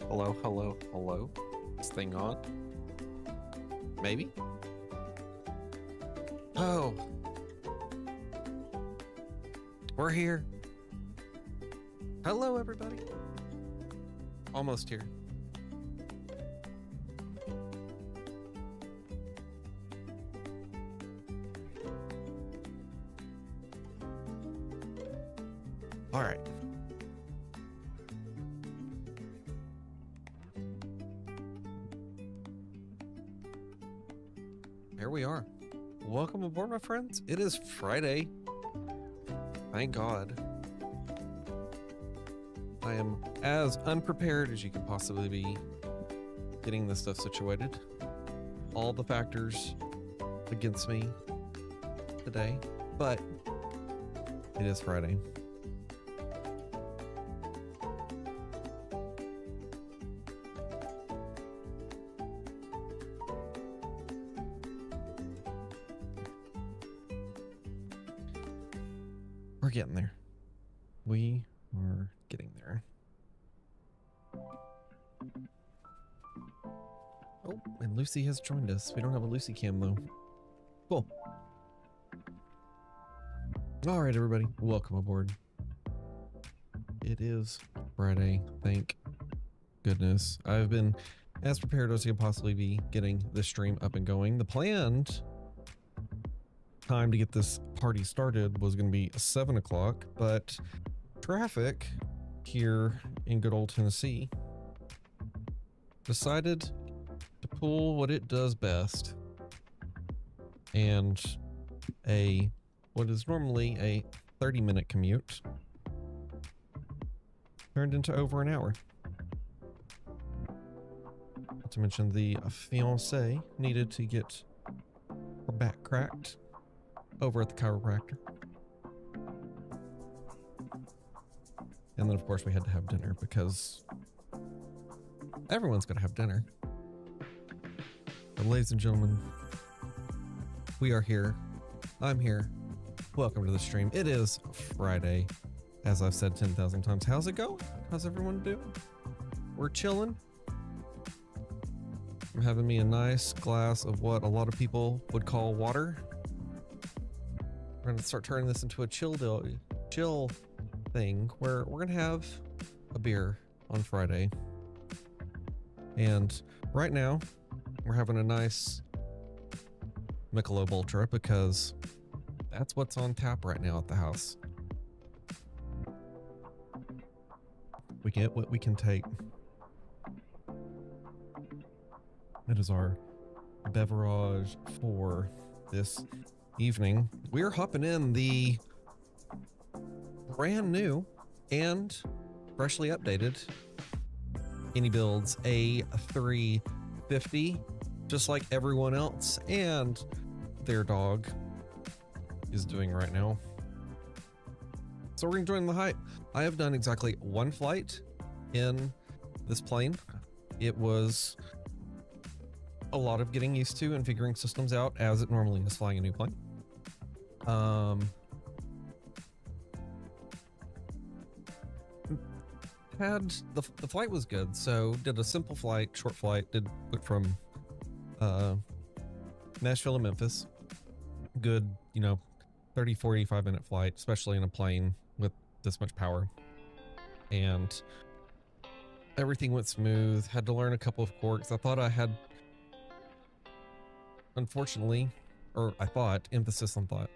Hello, hello, hello. This thing on? Maybe? Oh. We're here. Hello, everybody. Almost here. All right. Here we are. Welcome aboard, my friends. It is Friday. Thank God. I am as unprepared as you could possibly be getting this stuff situated. All the factors against me today, but it is Friday. We're getting there. We are getting there. Oh, and Lucy has joined us. We don't have a Lucy cam though. Cool. All right, everybody, welcome aboard. It is Friday, thank goodness. I've been as prepared as I could possibly be getting this stream up and going. The planned time to get this party started was going to be 7 o'clock, but traffic here in good old Tennessee decided to pull what it does best, and what is normally a 30-minute commute turned into over an hour. Not to mention the fiancé needed to get her back cracked over at the chiropractor. And then of course we had to have dinner because everyone's got to have dinner. But ladies and gentlemen, we are here. I'm here. Welcome to the stream. It is Friday, as I've said 10,000 times. How's it going? How's everyone doing? We're chilling. I'm having me a nice glass of what a lot of people would call water. We're gonna start turning this into a chill thing where we're gonna have a beer on Friday. And right now we're having a nice Michelob Ultra because that's what's on tap right now at the house. We get what we can take. That is our beverage for this evening. We're hopping in the brand new and freshly updated iniBuilds A350, just like everyone else and their dog is doing right now. So we're enjoying the hype. I have done exactly one flight in this plane. It was a lot of getting used to and figuring systems out, as it normally is flying a new plane. The flight was good, so did a simple flight, short flight, went from Nashville to Memphis. Good, 30, 45 minute flight, especially in a plane with this much power. And everything went smooth. Had to learn a couple of quirks. I thought I had, unfortunately, or I thought, emphasis on thought,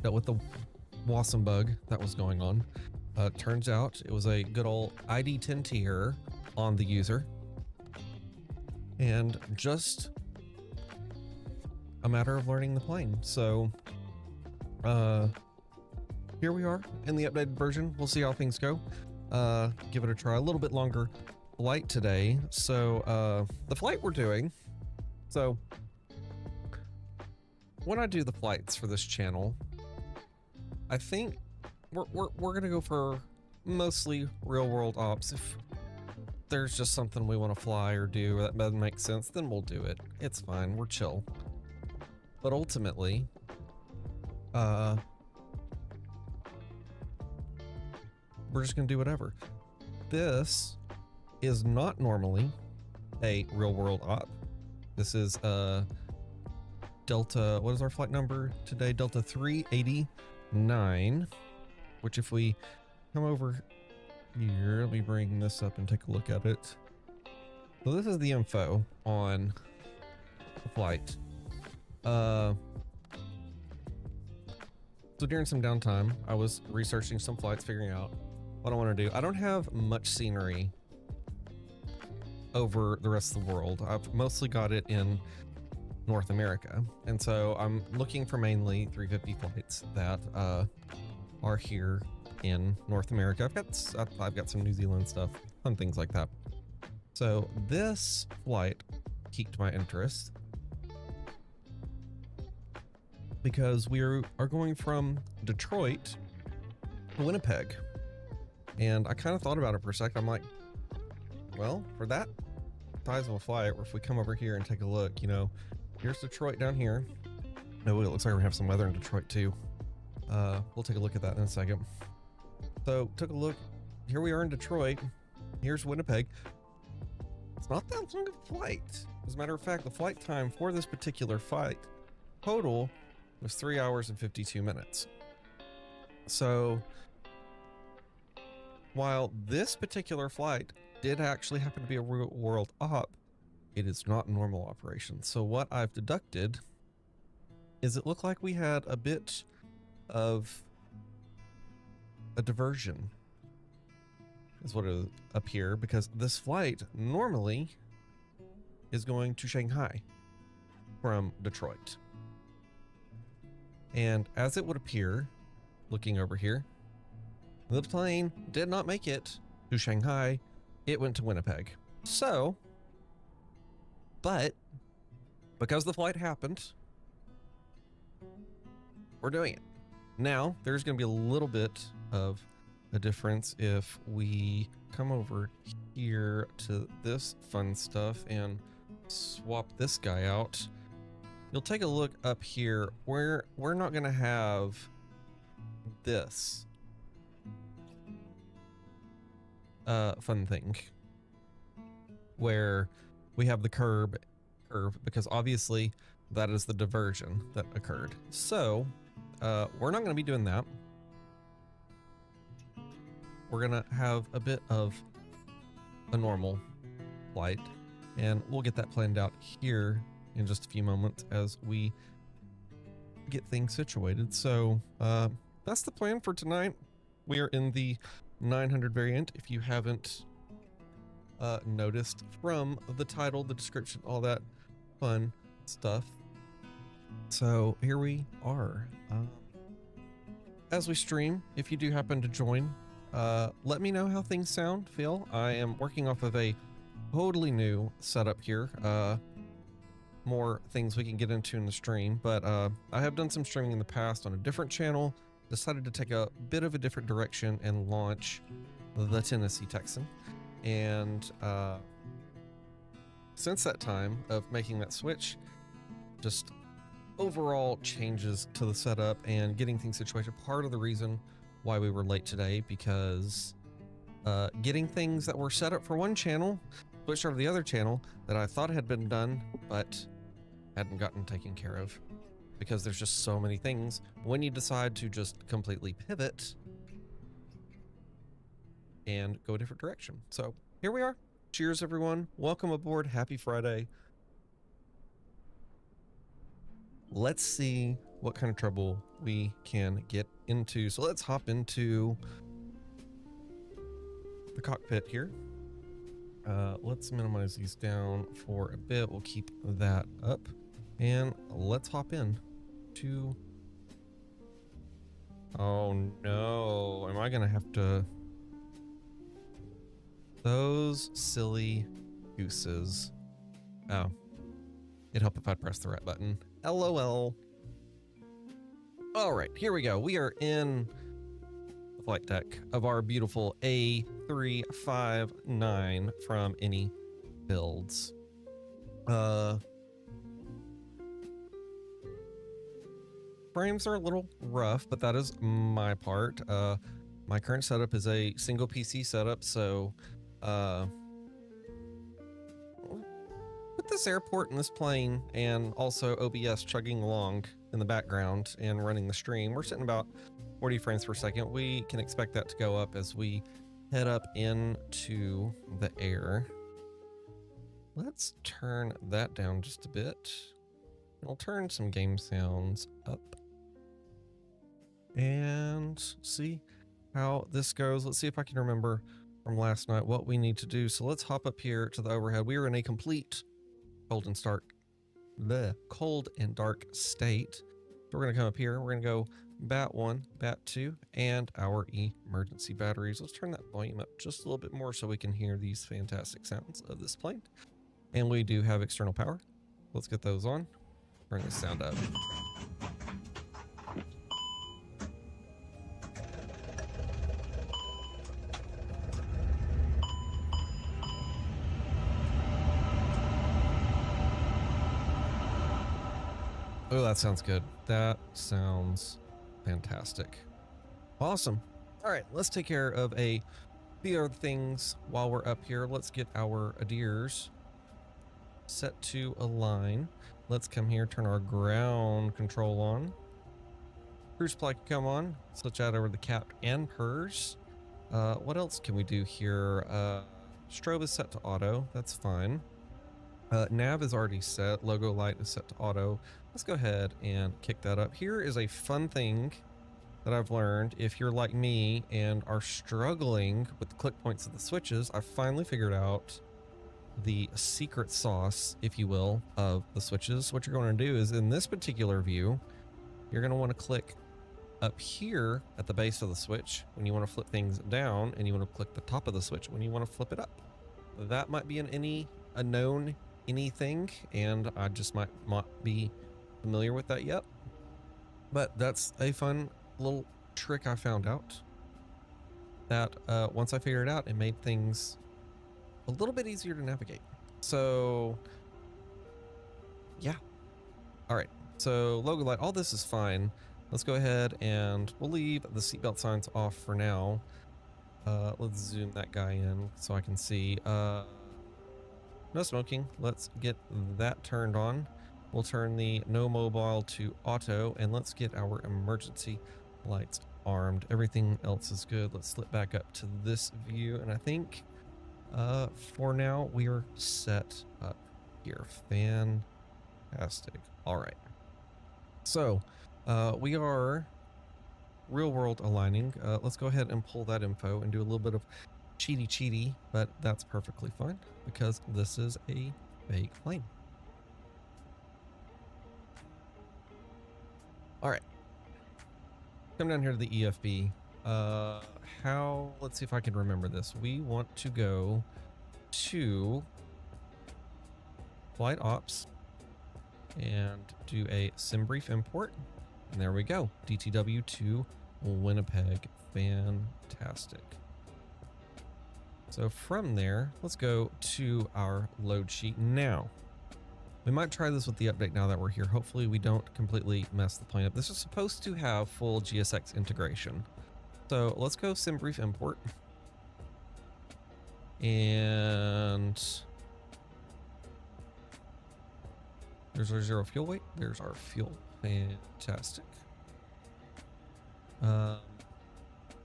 dealt with the Wasm bug that was going on. Turns out it was a good old ID10T error on the user, and just a matter of learning the plane. So here we are in the updated version. We'll see how things go. Give it a try. A little bit longer flight today. So the flight we're doing, so when I do the flights for this channel, I think we're gonna go for mostly real world ops. If there's just something we want to fly or do that doesn't make sense, then we'll do it. It's fine, we're chill. But ultimately, we're just gonna do whatever. This is not normally a real world op. This is Delta, what is our flight number today? Delta 389, which if we come over here, let me bring this up and take a look at it. So this is the info on the flight. So during some downtime, I was researching some flights, figuring out what I want to do. I don't have much scenery over the rest of the world. I've mostly got it in North America. And so I'm looking for mainly 350 flights that are here in North America. I've got some New Zealand stuff, fun things like that. So this flight piqued my interest because we are going from Detroit to Winnipeg. And I kind of thought about it for a second. I'm like, well, for that size of a flight, or if we come over here and take a look, you know, here's Detroit down here. Oh, it looks like we're gonna have some weather in Detroit too. We'll take a look at that in a second. So took a look, here we are in Detroit. Here's Winnipeg. It's not that long of a flight. As a matter of fact, the flight time for this particular flight total was 3 hours and 52 minutes. So while this particular flight did actually happen to be a real world op, it is not normal operation. So what I've deducted is it looked like we had a bit of a diversion, is what it is up here, because this flight normally is going to Shanghai from Detroit. And as it would appear, looking over here, the plane did not make it to Shanghai. It went to Winnipeg. So, but because the flight happened, we're doing it. Now, there's going to be a little bit of a difference if we come over here to this fun stuff and swap this guy out. You'll take a look up here where we're not going to have this fun thing where we have the curve, because obviously that is the diversion that occurred. So we're not going to be doing that. We're going to have a bit of a normal flight, and we'll get that planned out here in just a few moments as we get things situated. So that's the plan for tonight. We are in the 900 variant, if you haven't noticed from the title, the description, all that fun stuff. So here we are. As we stream, if you do happen to join, let me know how things feel. I am working off of a totally new setup here. More things we can get into in the stream, but I have done some streaming in the past on a different channel. Decided to take a bit of a different direction and launch the Tennessee Texan. And since that time of making that switch, just overall changes to the setup and getting things situated. Part of the reason why we were late today, because getting things that were set up for one channel switched over to the other channel that I thought had been done, but hadn't gotten taken care of, because there's just so many things when you decide to just completely pivot and go a different direction. So here we are. Cheers, everyone. Welcome aboard. Happy Friday. Let's see what kind of trouble we can get into. So let's hop into the cockpit here. Let's minimize these down for a bit. We'll keep that up, and let's hop in to... Oh no, am I gonna have to... Those silly gooses. Oh, it'd help if I press the right button. LOL. All right, here we go. We are in the flight deck of our beautiful A359 from iniBuilds. Frames are a little rough, but that is my part. My current setup is a single PC setup, so this airport and this plane and also OBS chugging along in the background and running the stream, we're sitting about 40 frames per second. We can expect that to go up as we head up into the air. Let's turn that down just a bit. I'll turn some game sounds up and see how this goes. Let's see if I can remember from last night what we need to do. So let's hop up here to the overhead. We are in a complete cold and dark state. So we're gonna come up here. We're gonna go bat 1, bat 2, and our emergency batteries. Let's turn that volume up just a little bit more so we can hear these fantastic sounds of this plane. And we do have external power. Let's get those on. Bring the sound up. Oh, that sounds good. That sounds fantastic. Awesome. All right, let's take care of a few other things while we're up here. Let's get our ADIRs set to align. Let's come here, turn our ground control on. Cruise supply can come on. Switch out over the cap and PERS. What else can we do here? Strobe is set to auto. That's fine. Nav is already set. Logo light is set to auto. Let's go ahead and kick that up. Here is a fun thing that I've learned. If you're like me and are struggling with the click points of the switches, I finally figured out the secret sauce, if you will, of the switches. What you're going to do is in this particular view, you're going to want to click up here at the base of the switch when you want to flip things down, and you want to click the top of the switch when you want to flip it up. That might be a known anything, and I just might not be familiar with that yet, but that's a fun little trick I found out that once I figured it out, it made things a little bit easier to navigate. So yeah. All right, so logo light, all this is fine. Let's go ahead and we'll leave the seatbelt signs off for now. Let's zoom that guy in so I can see. No smoking. Let's get that turned on. We'll turn the no mobile to auto, and let's get our emergency lights armed. Everything else is good. Let's slip back up to this view, and I think for now we are set up here. Fantastic. All right. So we are real world aligning. Let's go ahead and pull that info and do a little bit of cheaty, but that's perfectly fine because this is a fake plane. All right, come down here to the EFB. Let's see if I can remember this. We want to go to flight ops and do a sim brief import. And there we go. DTW to Winnipeg. Fantastic. So from there, let's go to our load sheet now. We might try this with the update now that we're here. Hopefully we don't completely mess the plane up. This is supposed to have full GSX integration. So let's go sim brief import. And there's our zero fuel weight. There's our fuel. Fantastic. Let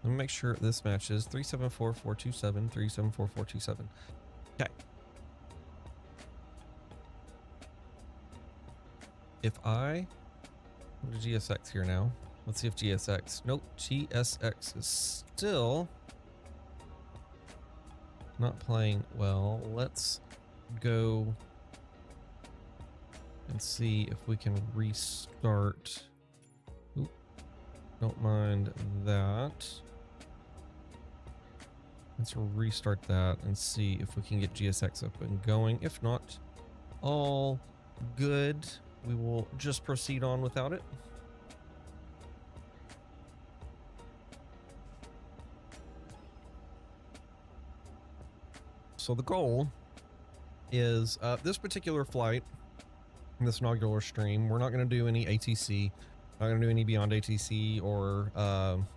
me make sure this matches 374427, 374427. Okay. If I go to GSX here now, let's see if GSX, nope, GSX is still not playing well. Let's go and see if we can restart. Oop, don't mind that. Let's restart that and see if we can get GSX up and going. If not, all good. We will just proceed on without it. So the goal is this particular flight, this inaugural stream, we're not going to do any ATC, not going to do any beyond ATC or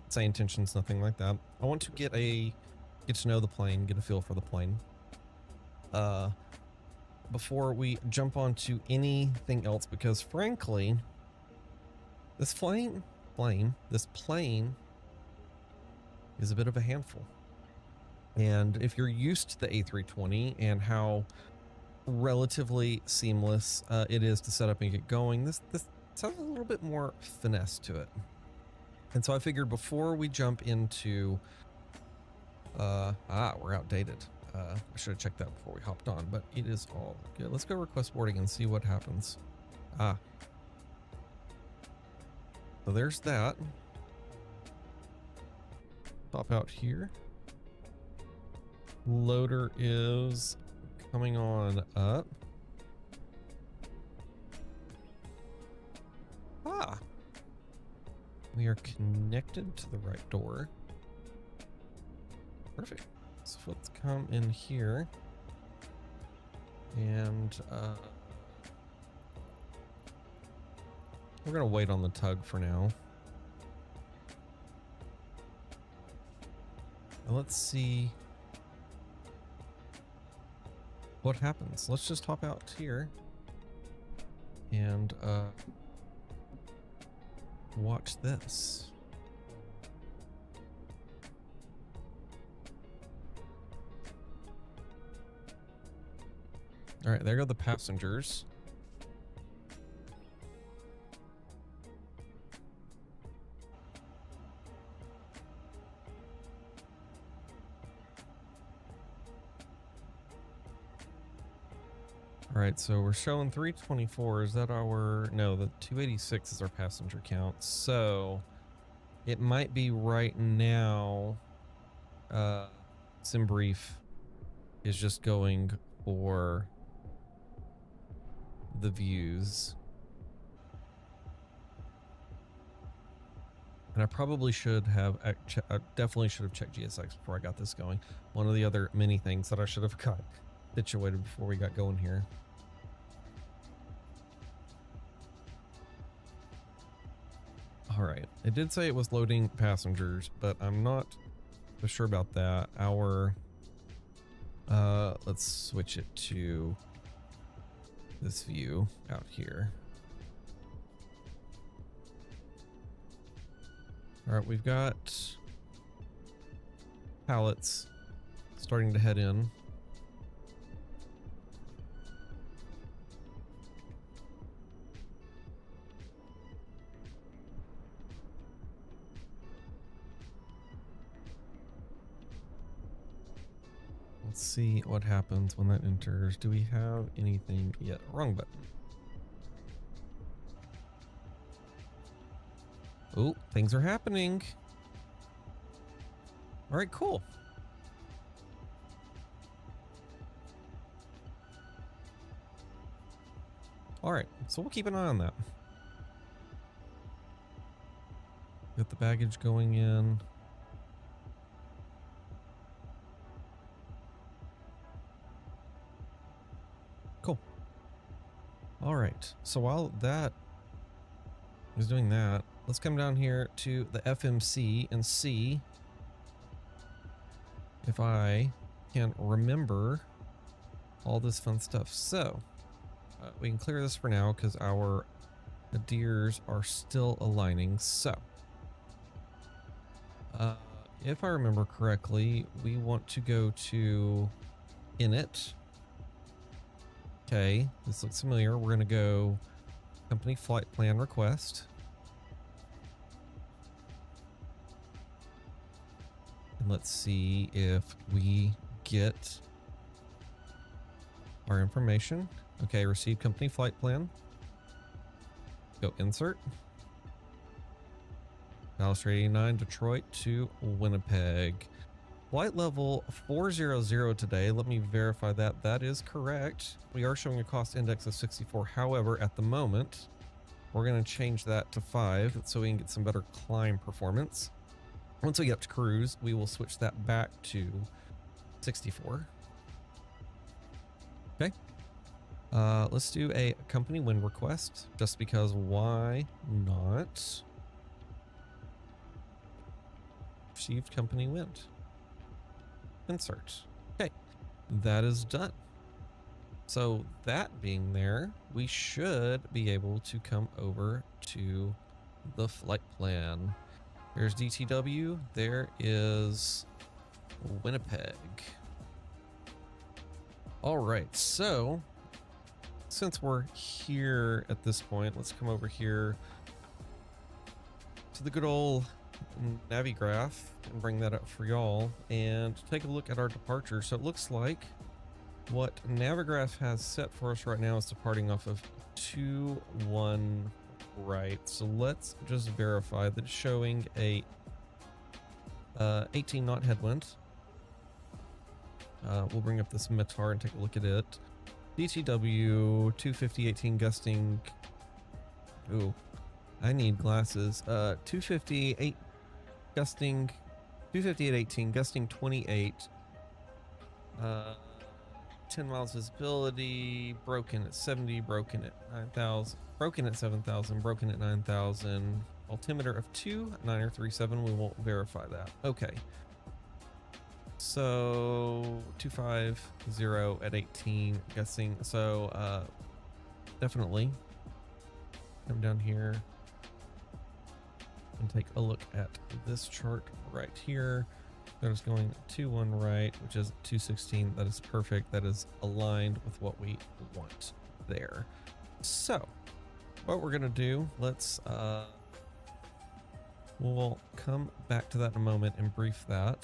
say intentions, nothing like that. I want to get to know the plane, get a feel for the plane. before we jump on to anything else, because frankly, this plane is a bit of a handful. And if you're used to the A320 and how relatively seamless it is to set up and get going, this has a little bit more finesse to it. And so I figured before we jump into we're outdated. I should have checked that before we hopped on, but it is all good. Let's go request boarding and see what happens. So there's that. Pop out here. Loader is coming on up. We are connected to the right door. Perfect. So let's come in here and we're gonna wait on the tug for now. And let's see what happens. Let's just hop out here and watch this. All right, there go the passengers. All right, so we're showing 324. Is that our... No, the 286 is our passenger count. So it might be right now. SimBrief is just going for the views. And I probably should have... I definitely should have checked GSX before I got this going. One of the other many things that I should have got situated before we got going here. All right, it did say it was loading passengers, but I'm not so sure about that. Our let's switch it to this view out here. All right, we've got pallets starting to head in. Let's see what happens when that enters. Do we have anything yet? Wrong button. Oh, things are happening. All right, cool. All right, so we'll keep an eye on that. Got the baggage going in. Cool. All right, so while that is doing that, let's come down here to the FMC and see if I can remember all this fun stuff. So we can clear this for now because our adheres are still aligning. So if I remember correctly, we want to go to init. Okay, this looks familiar. We're going to go company flight plan request. And let's see if we get our information. Okay, receive company flight plan. Go insert. Dallas 89, Detroit to Winnipeg. Flight level 400 today. Let me verify that. That is correct. We are showing a cost index of 64. However, at the moment, we're going to change that to 5 so we can get some better climb performance. Once we get up to cruise, we will switch that back to 64. Okay. Let's do a company wind request, just because why not? Received company wind. Insert. Okay, that is done. So that being there, we should be able to come over to the flight plan. There's DTW, there is Winnipeg. All right, so since we're here at this point, let's come over here to the good old Navigraph and bring that up for y'all and take a look at our departure. So it looks like what Navigraph has set for us right now is departing off of 2-1 right. So let's just verify that it's showing a 18 knot headwind. We'll bring up this METAR and take a look at it. DTW 250-18 gusting. Ooh, I need glasses. 258 gusting, 250 at 18, gusting 28. 10 miles visibility, broken at 70, broken at 9,000, broken at 7,000, broken at 9,000. Altimeter of 2,937. We won't verify that. Okay. So 250 at 18, guessing. So definitely come down here and take a look at this chart right here. That is going 2-1 right, which is 216. That is perfect. That is aligned with what we want there. So what we're gonna do, let's we'll come back to that in a moment and brief that.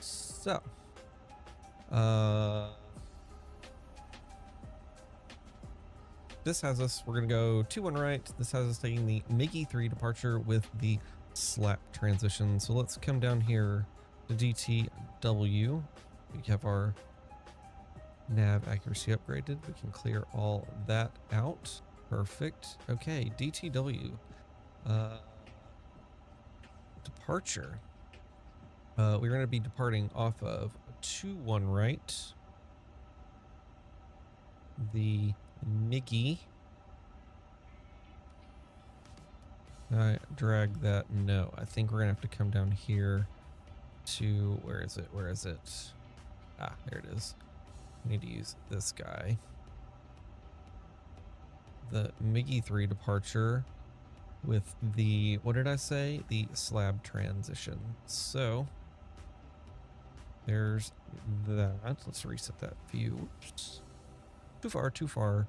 So this has us, we're gonna go 2-1 right. This has us taking the MiGi 3 departure with the slap transition. So let's come down here to DTW. We have our nav accuracy upgraded. We can clear all that out. Perfect. Okay, DTW. Departure. We're going to be departing off of 2-1 right. The MiGi. I drag that. No, I think we're gonna have to come down here to, where is it? Where is it? Ah, there it is. I need to use this guy. The MiGi 3 departure with the, what did I say? The slab transition. So there's that. Let's reset that view. Oops. Too far, too far.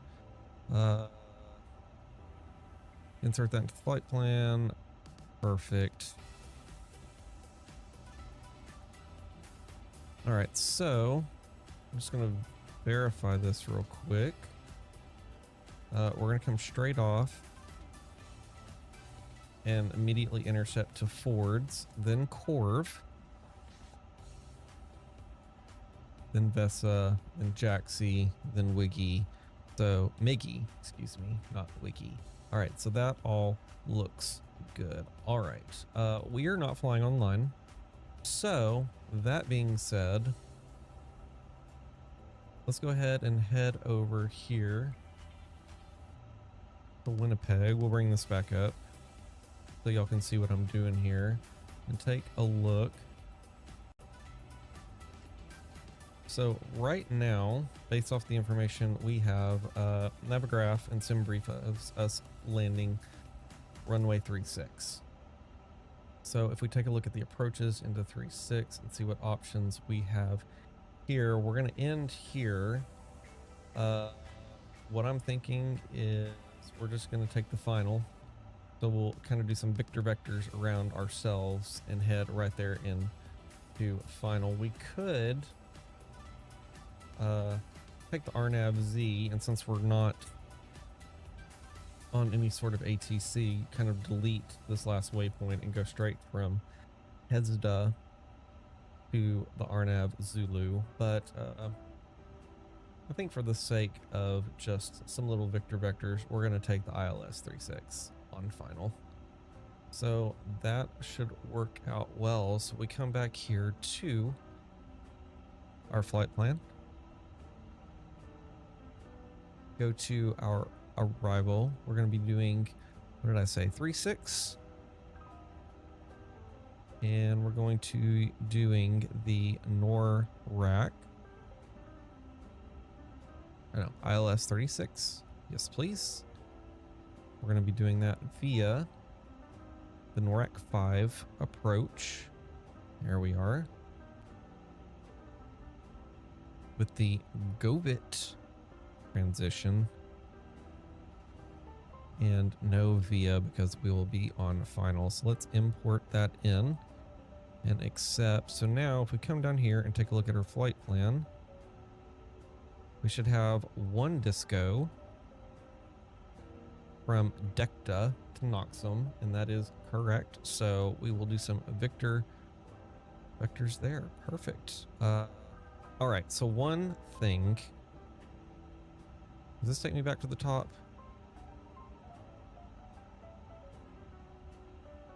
Insert that into the flight plan. Perfect. All right, so I'm just gonna verify this real quick. We're gonna come straight off and immediately intercept to forwards, then Corv, then Vesa, then Jaxi, then Wiggy. So MiGi, excuse me, not Wiggy. All right, so that all looks good. All right, we are not flying online. So that being said, let's go ahead and head over here to Winnipeg. We'll bring this back up so y'all can see what I'm doing here and take a look. So right now, based off the information we have, Navigraph and SimBrief of us landing runway 36. So if we take a look at the approaches into 36 and see what options we have here, we're going to end here. What I'm thinking is we're just going to take the final. So we'll kind of do some Victor vectors around ourselves and head right there into final. We could take the RNAV Z, and since we're not on any sort of ATC, kind of delete this last waypoint and go straight from Hezda to the RNAV Zulu. But I think for the sake of just some little Victor vectors, we're going to take the ILS 36 on final. So that should work out well. So we come back here to our flight plan. Go to our arrival. We're going to be doing, what did I say, 36. And we're going to doing the NORAC. I know, ILS 36. Yes, please. We're going to be doing that via the NORAC 5 approach. There we are. With the GoBit transition. And no VIA because we will be on final. So let's import that in and accept. So now if we come down here and take a look at our flight plan, we should have one disco from Decta to Noxum, and that is correct. So we will do some vectors there. Perfect. All right. So one thing. Does this take me back to the top?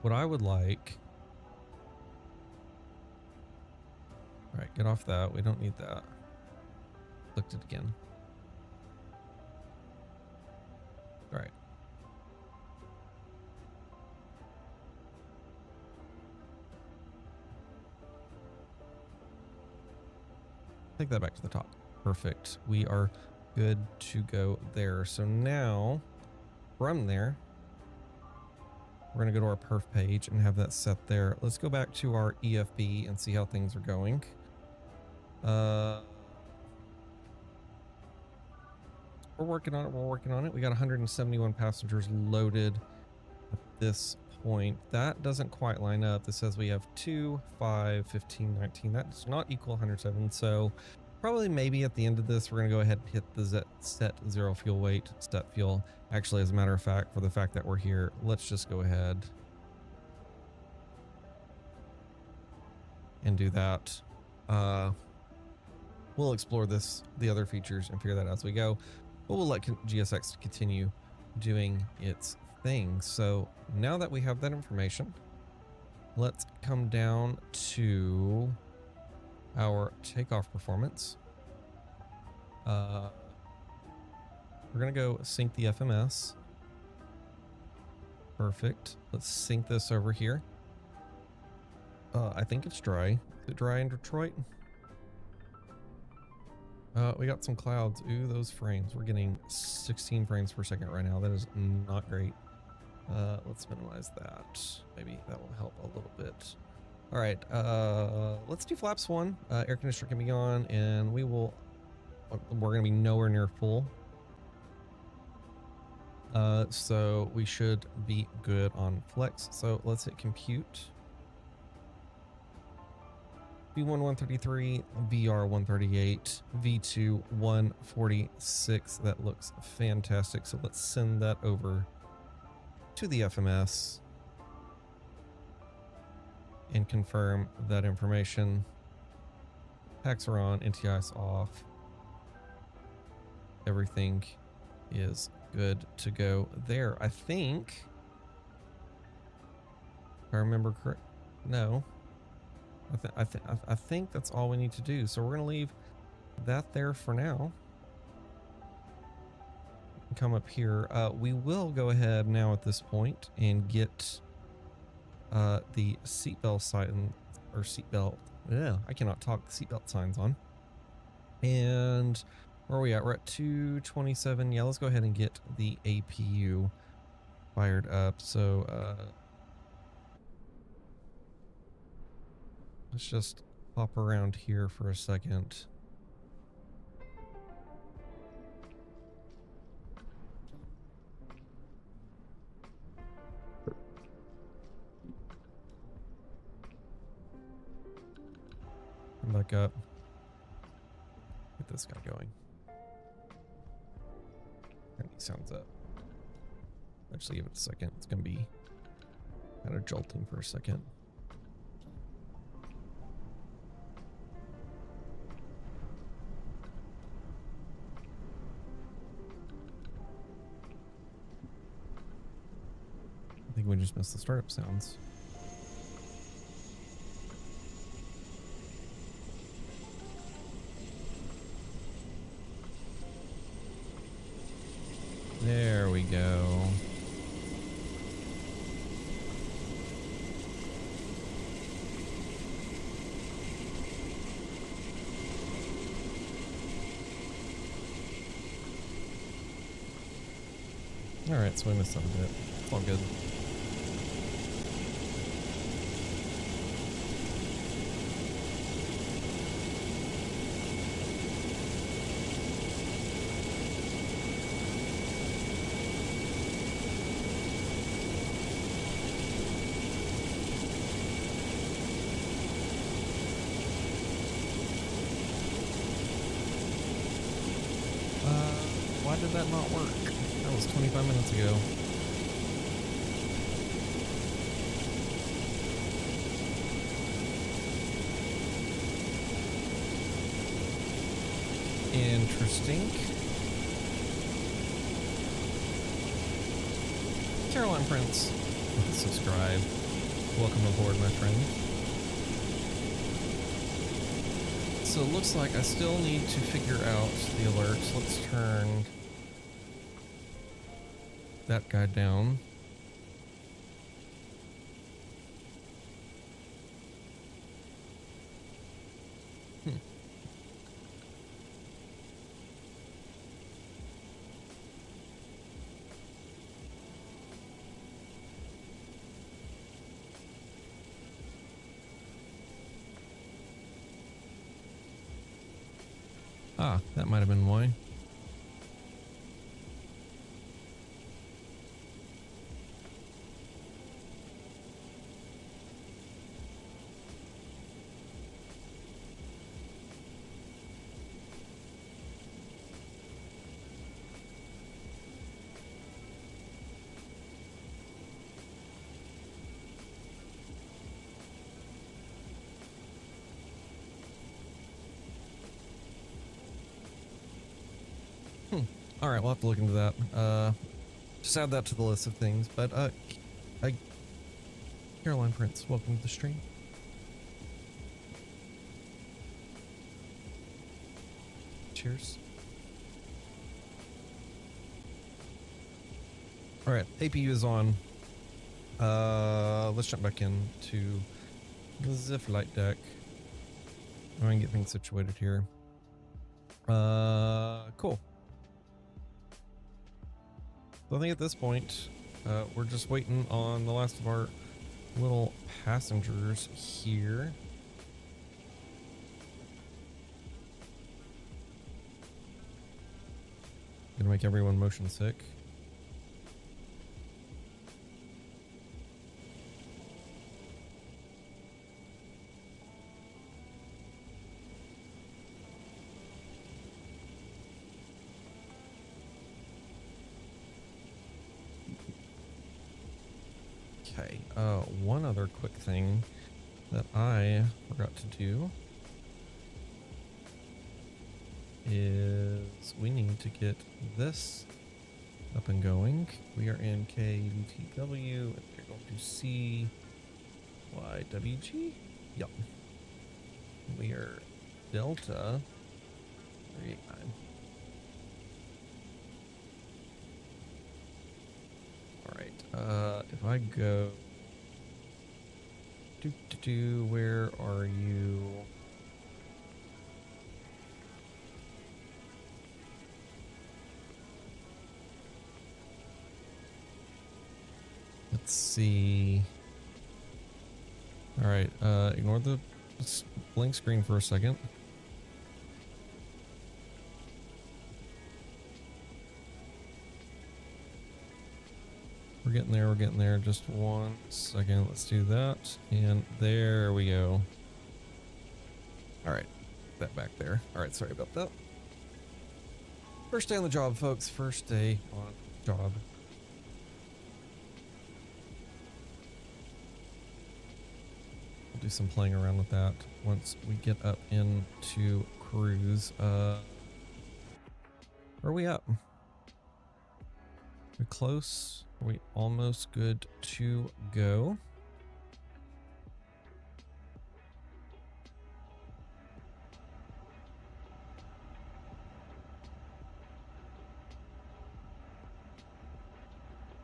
What I would like. All right, get off that. We don't need that. Clicked it again. All right. Take that back to the top. Perfect. We are good to go there. So now from there, we're going to go to our perf page and have that set there. Let's go back to our EFB and see how things are going. We're working on it. We're working on it. We got 171 passengers loaded at this point. That doesn't quite line up. This says we have 2, 5, 15, 19. That does not equal 107. So probably maybe at the end of this, we're going to go ahead and hit the set zero fuel weight, set fuel. Actually, as a matter of fact, for the fact that we're here, let's just go ahead and do that. We'll explore the other features and figure that out as we go, but we'll let GSX continue doing its thing. So now that we have that information, let's come down to our takeoff performance. We're going to go sync the FMS. Perfect. Let's sync this over here. I think it's dry. Is it dry in Detroit? We got some clouds. Ooh, those frames. We're getting 16 frames per second right now. That is not great. Let's minimize that. Maybe that will help a little bit. All right. Let's do flaps 1. Air conditioner can be on, and we're going to be nowhere near full. So we should be good on flex. So let's hit compute. V1 133, VR 138, V2 146. That looks fantastic. So let's send that over to the FMS and confirm that information. Packs are on, NTI's off. Everything is good to go there. I think, if I remember correct, no. I think that's all we need to do. So we're going to leave that there for now. Come up here. We will go ahead now at this point and get the seatbelt sign, or seatbelt. Yeah, I cannot talk. The seatbelt signs on. And where are we at? We're at 227. Yeah, let's go ahead and get the APU fired up. So let's just hop around here for a second. Come back up. Get this guy going. Turn these sounds up. Actually, give it a second. It's going to be kind of jolting for a second. I think we just missed the startup sounds. There we go. Alright, so we missed out a bit. It's all good. Why did that not work? That was 25 minutes ago. Interesting. Caroline Prince with a subscribe. Welcome aboard, my friend. So it looks like I still need to figure out the alerts. Let's turn that guy down. Ah, that might have been why. All right, we'll have to look into that. Just add that to the list of things. But Caroline Prince, welcome to the stream. Cheers. All right, APU is on. Let's jump back into the flight deck. I'm gonna get things situated here. Cool. So I think at this point, we're just waiting on the last of our little passengers here. Gonna make everyone motion sick. Okay, one other quick thing that I forgot to do is we need to get this up and going. We are in KDTW, and we're going to CYWG. Yep. We are Delta 389. Alright, if I go where are you? Let's see. Alright, ignore the blank screen for a second. We're getting there. Just 1 second. Let's do that. And there we go. All right. That back there. All right. Sorry about that. First day on the job, folks. First day on the job. We'll do some playing around with that once we get up into cruise. Where are we at? We're close. Are we almost good to go?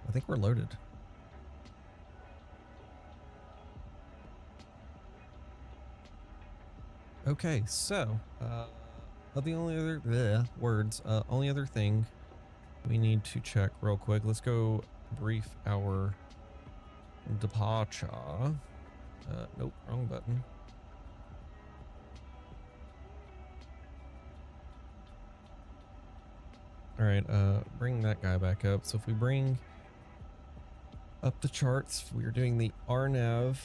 I think we're loaded. Okay, so the only other only other thing we need to check real quick. Let's go brief our departure. Nope, wrong button. All right, bring that guy back up. So if we bring up the charts, we are doing the RNAV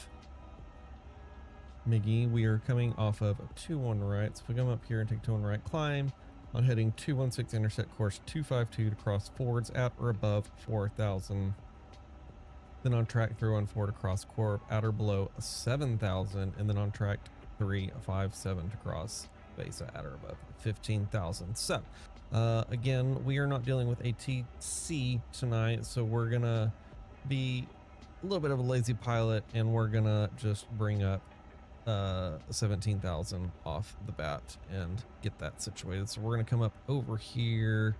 MIGI. We are coming off of 21 right. So if we come up here and take 21 right, climb on heading 216, intersect course 252 to cross forwards at or above 4,000. Then on track 314 to cross corp at or below 7,000, and then on track 357 to cross base at or above 15,000. So again, we are not dealing with ATC tonight, so we're gonna be a little bit of a lazy pilot, and we're gonna just bring up 17,000 off the bat and get that situated. So we're gonna come up over here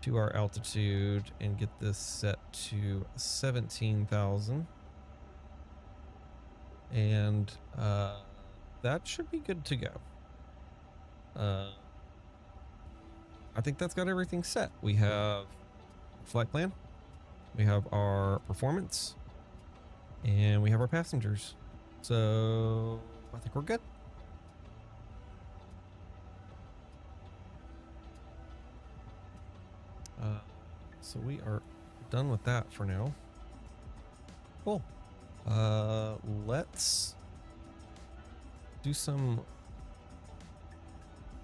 to our altitude and get this set to 17,000, and that should be good to go. I think that's got everything set. We have flight plan, we have our performance, and we have our passengers. So I think we're good. So we are done with that for now. Cool. Let's do some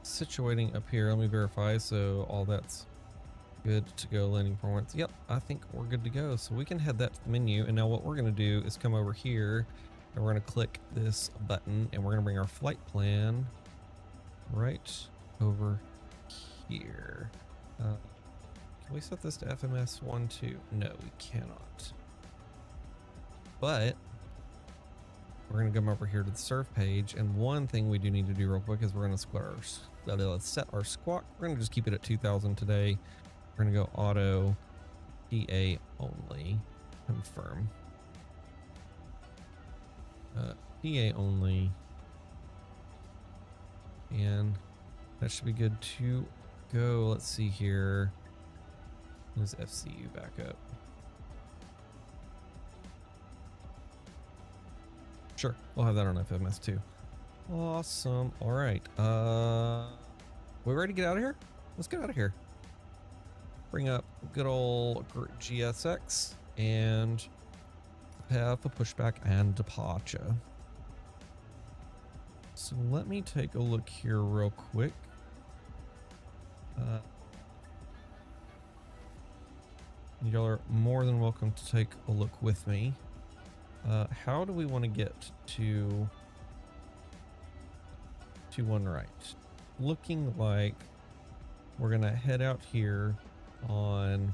situating up here. Let me verify. So all that's good to go. Landing performance. Yep, I think we're good to go. So we can head that to the menu. And now what we're going to do is come over here and we're going to click this button and we're going to bring our flight plan right over here. Can we set this to FMS 1.2? No, we cannot. But we're going to come over here to the surf page, and one thing we do need to do real quick is we're going to set our squawk. We're going to just keep it at 2,000 today. We're going to go auto PA only. Confirm. PA only. And that should be good to go. Let's see here. There's FCU back up. Sure, we'll have that on FMS too. Awesome. All right. We ready to get out of here? Let's get out of here. Bring up good old GSX and have a pushback and departure. So let me take a look here real quick. Y'all are more than welcome to take a look with me. How do we want to get to one right? Looking like we're gonna head out here on,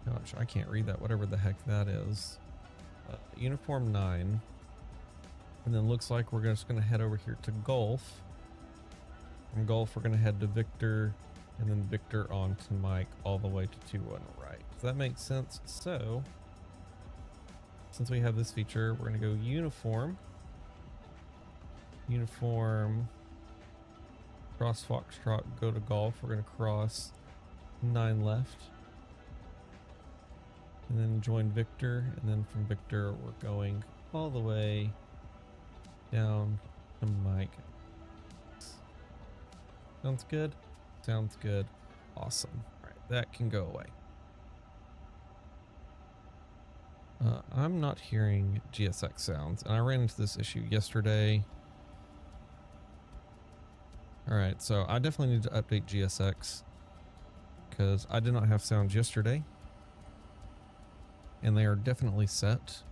gosh, I can't read that, whatever the heck that is. Uniform 9. And then looks like we're just gonna head over here to Gulf. From Gulf, we're gonna head to Victor, and then Victor on to Mike, all the way to 2-1 right. Does that make sense? So, since we have this feature, we're gonna go uniform, cross Foxtrot, go to Golf. We're gonna cross 9 left, and then join Victor, and then from Victor, we're going all the way down to Mike. Sounds good? Sounds good. Awesome. All right, that can go away. I'm not hearing GSX sounds, and I ran into this issue yesterday. All right, so I definitely need to update GSX because I did not have sounds yesterday, and they are definitely set.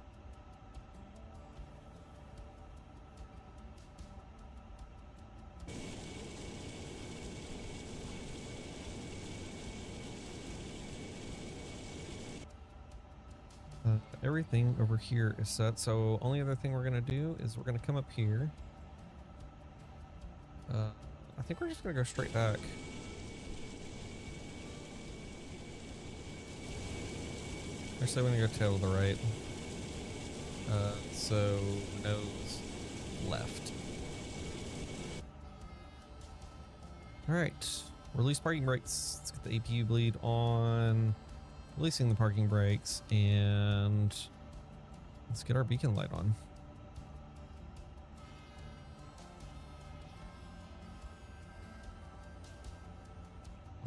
Everything over here is set, so only other thing we're gonna do is we're gonna come up here. I think we're just gonna go straight back. Actually, we're gonna go tail to the right. So nose left. All right, Release parking brakes. Let's get the APU bleed on. Releasing the parking brakes, and let's get our beacon light on.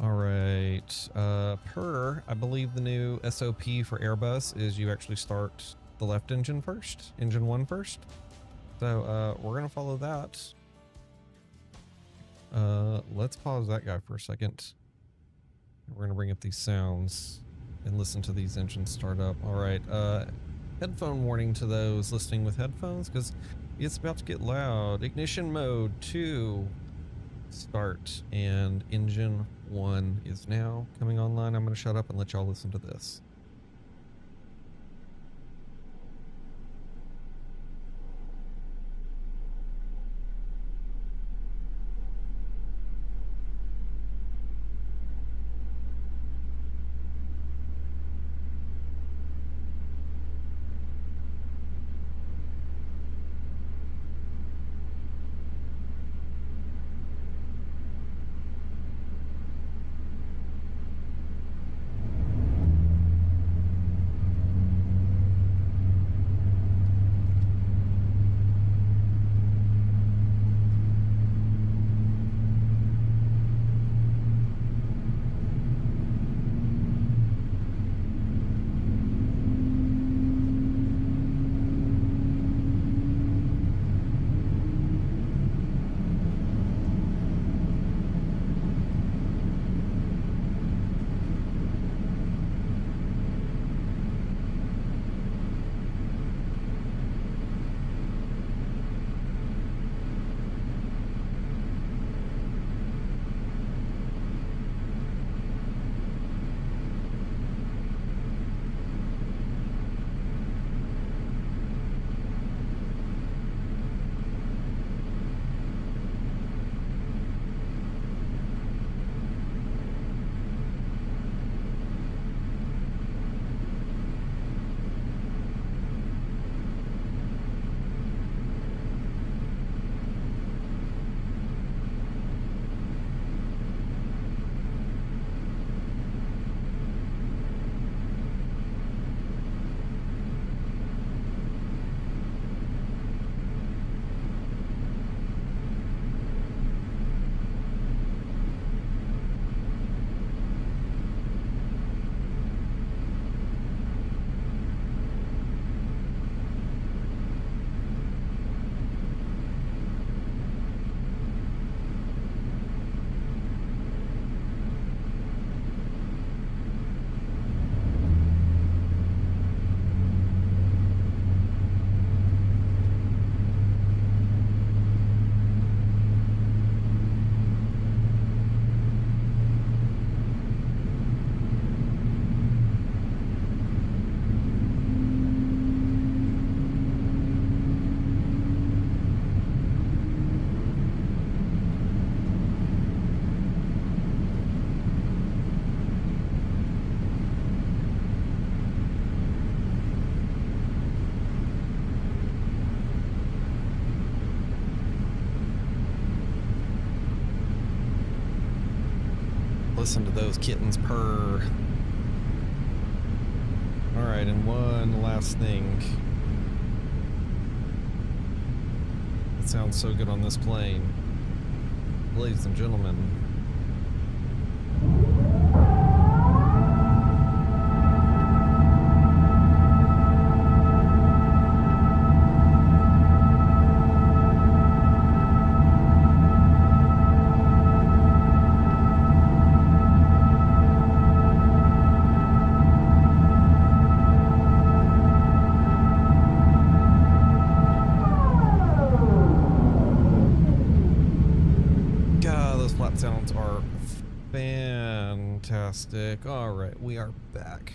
All right, I believe the new SOP for Airbus is you actually start the left engine first, engine 1 first. So we're gonna follow that. Let's pause that guy for a second. We're gonna bring up these sounds and listen to these engines start up. All right, headphone warning to those listening with headphones, because it's about to get loud. Ignition mode 2, start, and engine 1 is now coming online. I'm gonna shut up and let y'all listen to this. Listen to those kittens purr. All right, and one last thing. It sounds so good on this plane. Ladies and gentlemen. Sounds are fantastic. All right, we are back.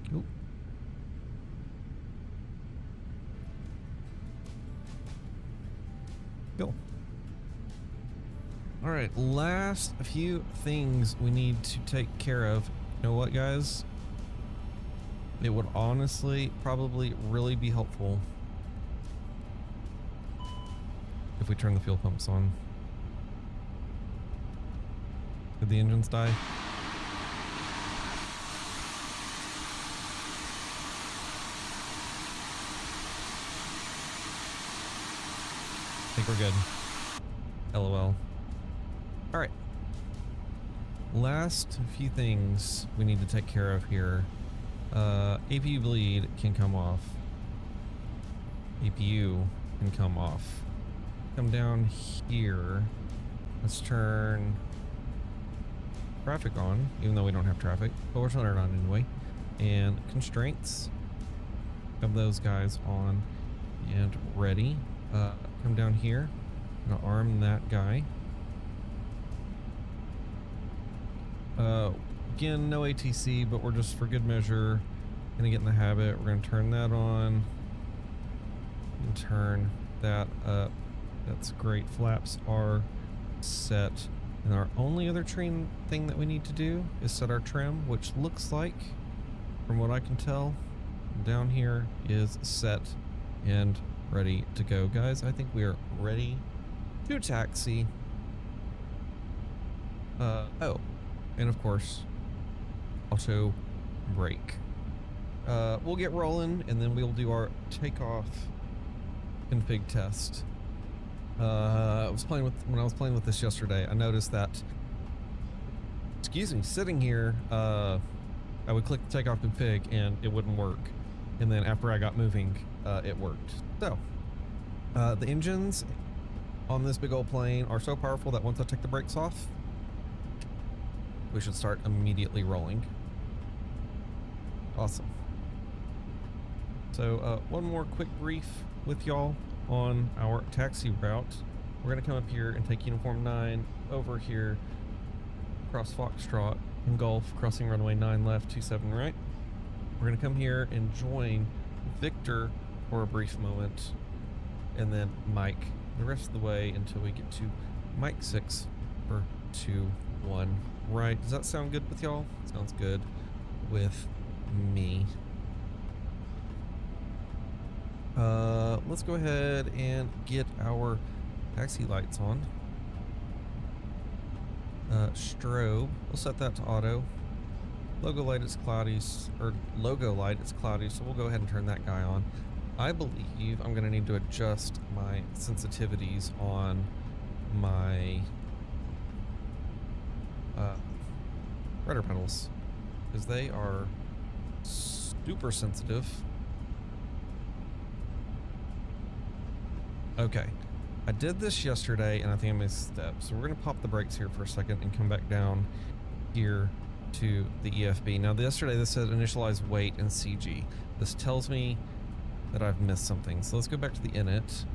Cool. Cool. All right, last few things we need to take care of You know what, guys? It would honestly probably really be helpful if we turn the fuel pumps on. Did the engines die? I think we're good. LOL. All right. Last few things we need to take care of here. APU bleed can come off. APU can come off. Come down here. Let's turn traffic on, even though we don't have traffic, but we'll turn it on anyway. And constraints. Have those guys on and ready. Come down here. I'm gonna arm that guy. Again, no ATC, but we're just for good measure gonna get in the habit. We're gonna turn that on and turn that up. That's great. Flaps are set. And our only other trim thing that we need to do is set our trim, which looks like, from what I can tell, down here is set and ready to go. Guys, I think we are ready to taxi. Oh, and of course, auto brake. We'll get rolling and then we'll do our takeoff config test. When I was playing with this yesterday, I noticed that, excuse me, sitting here, I would click the takeoff config and it wouldn't work. And then after I got moving, it worked. So, the engines on this big old plane are so powerful that once I take the brakes off, we should start immediately rolling. Awesome. So, one more quick brief with y'all on our taxi route. We're going to come up here and take Uniform 9 over here, cross Foxtrot and Golf, crossing runway 9 left, 27 right. We're going to come here and join Victor for a brief moment, and then Mike the rest of the way until we get to Mike 6 for 2, 1 right. Does that sound good with y'all? Sounds good with me. Let's go ahead and get our taxi lights on. Strobe, we'll set that to auto. Logo light is cloudy, or logo light is cloudy, so we'll go ahead and turn that guy on. I believe I'm gonna need to adjust my sensitivities on my rudder pedals, because they are super sensitive. Okay, I did this yesterday and I think I missed a step, so we're gonna pop the brakes here for a second and come back down here to the EFB. Now yesterday this said initialize weight and CG. This tells me that I've missed something, so let's go back to the init.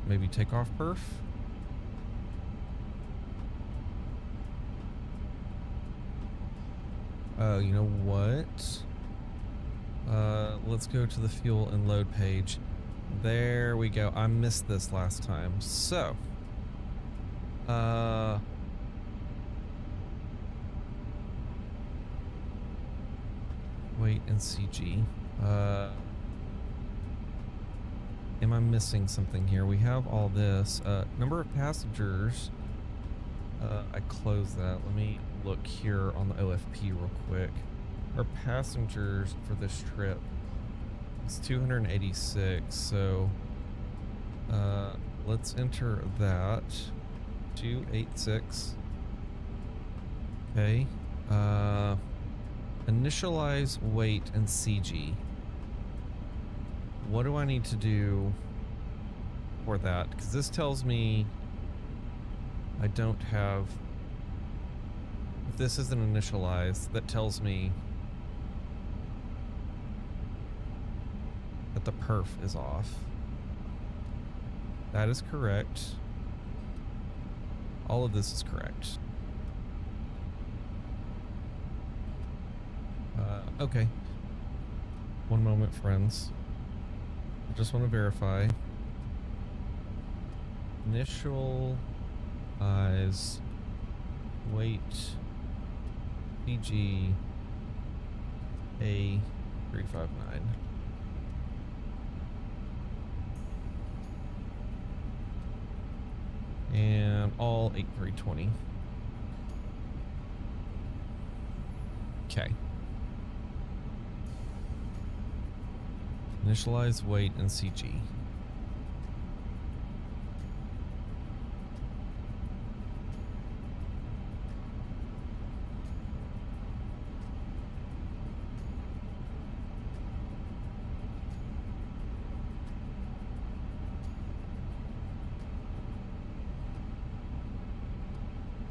Maybe takeoff perf. Oh, you know what? Let's go to the fuel and load page. There we go. I missed this last time. So, wait and CG. Am I missing something here? We have all this. Number of passengers. I closed that. Let me look here on the OFP real quick. Our passengers for this trip is 286. So let's enter that. 286. Okay. Initialize weight and CG. What do I need to do for that? Because this tells me I don't have... If this isn't initialized, that tells me that the perf is off. That is correct. All of this is correct. Okay. One moment, friends. I just want to verify. Initial size, weight, PG A359. And all 8320. Okay. Initialize weight and CG.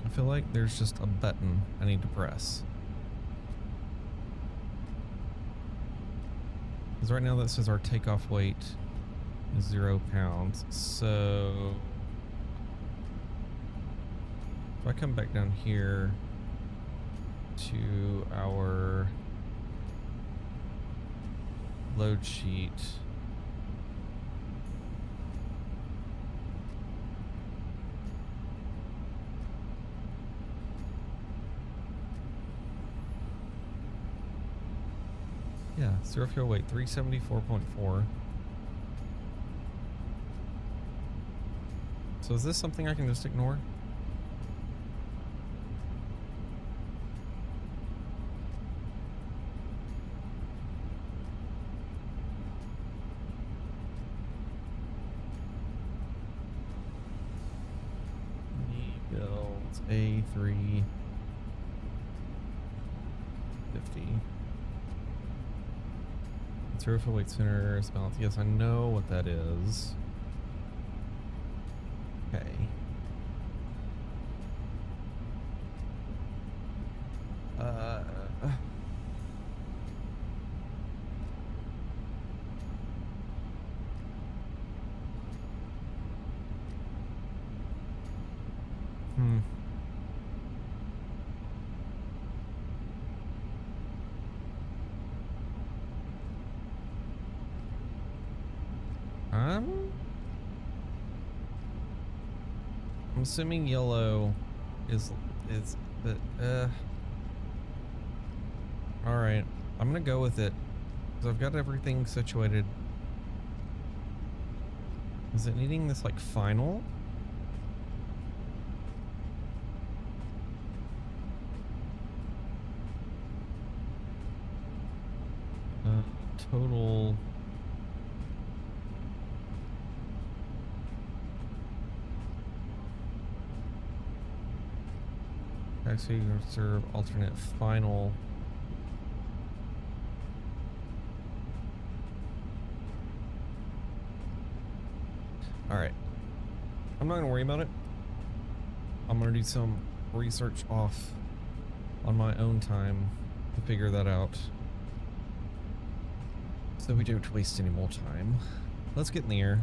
I feel like there's just a button I need to press. Because right now that says our takeoff weight is 0 pounds. So if I come back down here to our load sheet, yeah, zero fuel weight, 374.4. So is this something I can just ignore? iniBuilds A359. Zero fuel weight center balance. Yes, I know what that is. Okay. I'm assuming yellow is the all right, I'm gonna go with it because I've got everything situated. Is it needing this like final? Total. Actually, reserve alternate final. All right. I'm not gonna worry about it. I'm gonna do some research off on my own time to figure that out, so we don't waste any more time. Let's get in the air.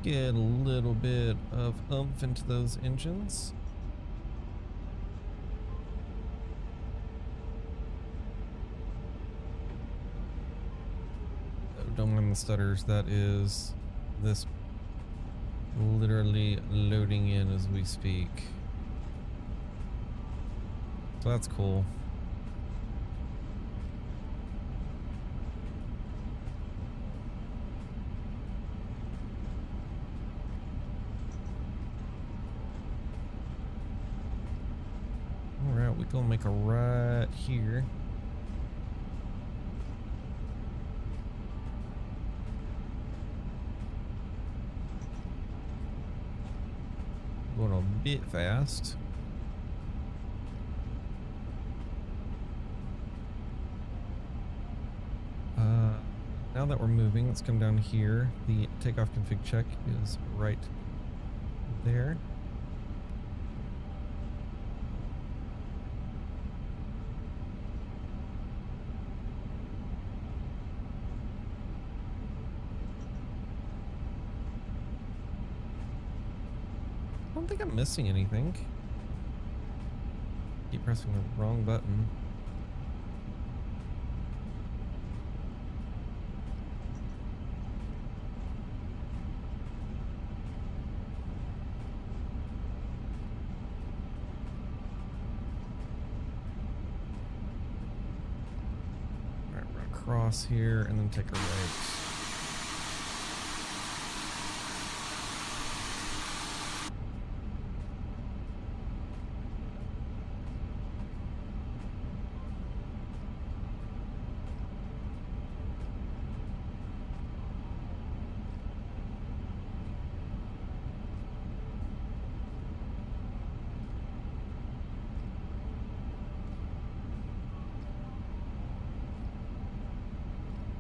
Get a little bit of oomph into those engines. Oh, don't mind the stutters. That is this literally loading in as we speak. So that's cool. Alright, we gonna make a right here. Going a bit fast. Now that we're moving, let's come down here. The takeoff config check is right there. I don't think I'm missing anything. Keep pressing the wrong button. across here and then take a right.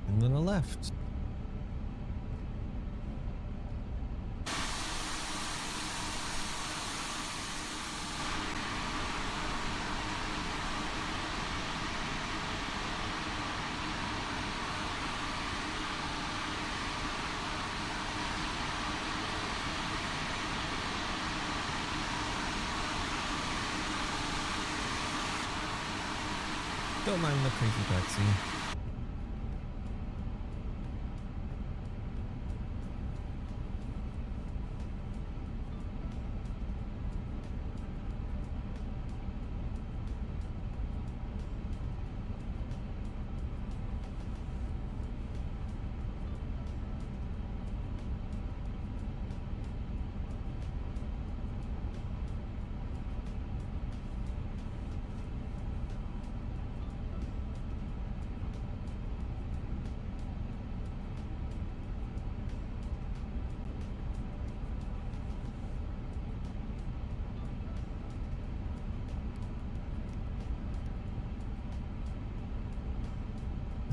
And then a left. Don't mind the crazy taxi.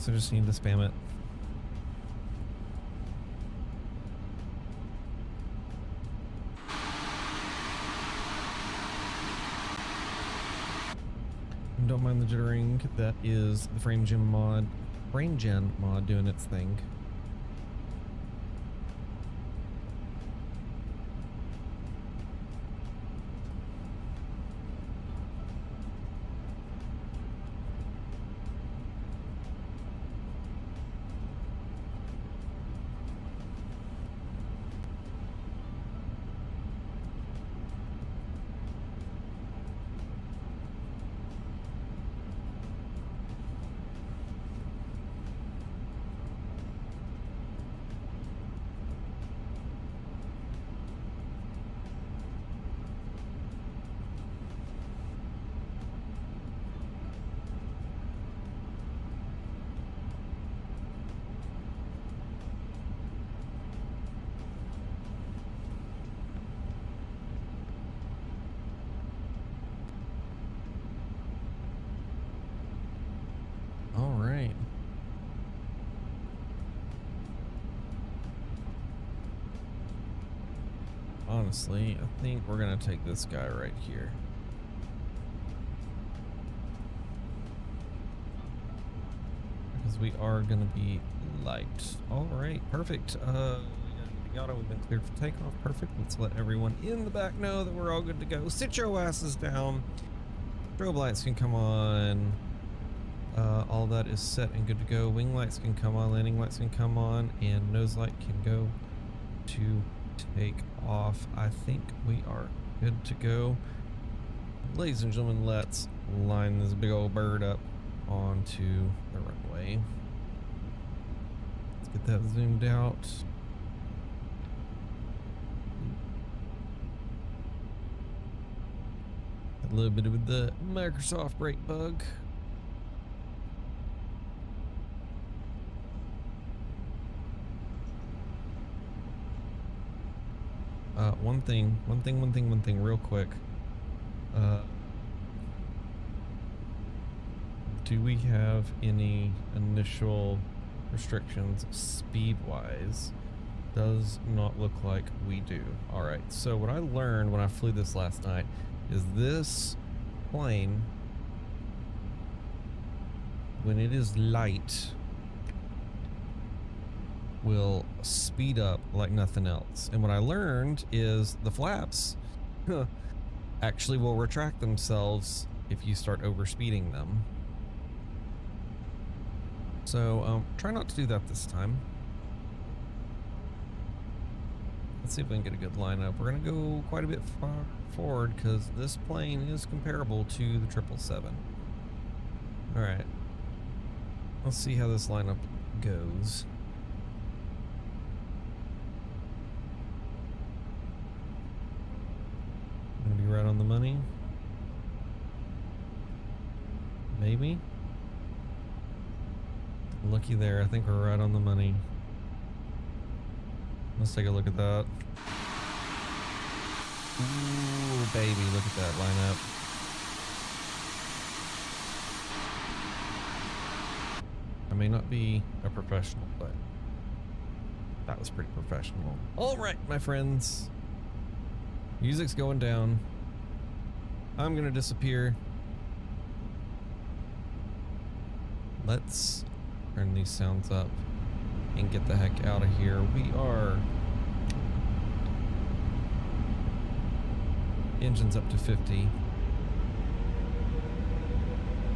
So just need to spam it. Don't mind the jittering. That is the frame gen mod doing its thing. All right. Honestly, I think we're gonna take this guy right here. Because we are gonna be light. All right, perfect. We got Yada, we've been cleared for takeoff. Perfect. Let's let everyone in the back know that we're all good to go. Sit your asses down. Strobe lights can come on. All that is set and good to go. Wing lights can come on, landing lights can come on, and nose light can go to take off. I think we are good to go. Ladies and gentlemen, let's line this big old bird up onto the runway. Let's get that zoomed out. A little bit of the Microsoft brake bug. One thing real quick. Do we have any initial restrictions speed-wise? Does not look like we do. Alright, so what I learned when I flew this last night is this plane, when it is light, will speed up like nothing else. And what I learned is the flaps actually will retract themselves if you start overspeeding them. So try not to do that this time. Let's see if we can get a good lineup. We're gonna go quite a bit far forward because this plane is comparable to the 777. All right. Let's see how this lineup goes. Gonna be right on the money. Maybe. Looky there, I think we're right on the money. Let's take a look at that. Ooh, baby, look at that lineup. I may not be a professional, but that was pretty professional. All right, my friends. Music's going down. I'm gonna disappear. Let's turn these sounds up and get the heck out of here. We are engines up to 50.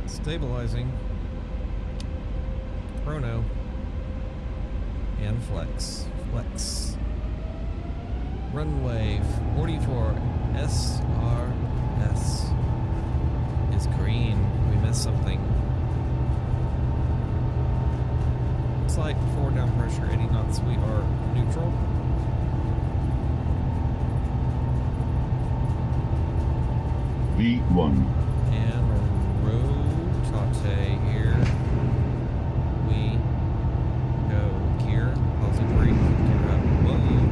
Stabilizing. Chrono. And flex. Flex. Runway 44 SRS is green. We missed something. Slight forward down pressure, 80 knots. We are neutral. V1. And rotate here. We go gear, positive brake, gear up, volume.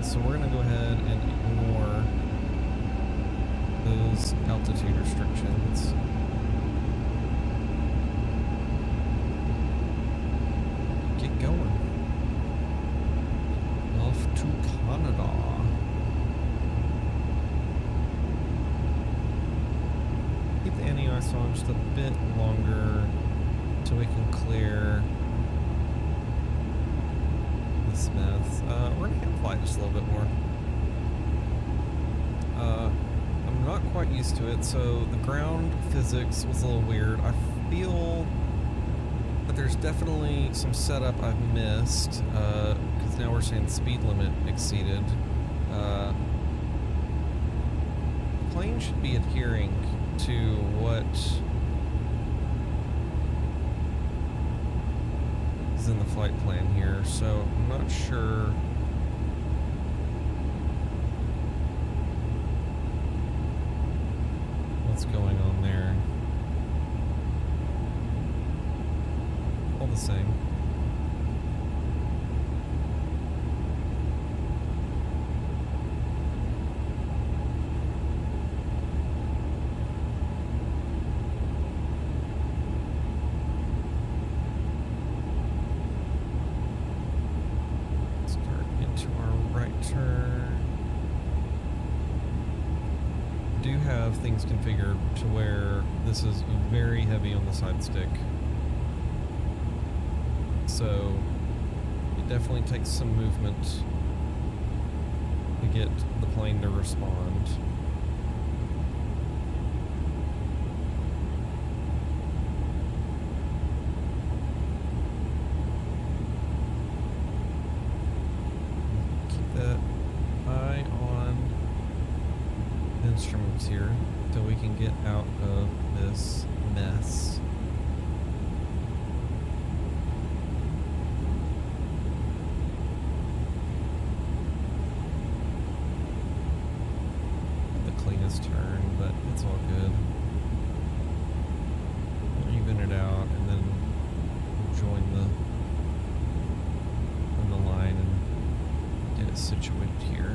So we're going to go ahead and ignore those altitude restrictions. Get going. Off to Canada. Keep the ante nice on just a bit longer so we can clear this mess. We're gonna hand fly just a little bit more. I'm not quite used to it, so the ground physics was a little weird. I feel that there's definitely some setup I've missed, because now we're saying speed limit exceeded. The plane should be adhering to what is in the flight plan here, so I'm not sure. What's going on there? All the same. Start into our right turn. Do have things configured to where this is very heavy on the side stick, so it definitely takes some movement to get the plane to respond. Keep that eye on instruments here so we can get out of this mess. The cleanest turn, but it's all good. We'll even it out and then join the line and get it situated here.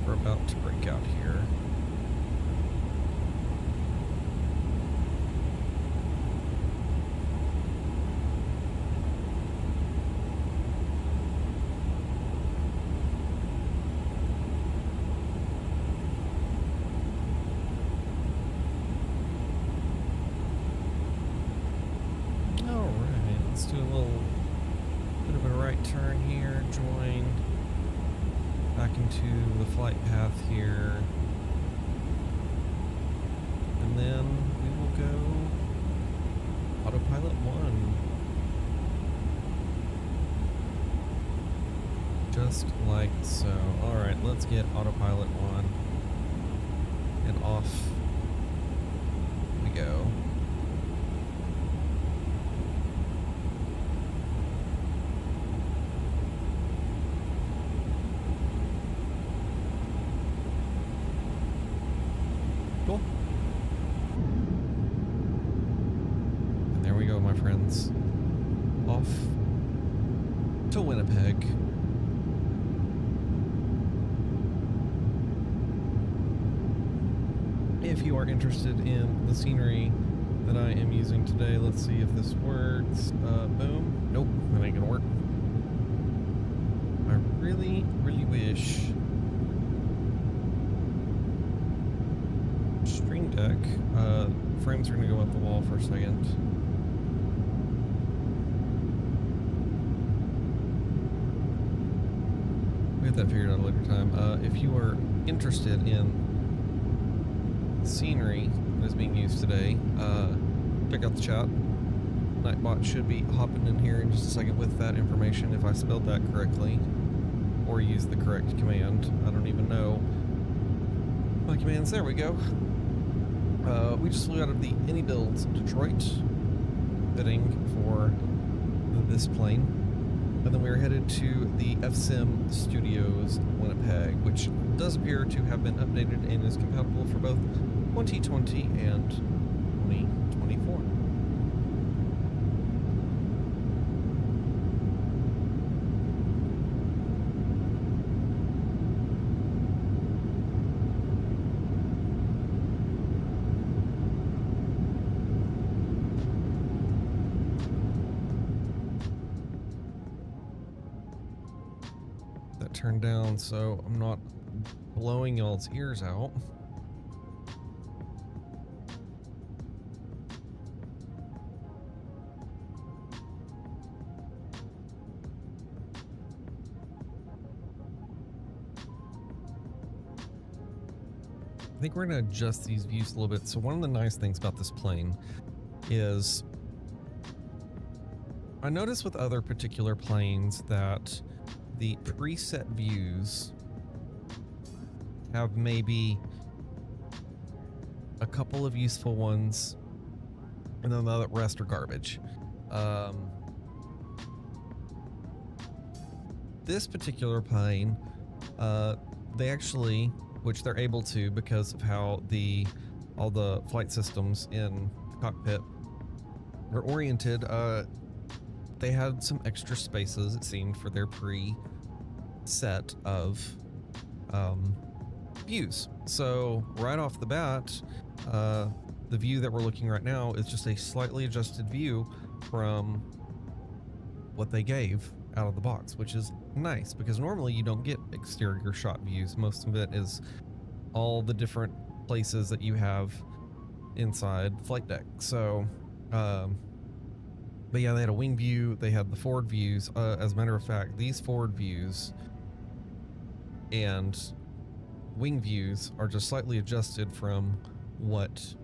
We're about to break out here. All right, let's do a little bit of a right turn here, join back into the flight path here, and then we will go Autopilot 1, just like so. All right, let's get Autopilot 1 and off we go. And there we go, my friends. Off to Winnipeg. If you are interested in the scenery that I am using today, let's see if this works. Boom. Nope, that ain't gonna work. I really, really wish Stream Deck, frames are gonna go up the wall for a second. We'll get that figured out a later time. If you are interested in scenery that is being used today, check out the chat. Nightbot should be hopping in here in just a second with that information if I spelled that correctly or used the correct command. I don't even know my commands. There we go. We just flew out of the iniBuilds Detroit, fitting for this plane. And then we are headed to the FSimStudios Winnipeg, which does appear to have been updated and is compatible for both 2020 and 2024. Turned down so I'm not blowing y'all's ears out. I think we're going to adjust these views a little bit. So one of the nice things about this plane is I noticed with other particular planes that the preset views have maybe a couple of useful ones, and then the rest are garbage. This particular plane, they actually, which they're able to because of how all the flight systems in the cockpit are oriented, they had some extra spaces, it seemed, for their set of views. So right off the bat, the view that we're looking right now is just a slightly adjusted view from what they gave out of the box, which is nice because normally you don't get exterior shot views. Most of it is all the different places that you have inside flight deck. So but yeah, they had a wing view, they had the forward views. As a matter of fact, these forward views and wing views are just slightly adjusted from what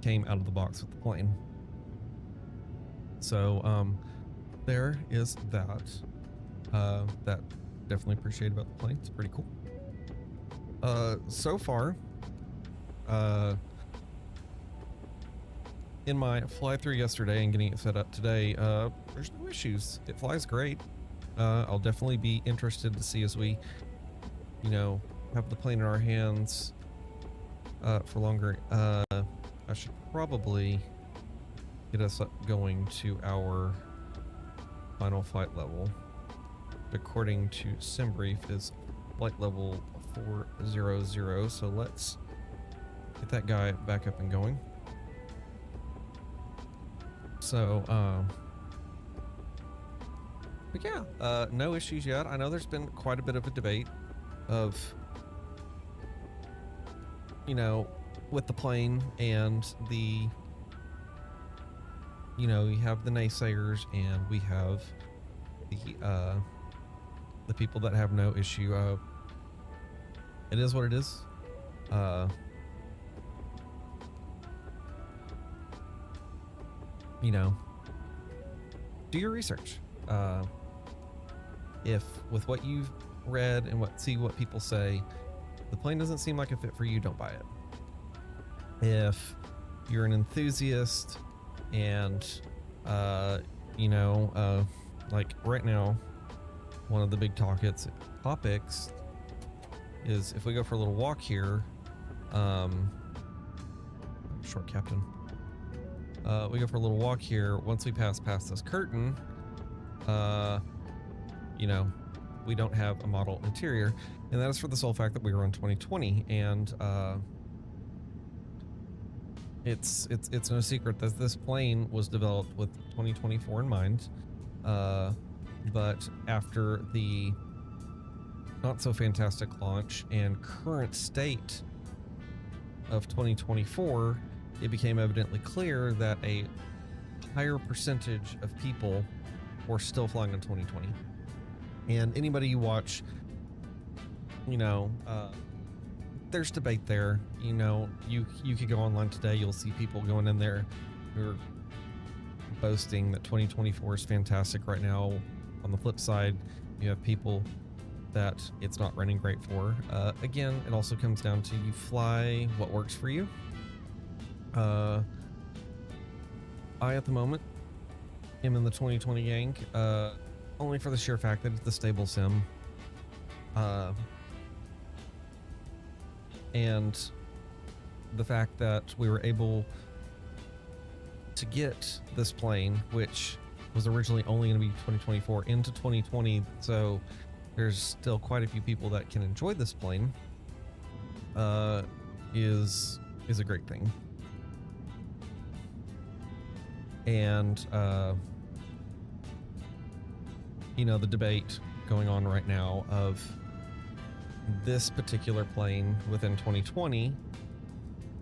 came out of the box with the plane. So there is that. That definitely appreciate about the plane. It's pretty cool. So far, in my fly through yesterday and getting it set up today, there's no issues. It flies great. I'll definitely be interested to see as we, you know, have the plane in our hands for longer. I should probably get us up going to our final flight level. According to SimBrief, is flight level 400. So let's get that guy back up and going. So, but yeah, no issues yet. I know there's been quite a bit of a debate of, you know, with the plane and the, you know, you have the naysayers and we have the people that have no issue. It is what it is. You know, do your research. If with what you've read and see what people say, the plane doesn't seem like a fit for you, don't buy it. If you're an enthusiast and you know, like right now, one of the big topics is if we go for a little walk here, short captain. We go for a little walk here. Once we pass past this curtain, you know, we don't have a model interior, and that is for the sole fact that we were on 2020, and it's no secret that this plane was developed with 2024 in mind. But after the not so fantastic launch and current state of 2024, it became evidently clear that a higher percentage of people were still flying in 2020. And anybody you watch, you know, there's debate there. You know, you could go online today, you'll see people going in there who are boasting that 2024 is fantastic right now. On the flip side, you have people that it's not running great for. Again, it also comes down to you fly what works for you. I, at the moment, am in the 2020 gang. only for the sheer fact that it's a stable sim. And the fact that we were able to get this plane, which was originally only going to be 2024, into 2020, so there's still quite a few people that can enjoy this plane, is a great thing. And you know, the debate going on right now of this particular plane within 2020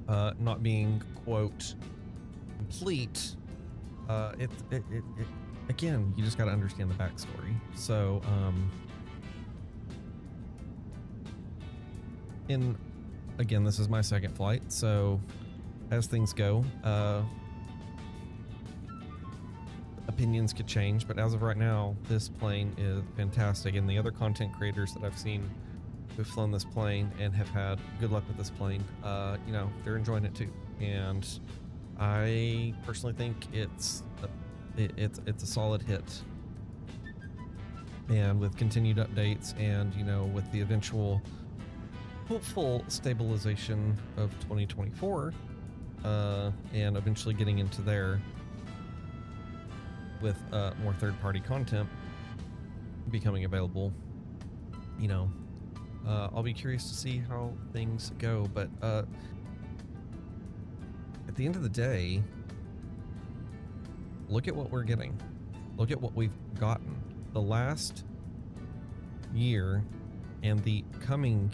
not being, quote, complete, again, you just got to understand the backstory. So again, this is my second flight, so as things go, opinions could change, but as of right now, this plane is fantastic, and the other content creators that I've seen who've flown this plane and have had good luck with this plane, you know, they're enjoying it too. And I personally think it's a solid hit. And with continued updates and, you know, with the eventual hopeful stabilization of 2024, and eventually getting into there with more third-party content becoming available, you know, I'll be curious to see how things go. But at the end of the day, look at what we're getting. Look at what we've gotten. The last year and the coming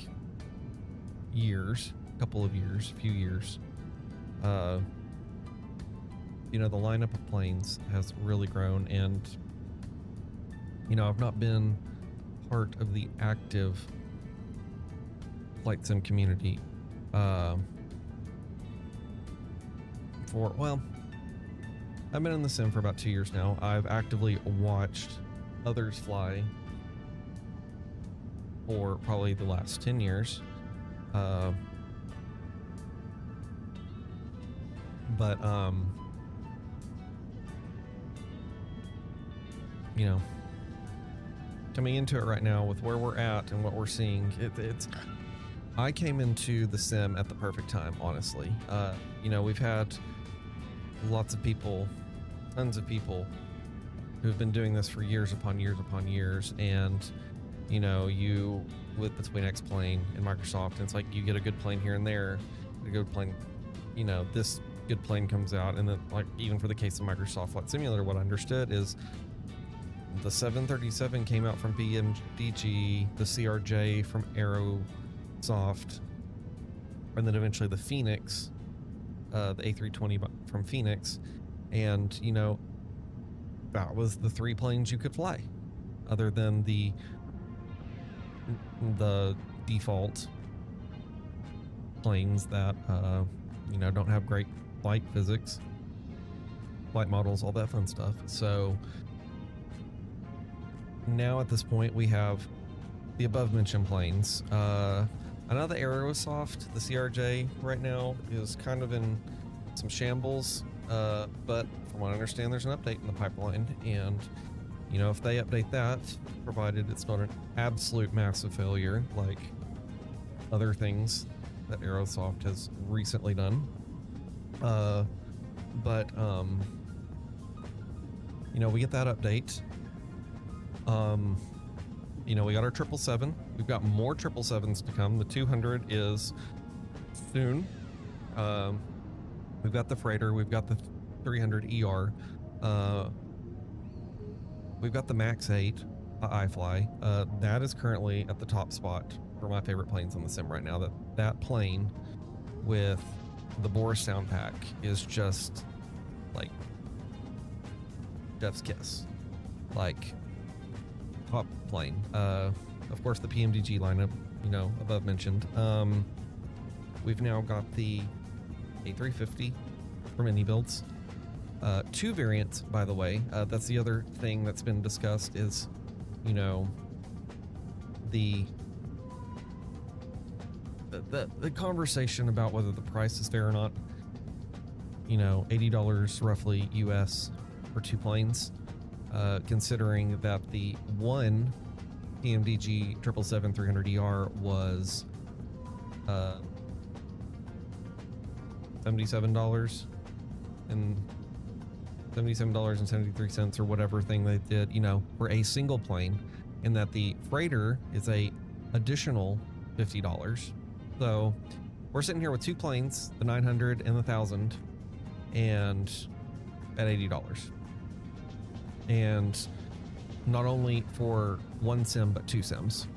years, couple of years, few years, you know, the lineup of planes has really grown. And, you know, I've not been part of the active flight sim community well, I've been in the sim for about 2 years now. I've actively watched others fly for probably the last 10 years. But you know, coming into it right now with where we're at and what we're seeing, it's I came into the sim at the perfect time, honestly. You know, we've had lots of people, tons of people who've been doing this for years upon years upon years, and you know, you with between X plane and Microsoft, and it's like you get a good plane here and there, a good plane, you know, this good plane comes out, and then like even for the case of Microsoft Flight Simulator, what I understood is the 737 came out from BMDG, the CRJ from Aerosoft, and then eventually the Phoenix, the A320 from Phoenix, and you know, that was the 3 planes you could fly, other than the default planes that you know, don't have great flight physics, flight models, all that fun stuff. So now at this point we have the above mentioned planes. I know the Aerosoft, the CRJ right now is kind of in some shambles, but from what I understand, there's an update in the pipeline, and you know, if they update that, provided it's not an absolute massive failure like other things that Aerosoft has recently done, but you know, we get that update. You know, we got our 777. We've got more 777s to come. The 200 is soon. We've got the freighter. We've got the 300 ER. We've got the Max 8 iFly. That is currently at the top spot for my favorite planes on the sim right now. That plane with the Boris sound pack is just like Jeff's kiss. Like, top plane. Of course, the PMDG lineup, you know, above mentioned. We've now got the A350 from iniBuilds. 2 variants, by the way. That's the other thing that's been discussed is, you know, the conversation about whether the price is fair or not. You know, $80 roughly US for 2 planes. considering that the one PMDG 777-300ER was $77 and $77.73 or whatever thing they did, you know, for a single plane, and that the freighter is a additional $50. So we're sitting here with two planes, the 900 and the 1000, and at $80. And not only for one sim, but two sims.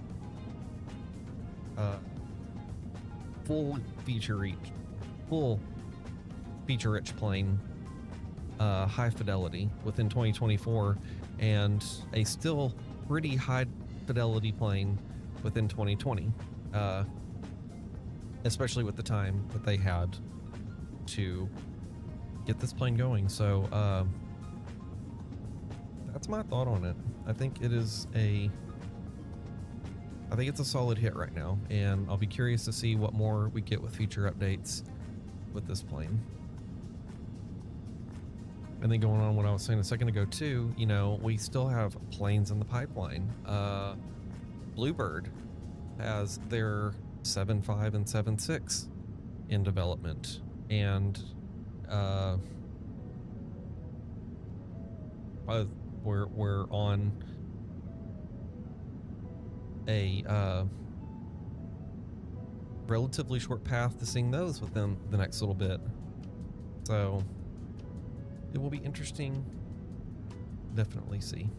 Full feature-rich plane, high fidelity within 2024, and a still pretty high fidelity plane within 2020, especially with the time that they had to get this plane going. So that's my thought on it. I think it's a solid hit right now, and I'll be curious to see what more we get with future updates with this plane. And then going on what I was saying a second ago too, you know, we still have planes in the pipeline. Bluebird has their 7.5 and 7.6 in development, and we're on a relatively short path to seeing those within the next little bit. So it will be interesting. Definitely see.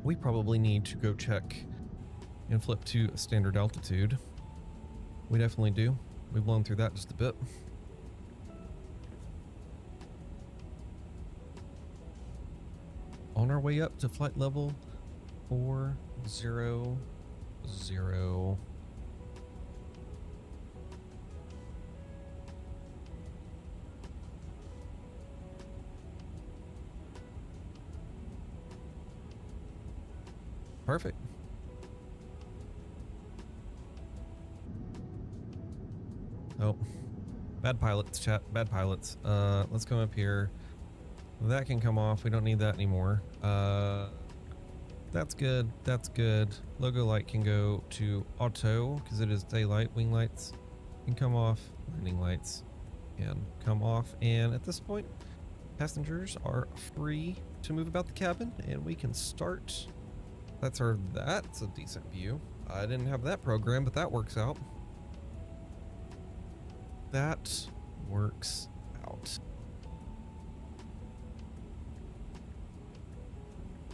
We probably need to go check and flip to standard altitude. We definitely do. We've blown through that just a bit. On our way up to flight level 400. Perfect. Oh, bad pilots, chat. Bad pilots. Let's come up here. That can come off. We don't need that anymore. That's good. That's good. Logo light can go to auto because it is daylight. Wing lights can come off. Landing lights can come off. And at this point, passengers are free to move about the cabin, and we can start. That's a decent view. I didn't have that program, but that works out. That works out.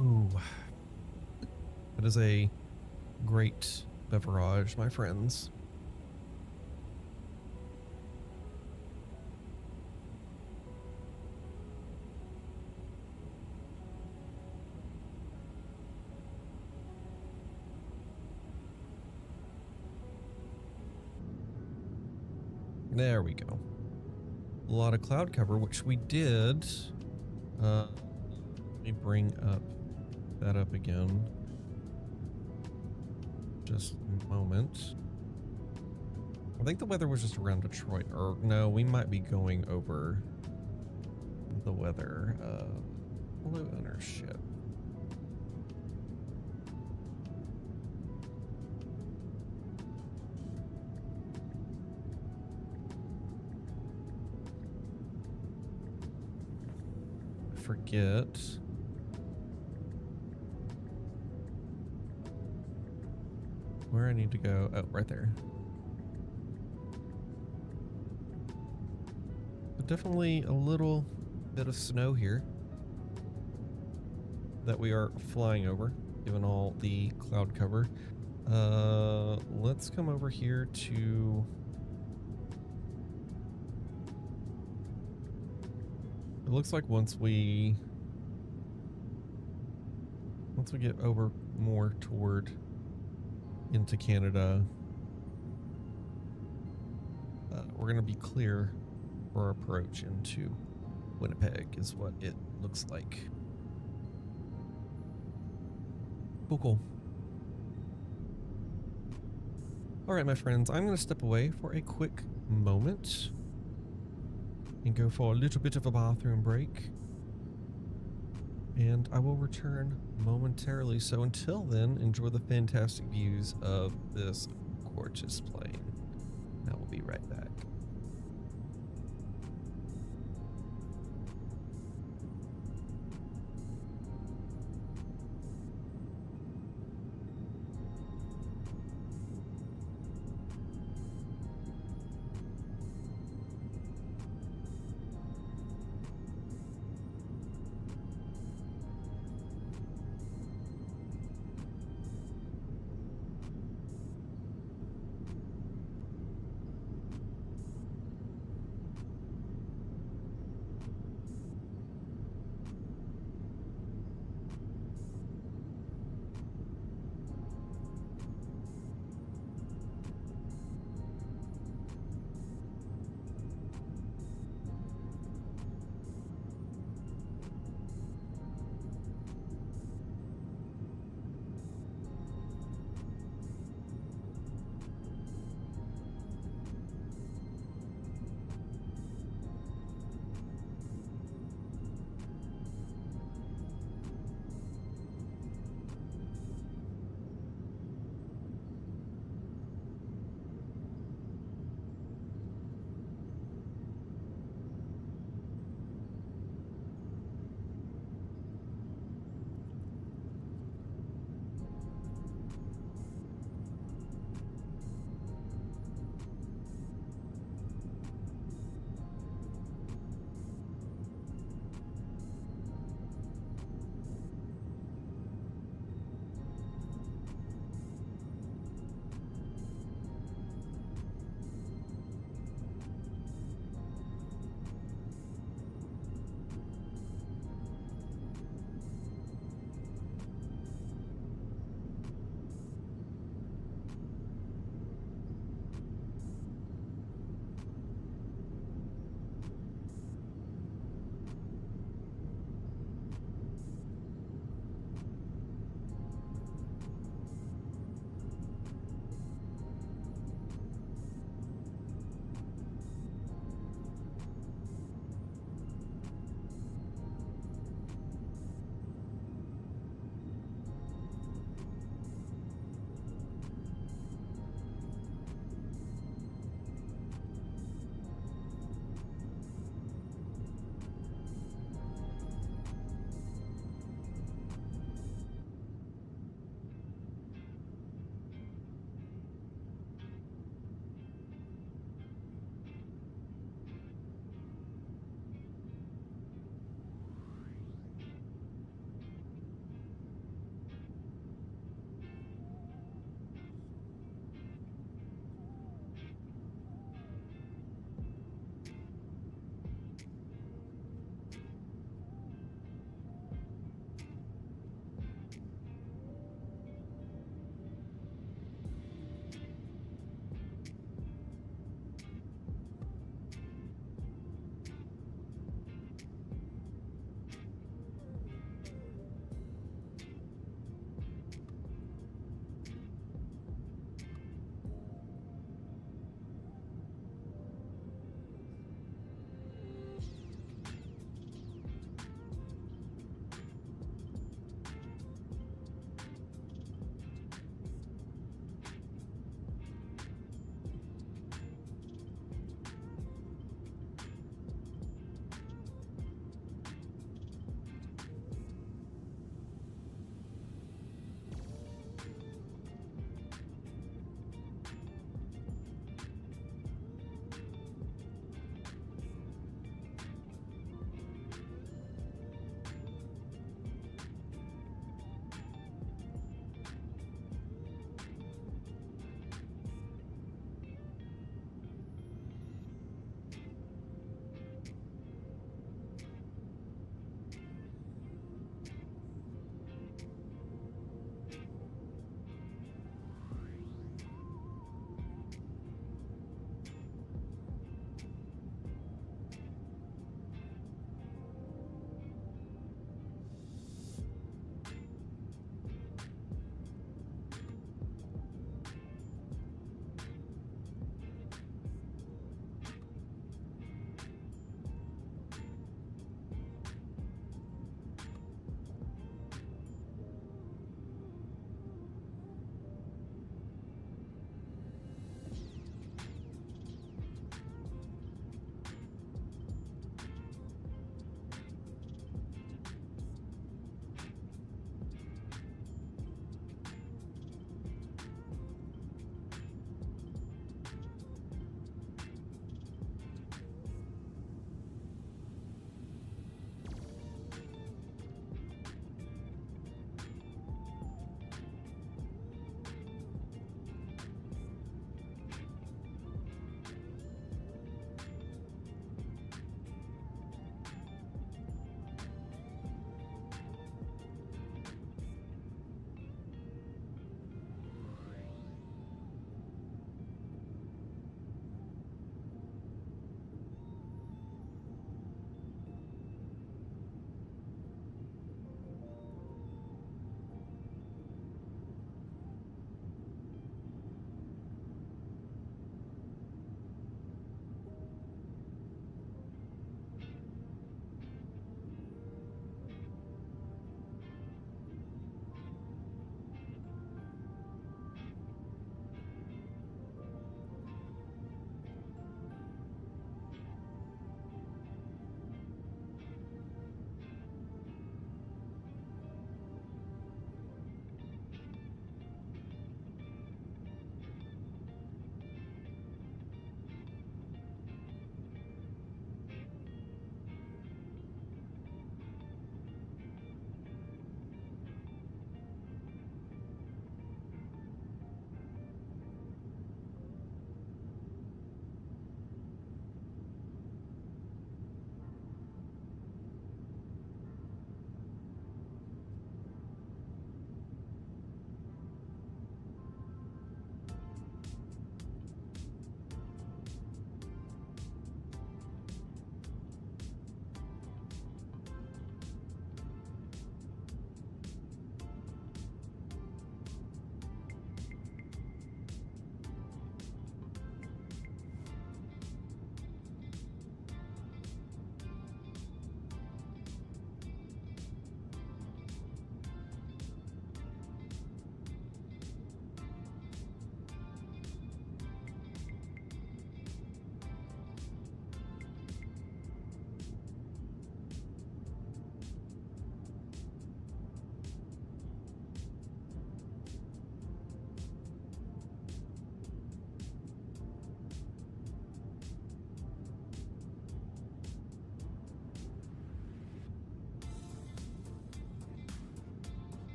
Oh, that is a great beverage, my friends. There we go. A lot of cloud cover, which we did. Let me bring that up again. Just a moment. I think the weather was just around Detroit, or no, we might be going over the weather. Hello, ownership. Forget. Where I need to go. Oh, right there. But definitely a little bit of snow here that we are flying over, given all the cloud cover. Let's come over here to... It looks like once we get over more toward into Canada, we're going to be clear for our approach into Winnipeg is what it looks like. Cool. All right, my friends, I'm going to step away for a quick moment. and go for a little bit of a bathroom break. And I will return momentarily. So until then, enjoy the fantastic views of this gorgeous plane. I will be right back.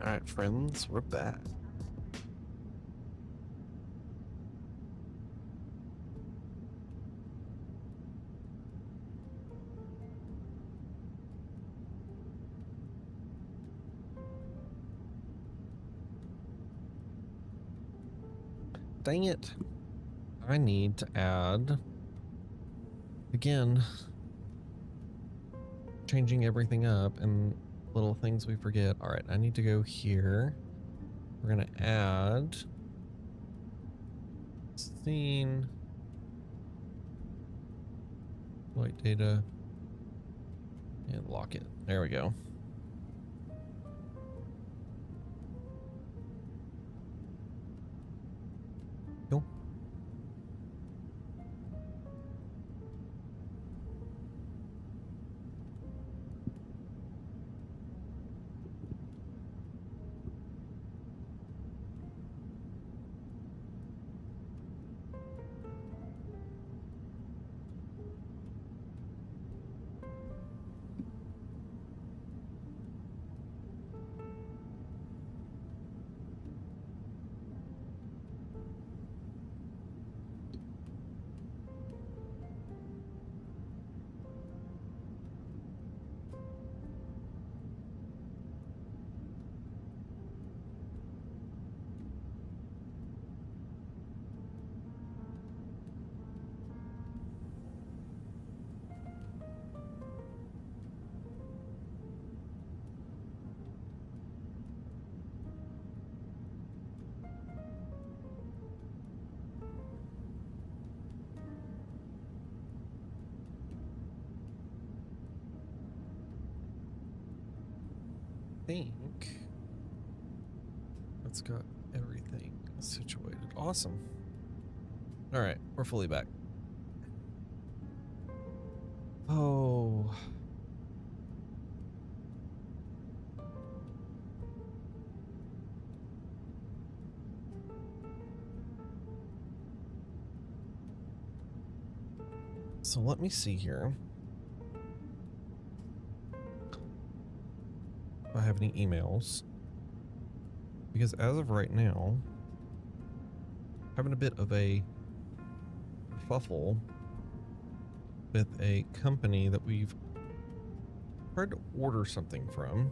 All right, friends, we're back. Dang it. I need to add, again, changing everything up and little things we forget. All right, I need to go here. We're gonna add scene, flight data, and lock it. There we go. Cool. Think that's got everything situated. Awesome. All right, we're fully back. Oh. So let me see here. If I have any emails, because as of right now, having a bit of a kerfuffle with a company that we've tried to order something from,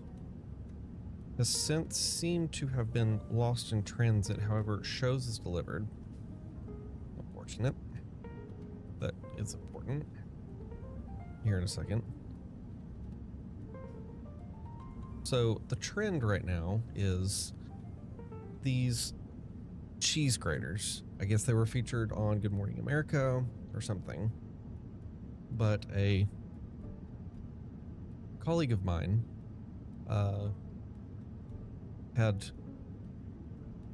has since seemed to have been lost in transit. However, it shows is delivered. Unfortunate. That is important. Here in a second. So the trend right now is these cheese graters. I guess they were featured on Good Morning America or something. But a colleague of mine had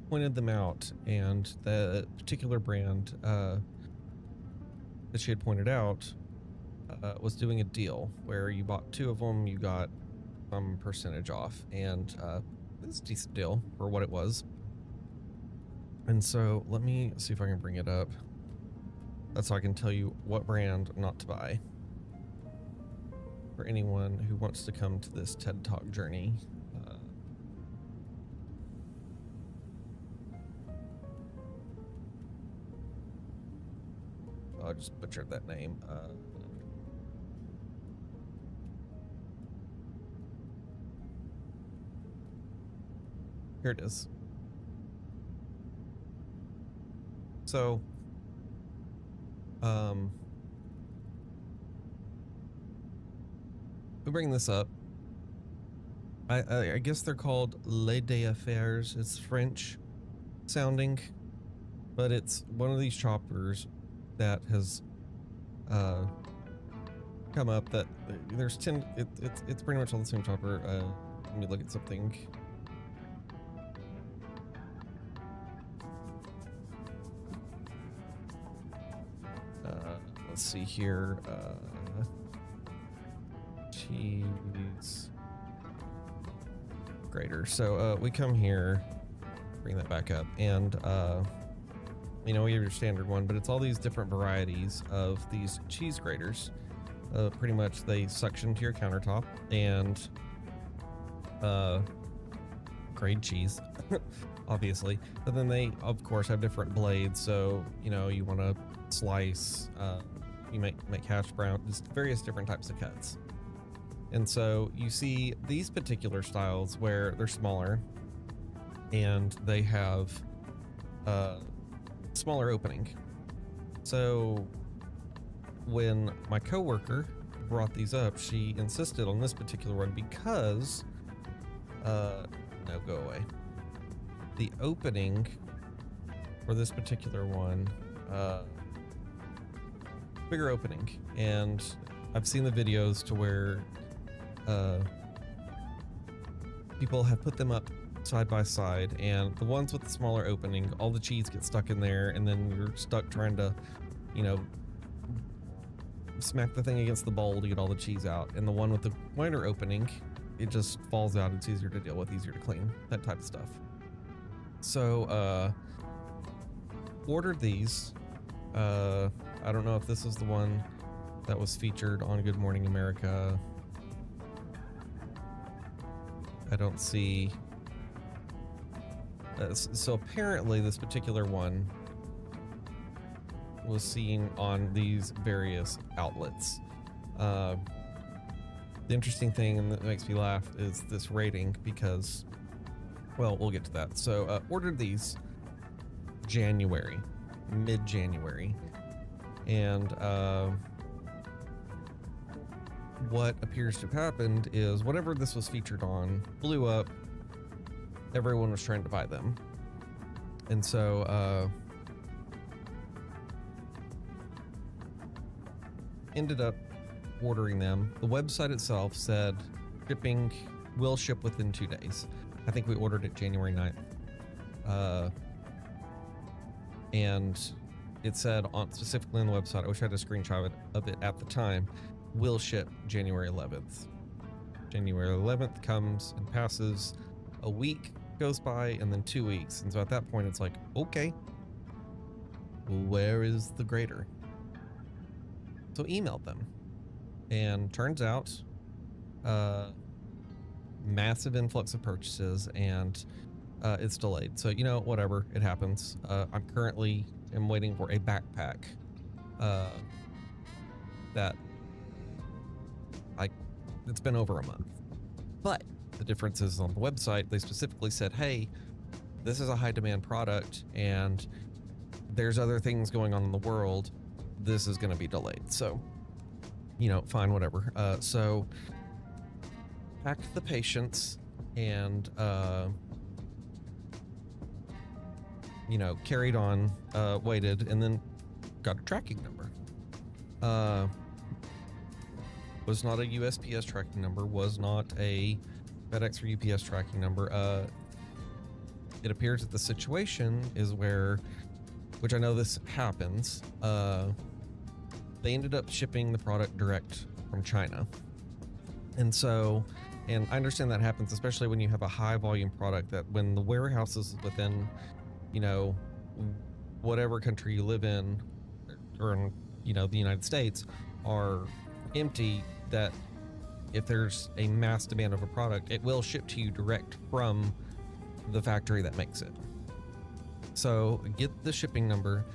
pointed them out, and the particular brand that she had pointed out was doing a deal where you bought 2 of them, you got some percentage off, and it's a decent deal for what it was. And so let me see if I can bring it up. That's so I can tell you what brand not to buy for anyone who wants to come to this TED Talk journey. I just butchered that name. Here it is. So, we bring this up. I guess they're called Les d'Affaires. It's French sounding, but it's one of these choppers that has come up. That there's 10. It's pretty much all the same chopper. Let me look at something. Let's see here. Cheese grater. So we come here, bring that back up, and you know, we have your standard one, but it's all these different varieties of these cheese graters. Pretty much they suction to your countertop, and grade cheese, obviously. But then they, of course, have different blades. So, you know, you want to slice, you make hash brown, just various different types of cuts. And so you see these particular styles where they're smaller and they have a smaller opening. So when my coworker brought these up, she insisted on this particular one because, no, go away. The opening for this particular one, bigger opening, and I've seen the videos to where people have put them up side by side, and the ones with the smaller opening, all the cheese gets stuck in there, and then you're stuck trying to, you know, smack the thing against the bowl to get all the cheese out. And the one with the wider opening, it just falls out. It's easier to deal with, easier to clean, that type of stuff. So ordered these. I don't know if this is the one that was featured on Good Morning America. I don't see. So apparently this particular one was seen on these various outlets. The interesting thing, and that makes me laugh, is this rating because, well, we'll get to that. So ordered these January, mid-January, and what appears to have happened is whatever this was featured on blew up. Everyone was trying to buy them, and so ended up ordering them. The website itself said shipping will ship within 2 days. I think we ordered it January 9th. And it said on specifically on the website, I wish I had a screenshot of it at the time, will ship January 11th. January 11th comes and passes, a week goes by, and then 2 weeks. And so at that point it's like, okay, where is the grader? So emailed them, and turns out massive influx of purchases, and it's delayed. So, you know, whatever, it happens. I'm currently waiting for a backpack that it's been over a month. But the difference is on the website, they specifically said, hey, this is a high demand product and there's other things going on in the world. This is going to be delayed. So, you know, fine, whatever. So packed the patience and, you know, carried on, waited, and then got a tracking number. Was not a USPS tracking number, was not a FedEx or UPS tracking number. It appears that the situation is where, which I know this happens, they ended up shipping the product direct from China. And so, and I understand that happens, especially when you have a high volume product, that when the warehouses within, you know, whatever country you live in, or in, you know, the United States, are empty, that if there's a mass demand of a product, it will ship to you direct from the factory that makes it. So get the shipping number.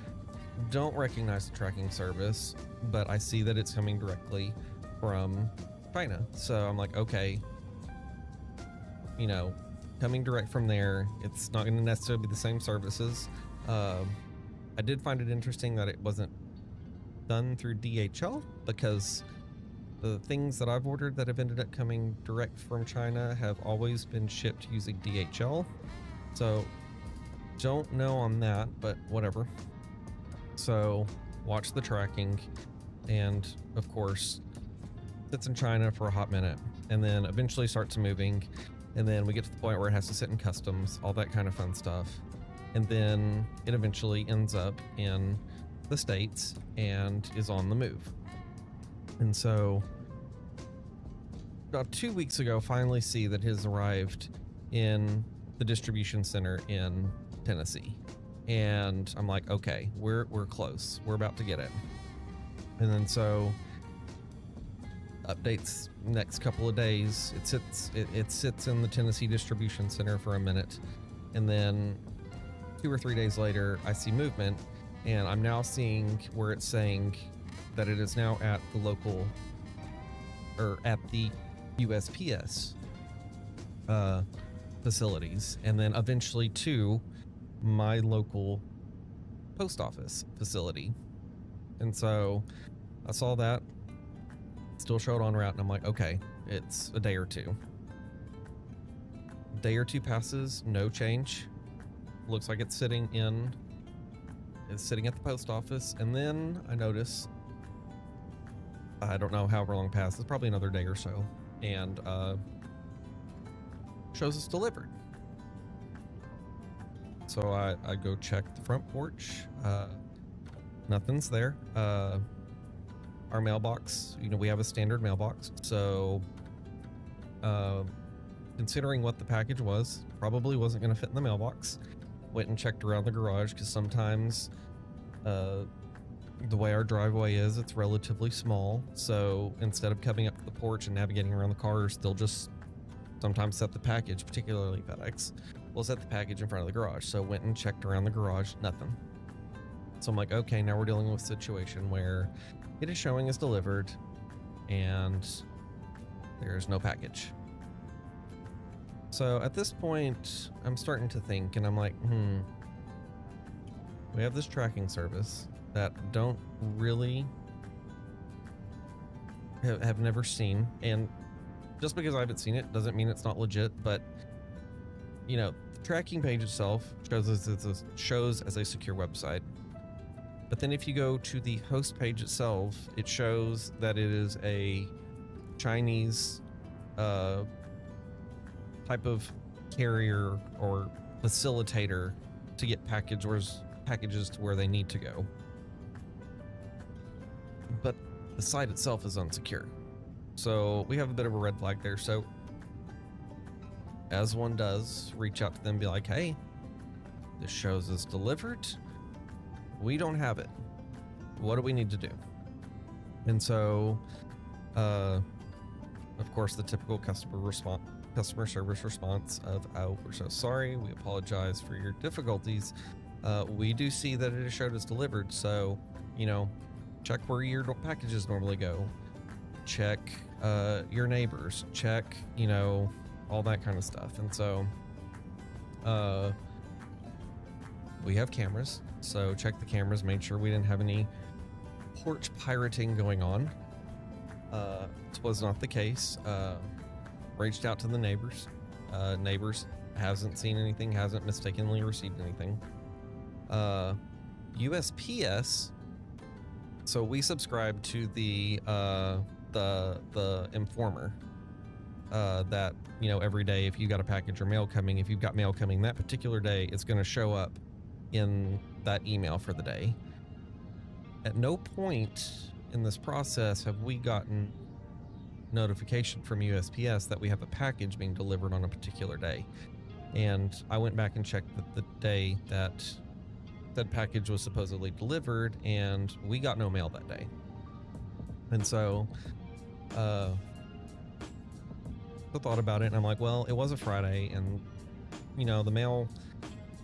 Don't recognize the tracking service, but I see that it's coming directly from China. So I'm like, okay, you know, coming direct from there, it's not going to necessarily be the same services. I did find it interesting that it wasn't done through DHL, because the things that I've ordered that have ended up coming direct from China have always been shipped using DHL. So don't know on that, but whatever. So watch the tracking, and of course sits in China for a hot minute, and then eventually starts moving, and then we get to the point where it has to sit in customs, all that kind of fun stuff, and then it eventually ends up in the States and is on the move. And so about 2 weeks ago, finally see that it has arrived in the distribution center in Tennessee. And I'm like, okay, we're close. We're about to get it. And then so updates next couple of days. It sits in the Tennessee distribution center for a minute, and then 2 or 3 days later I see movement, and I'm now seeing where it's saying that it is now at the local, or at the USPS facilities, and then eventually to my local post office facility. And so I saw that still showed en route, and I'm like, okay, it's a day or two. Day or two passes, no change. Looks like it's sitting at the post office, and then I notice, I don't know however long passes, probably another day or so, and shows it's delivered. So I go check the front porch. Nothing's there. Our mailbox, you know, we have a standard mailbox, so considering what the package was, probably wasn't going to fit in the mailbox. Went and checked around the garage, because sometimes the way our driveway is, it's relatively small, so instead of coming up to the porch and navigating around the cars, they'll just sometimes set the package, particularly FedEx, will set the package in front of the garage. So went and checked around the garage, nothing. So I'm like, okay, now we're dealing with a situation where it is showing as delivered and there's no package. So at this point, I'm starting to think, and I'm like, we have this tracking service that don't really have never seen, and just because I haven't seen it doesn't mean it's not legit. But you know, the tracking page itself shows as a secure website, but then if you go to the host page itself, it shows that it is a Chinese type of carrier or facilitator to get packages to where they need to go. But the site itself is unsecure. So we have a bit of a red flag there. So as one does, reach out to them, be like, hey, this shows us delivered. We don't have it. What do we need to do? And so, of course, the typical customer service response of, oh, we're so sorry. We apologize for your difficulties. We do see that it is showed as delivered. So, you know, check where your packages normally go. Check your neighbors. Check, you know, all that kind of stuff. And so we have cameras. So check the cameras, made sure we didn't have any porch pirating going on. This was not the case. Reached out to the neighbors. Neighbors hasn't seen anything, hasn't mistakenly received anything. USPS. So we subscribe to the Informer. That, you know, every day if you got a package or mail coming, if you've got mail coming that particular day, it's going to show up in that email for the day. At no point in this process have we gotten notification from USPS that we have a package being delivered on a particular day. And I went back and checked the day that that package was supposedly delivered, and we got no mail that day. And so I thought about it, and I'm like, well, it was a Friday, and you know, the mail,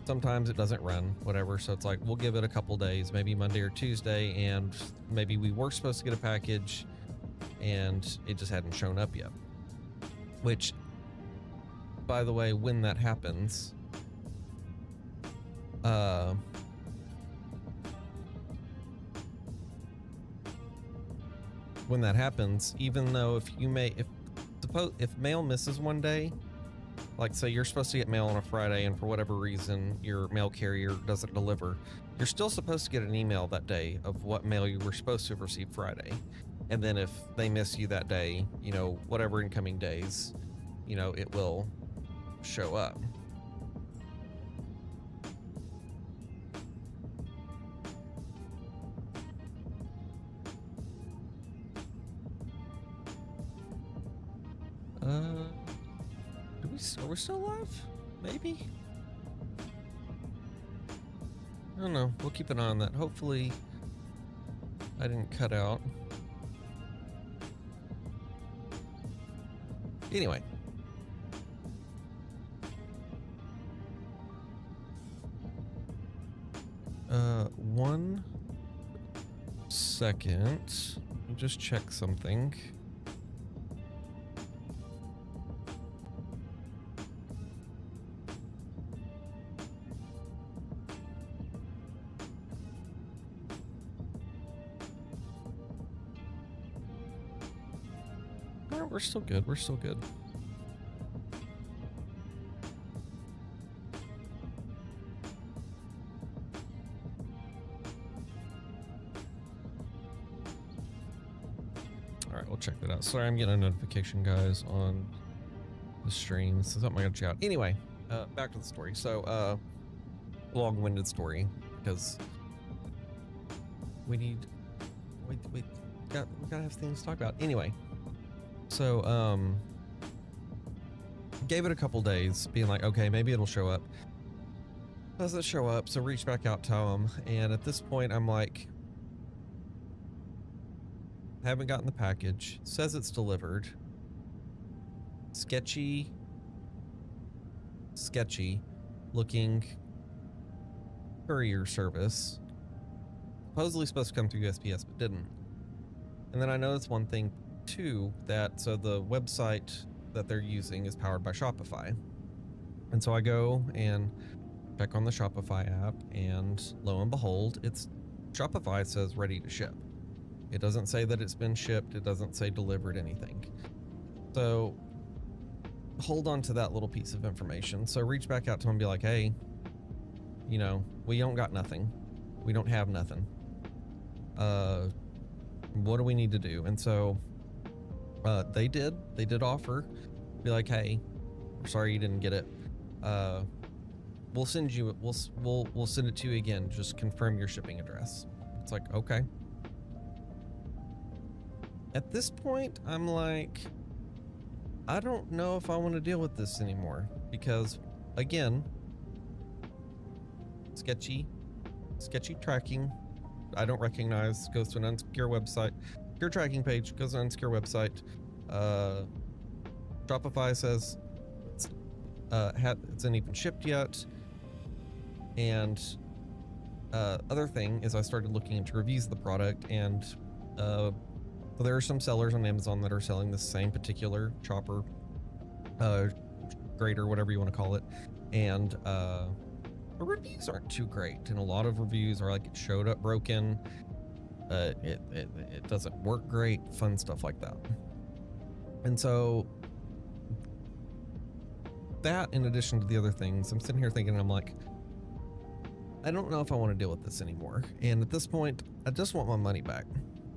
sometimes it doesn't run, whatever. So it's like, we'll give it a couple days, maybe Monday or Tuesday, and maybe we were supposed to get a package and it just hadn't shown up yet. Which, by the way, when that happens, even though if mail misses one day, like say you're supposed to get mail on a Friday and for whatever reason your mail carrier doesn't deliver, you're still supposed to get an email that day of what mail you were supposed to have received Friday. And then if they miss you that day, you know, whatever incoming days, you know, it will show up. Are we still alive? Maybe? I don't know. We'll keep an eye on that. Hopefully I didn't cut out. Anyway. One second. Let me just check something. No, we're still good. We're still good. We'll check that out. Sorry, I'm getting a notification, guys, on the stream. This is something I gotta check out. Anyway, back to the story. So, long-winded story, because we need, we gotta have things to talk about. Anyway, so, gave it a couple days, being like, okay, maybe it'll show up. Doesn't show up, so reached back out to him, and at this point, I'm like, haven't gotten the package. Says it's delivered. Sketchy looking courier service. Supposedly supposed to come through USPS, but didn't. And then I noticed one thing too, that so the website that they're using is powered by Shopify. And so I go and check on the Shopify app, and lo and behold, it's Shopify says ready to ship. It doesn't say that it's been shipped. It doesn't say delivered anything. So hold on to that little piece of information. So reach back out to him and be like, hey, you know, we don't got nothing. We don't have nothing. What do we need to do? And so they did offer, be like, hey, we're sorry you didn't get it. We'll send you, we'll send it to you again. Just confirm your shipping address. It's like, okay. At this point, I'm like, I don't know if I want to deal with this anymore, because again, sketchy tracking. I don't recognize, goes to an unsecure website. Secure tracking page goes to an unsecure website. Shopify says it's isn't even shipped yet. And other thing is, I started looking into reviews of the product, and well, there are some sellers on Amazon that are selling the same particular chopper, grader, whatever you want to call it, and the reviews aren't too great. And a lot of reviews are like, it showed up broken, it doesn't work great, fun stuff like that. And so that, in addition to the other things, I'm sitting here thinking, I'm like, I don't know if I want to deal with this anymore. And at this point, I just want my money back.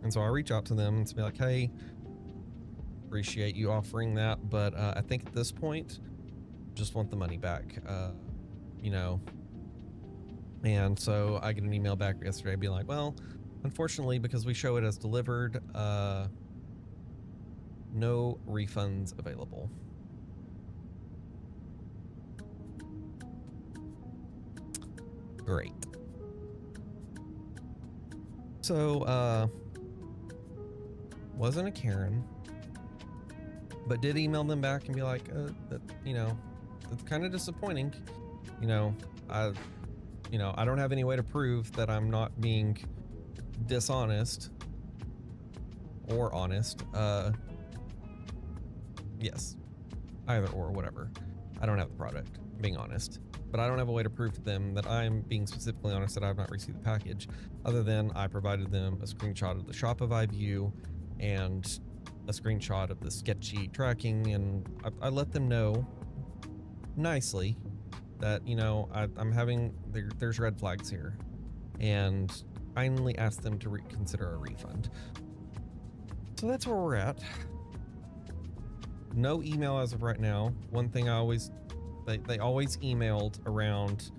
And so I reach out to them and be like, hey, appreciate you offering that, but I think at this point, just want the money back, you know. And so I get an email back yesterday being like, well, unfortunately, because we show it as delivered, no refunds available. Great. So, wasn't a Karen, but did email them back and be like, you know, it's kind of disappointing. You know, I don't have any way to prove that I'm not being dishonest or honest. Yes, either or, whatever. I don't have the product, being honest, but I don't have a way to prove to them that I'm being specifically honest that I have not received the package, other than I provided them a screenshot of the Shopify view and a screenshot of the sketchy tracking, and I let them know nicely that, you know, I'm having, there's red flags here, and finally asked them to reconsider a refund. So that's where we're at. No email as of right now. One thing I always, they always emailed around,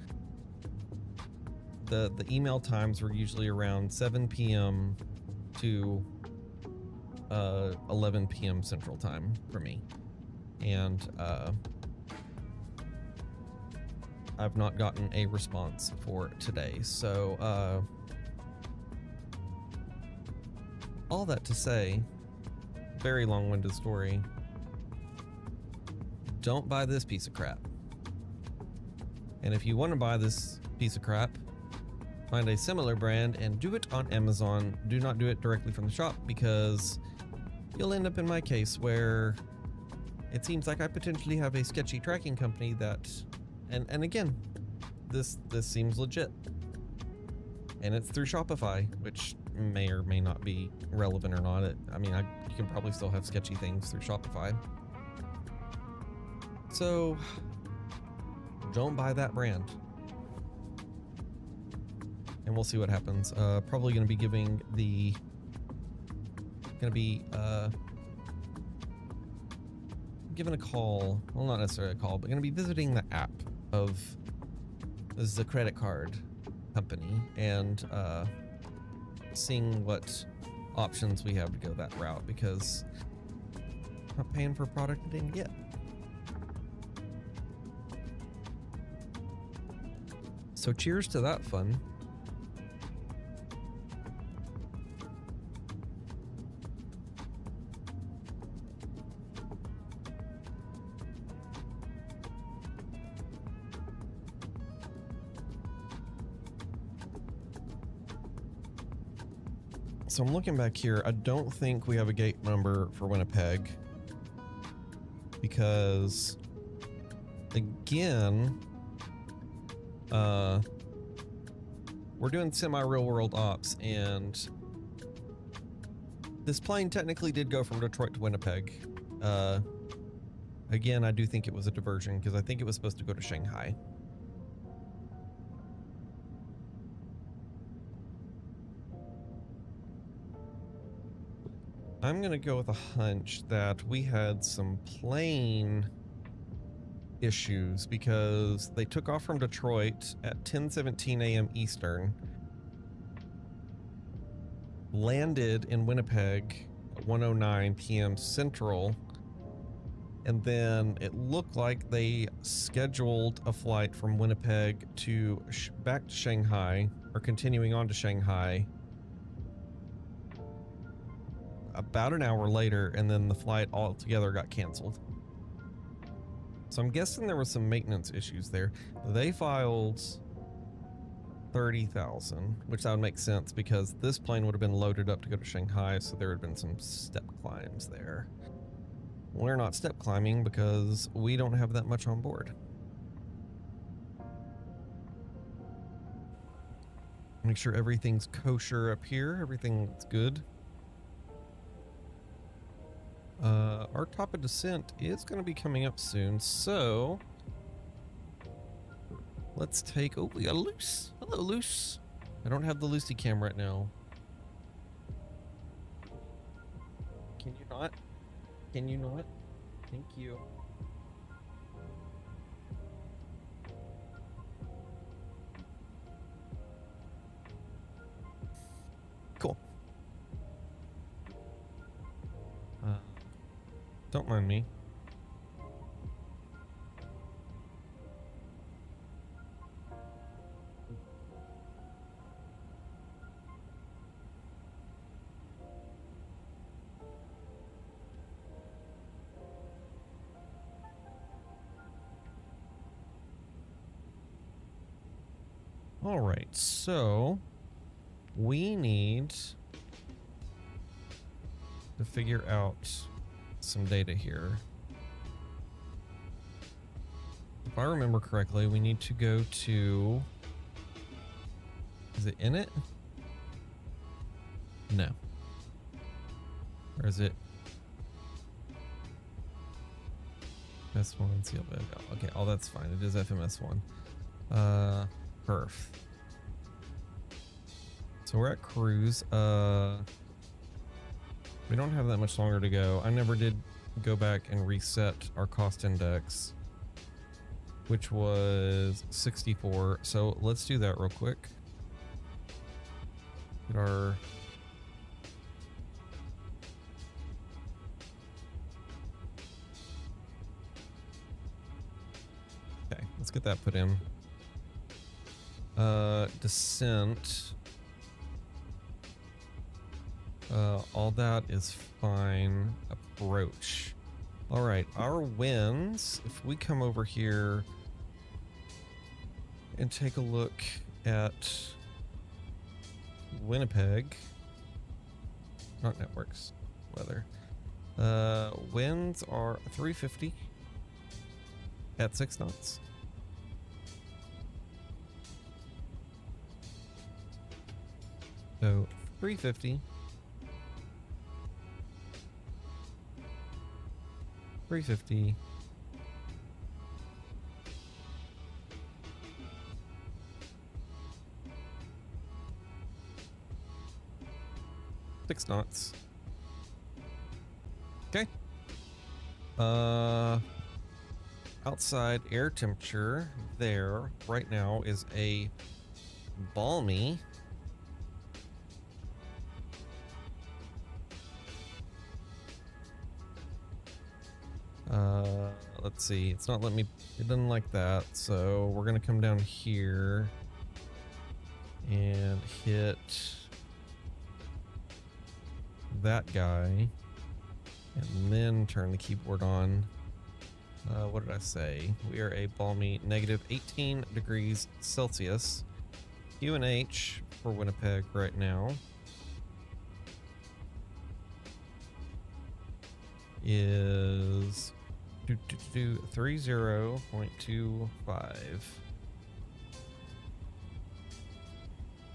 the email times were usually around 7 p.m. to 11 p.m. Central Time for me. And I've not gotten a response for today. So all that to say, very long-winded story. don't buy this piece of crap. And if you want to buy this piece of crap, find a similar brand and do it on Amazon. Do not do it directly from the shop, because you'll end up in my case where it seems like I potentially have a sketchy tracking company that, and again, this seems legit. And it's through Shopify, which may or may not be relevant or not. You can probably still have sketchy things through Shopify. So don't buy that brand. And we'll see what happens. Probably going to be giving given a call. Well, not necessarily a call, but going to be visiting the app of the credit card company and seeing what options we have to go that route, because I'm not paying for a product I didn't get. So cheers to that fun. So I'm looking back here. I don't think we have a gate number for Winnipeg, because again, we're doing semi-real world ops, and this plane technically did go from Detroit to Winnipeg. Again, I do think it was a diversion, because I think it was supposed to go to Shanghai. I'm gonna go with a hunch that we had some plane issues, because they took off from Detroit at 10:17 a.m. Eastern, landed in Winnipeg at 1:09 p.m. Central, and then it looked like they scheduled a flight from Winnipeg to back to Shanghai, or continuing on to Shanghai, about an hour later, and then the flight altogether got canceled. So I'm guessing there was some maintenance issues there. They filed 30,000, which that would make sense, because this plane would have been loaded up to go to Shanghai, so there would have been some step climbs there. We're not step climbing because we don't have that much on board. Make sure everything's kosher up here. Everything's good. Our top of descent is going to be coming up soon, so let's take, oh, we got a Loose. Hello, Loose. I don't have the Lucy cam right now. Can you not? Can you not? Thank you. Cool. Don't mind me. All right, so we need to figure out some data here. If I remember correctly, we need to go to, is it in it? No. Or is it S1 CLB? Okay, oh, that's fine. It is FMS1. Perf. So we're at cruise. We don't have that much longer to go. I never did go back and reset our cost index, which was 64. So let's do that real quick. Get our okay, let's get that put in. Descent. All that is fine. Approach. All right, our winds, if we come over here and take a look at Winnipeg, not networks, weather. Winds are 350 at 6 knots. So 350. 350. Six knots. Okay. Outside air temperature there right now is a balmy 'Let's see, it's not letting me, it doesn't like that, so we're gonna come down here and hit that guy and then turn the keyboard on. What did I say? We are a balmy -18 degrees Celsius. UNH for Winnipeg right now is 30.25.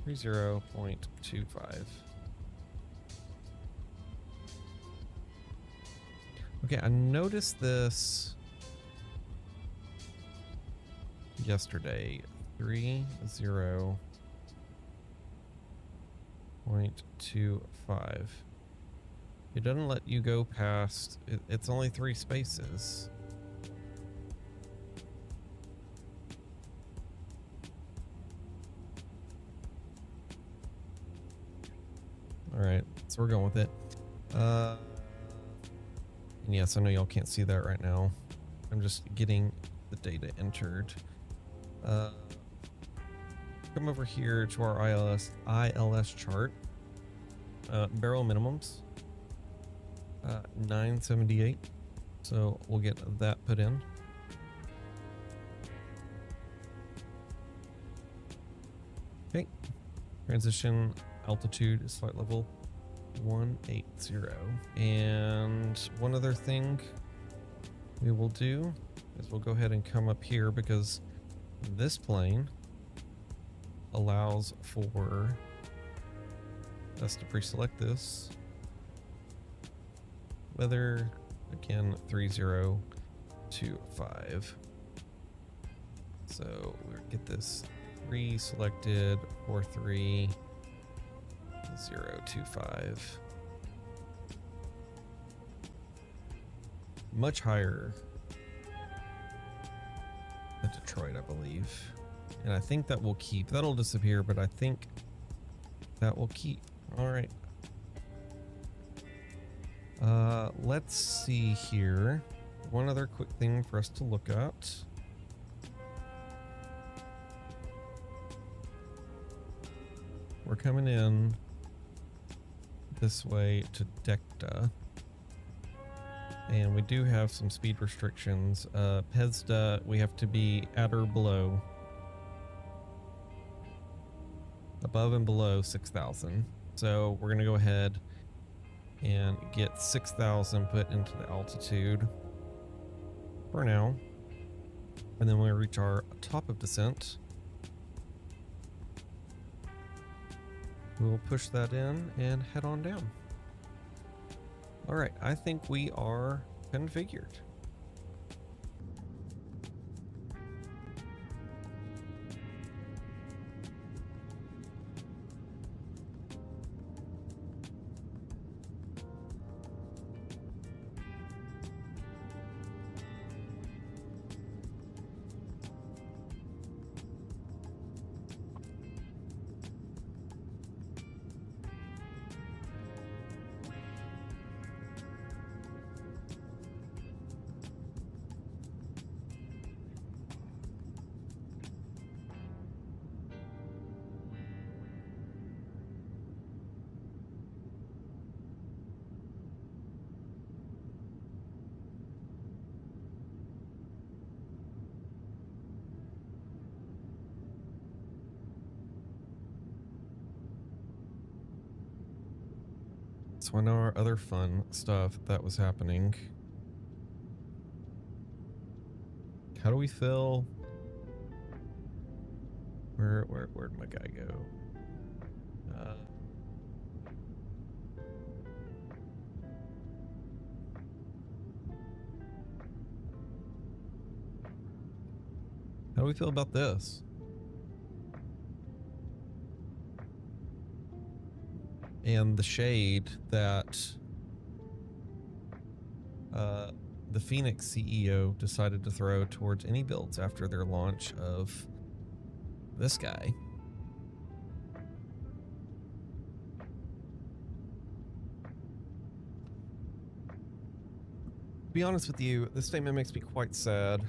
30.25. Okay, I noticed this yesterday. 30.25. It doesn't let you go past, it's only 3 spaces. All right, so we're going with it. And yes, I know y'all can't see that right now. I'm just getting the data entered. Come over here to our ILS chart. Barrel minimums. 978. So we'll get that put in. Okay. Transition altitude is flight level 180. And one other thing we will do is we'll go ahead and come up here because this plane allows for us to pre-select this. Weather, again, 3025. So we'll get this pre-selected 43025. Much higher than Detroit, I believe. And I think that will keep. That'll disappear, but I think that will keep. All right. Let's see here. One other quick thing for us to look at. We're coming in this way to Decta. And we do have some speed restrictions. PESDA, we have to be at or below. Above and below 6,000. So we're going to go ahead and get 6,000 put into the altitude for now. And then when we reach our top of descent, we'll push that in and head on down. All right, I think we are configured. So I know our other fun stuff that was happening. How do we fill? Where'd my guy go? How do we feel about this? And the shade that the Phoenix CEO decided to throw towards iniBuilds after their launch of this guy. To be honest with you, this statement makes me quite sad.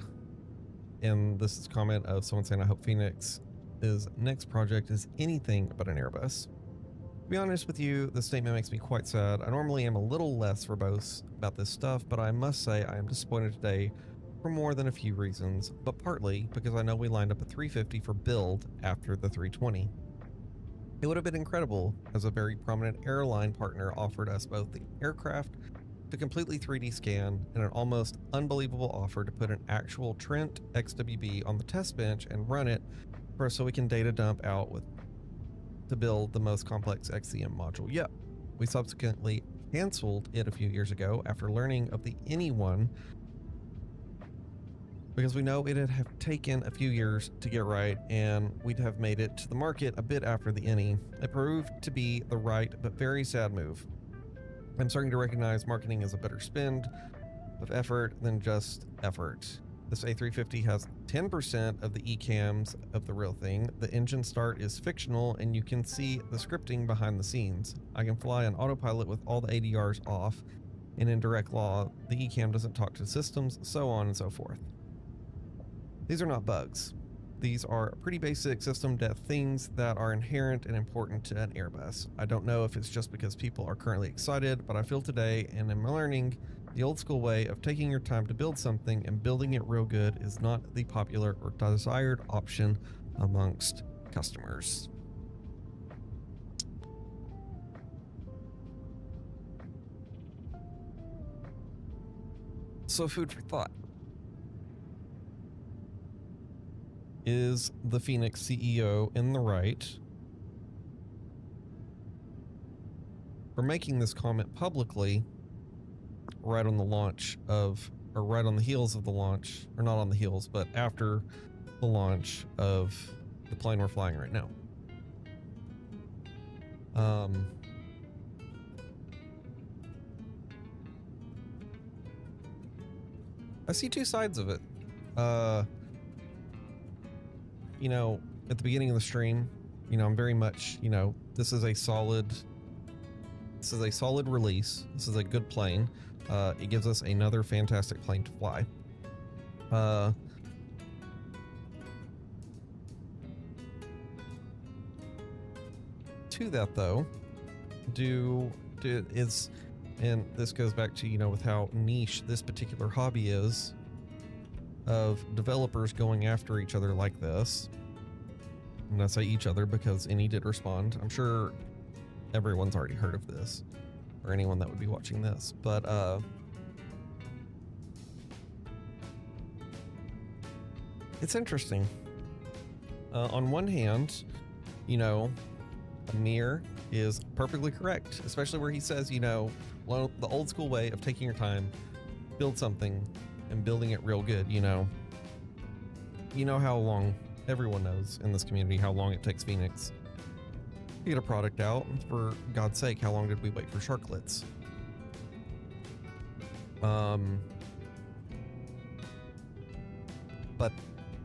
And this is a comment of someone saying, I hope Phoenix's next project is anything but an Airbus. To be honest with you, this statement makes me quite sad. I normally am a little less verbose about this stuff, but I must say I am disappointed today for more than a few reasons, but partly because I know we lined up a 350 for build after the 320. It would have been incredible as a very prominent airline partner offered us both the aircraft to completely 3D scan and an almost unbelievable offer to put an actual Trent XWB on the test bench and run it so we can data dump out to build the most complex XCM module yet. We subsequently canceled it a few years ago after learning of the INI one because we know it'd have taken a few years to get right and we'd have made it to the market a bit after the INI. It proved to be the right but very sad move. I'm starting to recognize marketing is a better spend of effort than just effort. This A350 has 10% of the ECAMs of the real thing. The engine start is fictional and you can see the scripting behind the scenes. I can fly on autopilot with all the ADRs off, and in direct law, the ECAM doesn't talk to systems, so on and so forth. These are not bugs. These are pretty basic system depth things that are inherent and important to an Airbus. I don't know if it's just because people are currently excited, but I feel today and I'm learning the old school way of taking your time to build something and building it real good is not the popular or desired option amongst customers. So food for thought. Is the Phoenix CEO in the right for making this comment publicly right on the launch of, or right on the heels of the launch, or not on the heels, but after the launch of the plane we're flying right now? I see two sides of it. You know, at the beginning of the stream, you know, I'm very much, you know, this is a solid release. This is a good plane. It gives us another fantastic plane to fly. To that though, and this goes back to, you know, with how niche this particular hobby is, of developers going after each other like this. And I say each other because INI did respond. I'm sure everyone's already heard of this, or anyone that would be watching this, but it's interesting. On one hand, you know, Amir is perfectly correct, especially where he says, you know, the old school way of taking your time, build something, and building it real good. You know how long, everyone knows in this community how long it takes Phoenix to get a product out. For God's sake, how long did we wait for Sharklets? But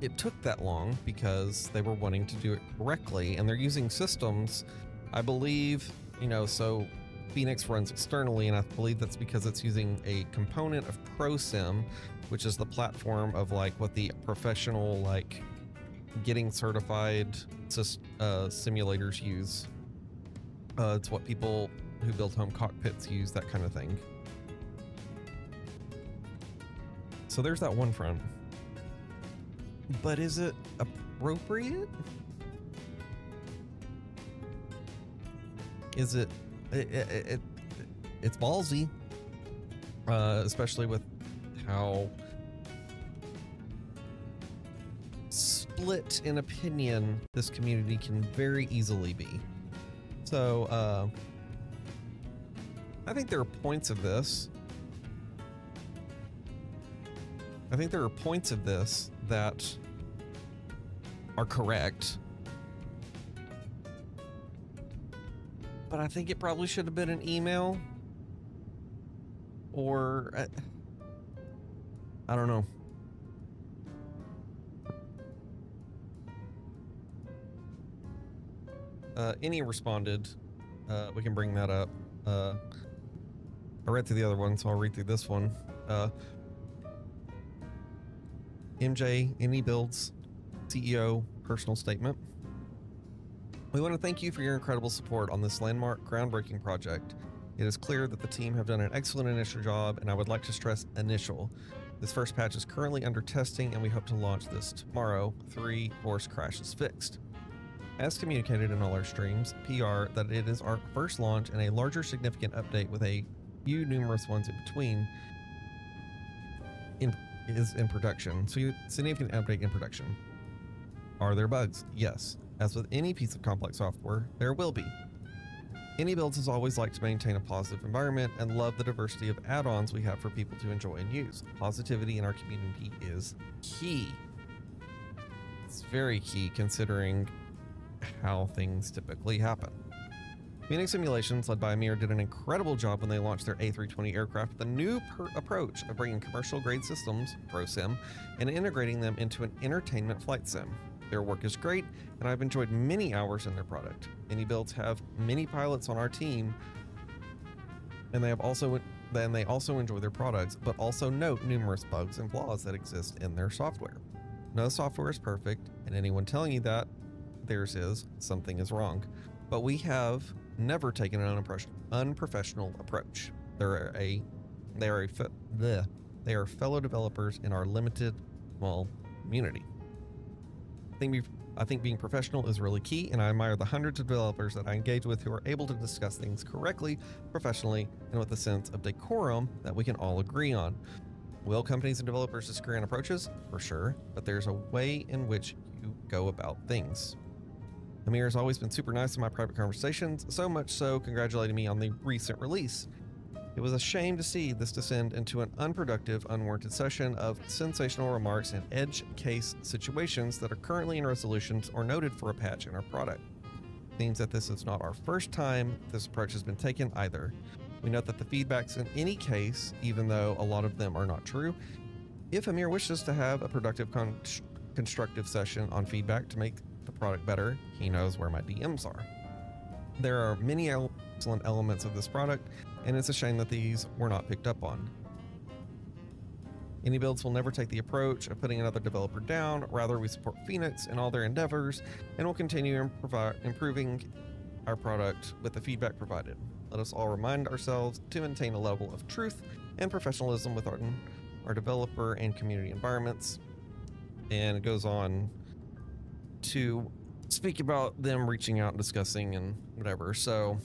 it took that long because they were wanting to do it correctly, and they're using systems, I believe, you know, so Phoenix runs externally, and I believe that's because it's using a component of ProSim, which is the platform of like what the professional, like getting certified simulators use. It's what people who build home cockpits use, that kind of thing. So there's that one front. But is it appropriate? Is it it's ballsy, especially with how split in opinion this community can very easily be. So I think there are points of this. I think there are points of this that are correct, but I think it probably should have been an email, or I don't know. Any responded. We can bring that up. I read through the other one, so I'll read through this one. MJ, iniBuilds CEO personal statement. We want to thank you for your incredible support on this landmark, groundbreaking project. It is clear that the team have done an excellent initial job, and I would like to stress initial. This first patch is currently under testing, and we hope to launch this tomorrow. 3 force crashes fixed. As communicated in all our streams, PR, that it is our first launch and a larger significant update with a few numerous ones in between is in production. So significant update in production. Are there bugs? Yes. As with any piece of complex software, there will be. iniBuilds has always liked to maintain a positive environment and love the diversity of add-ons we have for people to enjoy and use. Positivity in our community is key. It's very key considering how things typically happen. Phoenix Simulations, led by Amir, did an incredible job when they launched their A320 aircraft with a new approach of bringing commercial-grade systems, ProSim, and integrating them into an entertainment flight sim. Their work is great, and I've enjoyed many hours in their product. iniBuilds have many pilots on our team, and they also enjoy their products, but also note numerous bugs and flaws that exist in their software. No software is perfect, and anyone telling you that theirs is, something is wrong. But we have never taken an unprofessional approach. They are fellow developers in our limited, small community. I think being professional is really key, and I admire the hundreds of developers that I engage with who are able to discuss things correctly, professionally, and with a sense of decorum that we can all agree on. Will companies and developers disagree on approaches? For sure, but there's a way in which you go about things. Amir has always been super nice in my private conversations, so much so congratulating me on the recent release. It was a shame to see this descend into an unproductive, unwarranted session of sensational remarks and edge case situations that are currently in resolutions or noted for a patch in our product. It seems that this is not our first time this approach has been taken either. We note that the feedbacks in any case, even though a lot of them are not true, if Amir wishes to have a productive, constructive session on feedback to make the product better, he knows where my DMs are. There are many excellent elements of this product, and it's a shame that these were not picked up on. iniBuilds will never take the approach of putting another developer down. Rather, we support Phoenix in all their endeavors and will continue improving our product with the feedback provided. Let us all remind ourselves to maintain a level of truth and professionalism with our developer and community environments. And it goes on to speak about them reaching out and discussing and whatever. So,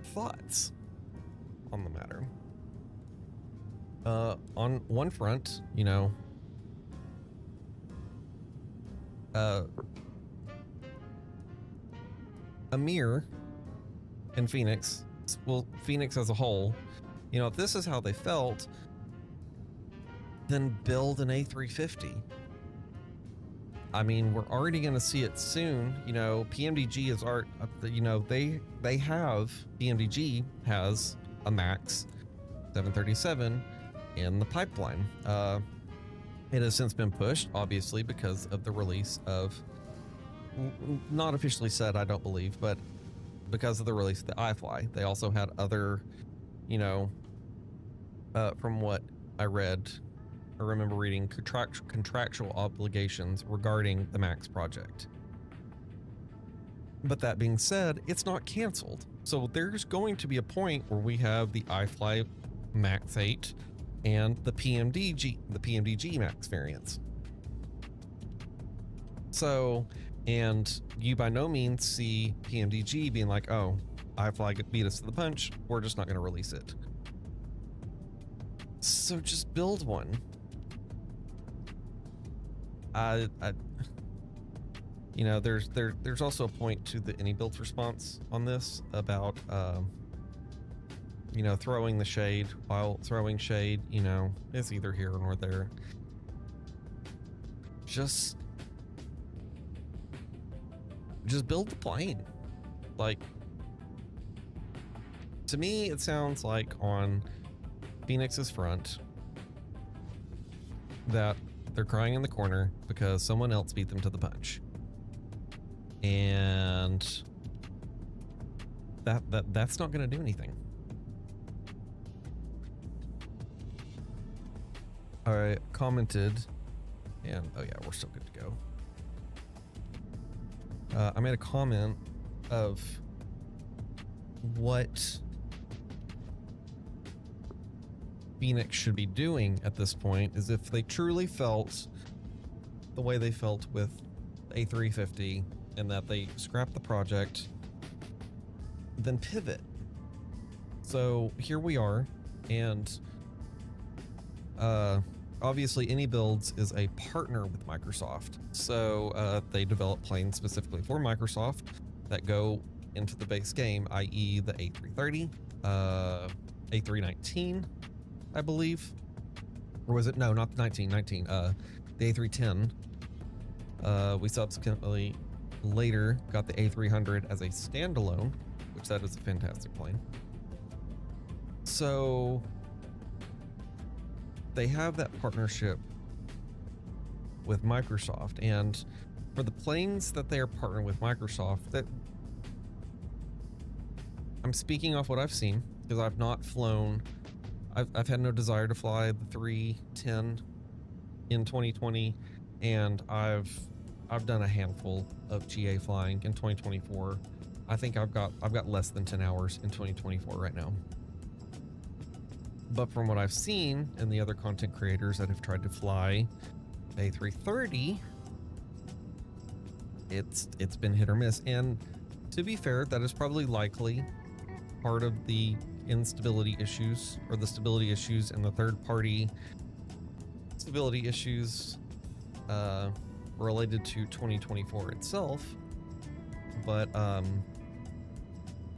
thoughts on the matter. On one front, you know, Amir and Phoenix, well, Phoenix as a whole, you know, if this is how they felt, then build an A350. I mean, we're already going to see it soon. You know, PMDG is PMDG has a MAX 737 in the pipeline. It has since been pushed, obviously, because of the release of, not officially said, I don't believe, but because of the release of the iFly. They also had other, you know, from what I read, I remember reading contractual obligations regarding the MAX project. But that being said, it's not canceled. So there's going to be a point where we have the iFly MAX 8 and the PMDG MAX variants. So And you by no means see PMDG being like, oh, iFly beat us to the punch, we're just not going to release it. So just build one. You know, there's also a point to the iniBuilds response on this about, you know, throwing the shade. While throwing shade, you know, it's either here or there. Just build the plane. Like, to me, it sounds like on Phoenix's front that they're crying in the corner because someone else beat them to the punch. And that's not going to do anything. I commented, and oh yeah, we're still good to go. I made a comment of what Phoenix should be doing at this point is if they truly felt the way they felt with A350 and that they scrapped the project, then pivot. So here we are, and obviously iniBuilds is a partner with Microsoft. So they develop planes specifically for Microsoft that go into the base game, i.e. the A330, A319, I believe. Or was it? No, not the 19, the A310. We subsequently later got the A300 as a standalone, which that is a fantastic plane. So they have that partnership with Microsoft, and for the planes that they are partnering with Microsoft, that I'm speaking off what I've seen because I've not flown. I've had no desire to fly the 310 in 2020, and I've done a handful of GA flying in 2024. I think I've got less than 10 hours in 2024 right now. But from what I've seen and the other content creators that have tried to fly A330, it's been hit or miss. And to be fair, that is probably likely part of the instability issues, or the stability issues, and the third-party stability issues related to 2024 itself. But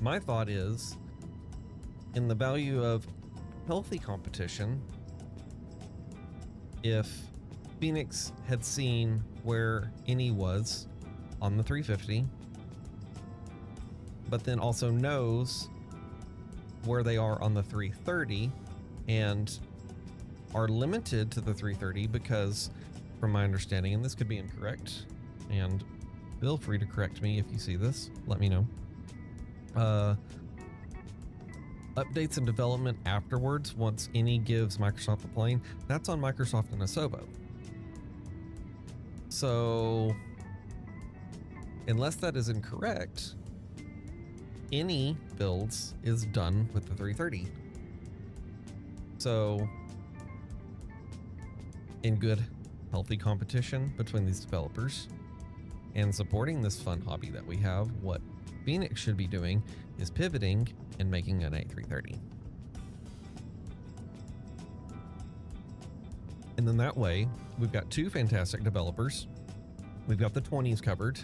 my thought is, in the value of healthy competition, if Phoenix had seen where Ini was on the 350, but then also knows where they are on the 330 and are limited to the 330 because, from my understanding, and this could be incorrect, and feel free to correct me if you see this, let me know. Updates and development afterwards, once Ini gives Microsoft the plane, that's on Microsoft and Asobo. So, unless that is incorrect, iniBuilds is done with the 330. So, in good, healthy competition between these developers and supporting this fun hobby that we have, what Phoenix should be doing is pivoting and making an A330. And then that way, we've got two fantastic developers. We've got the 20s covered.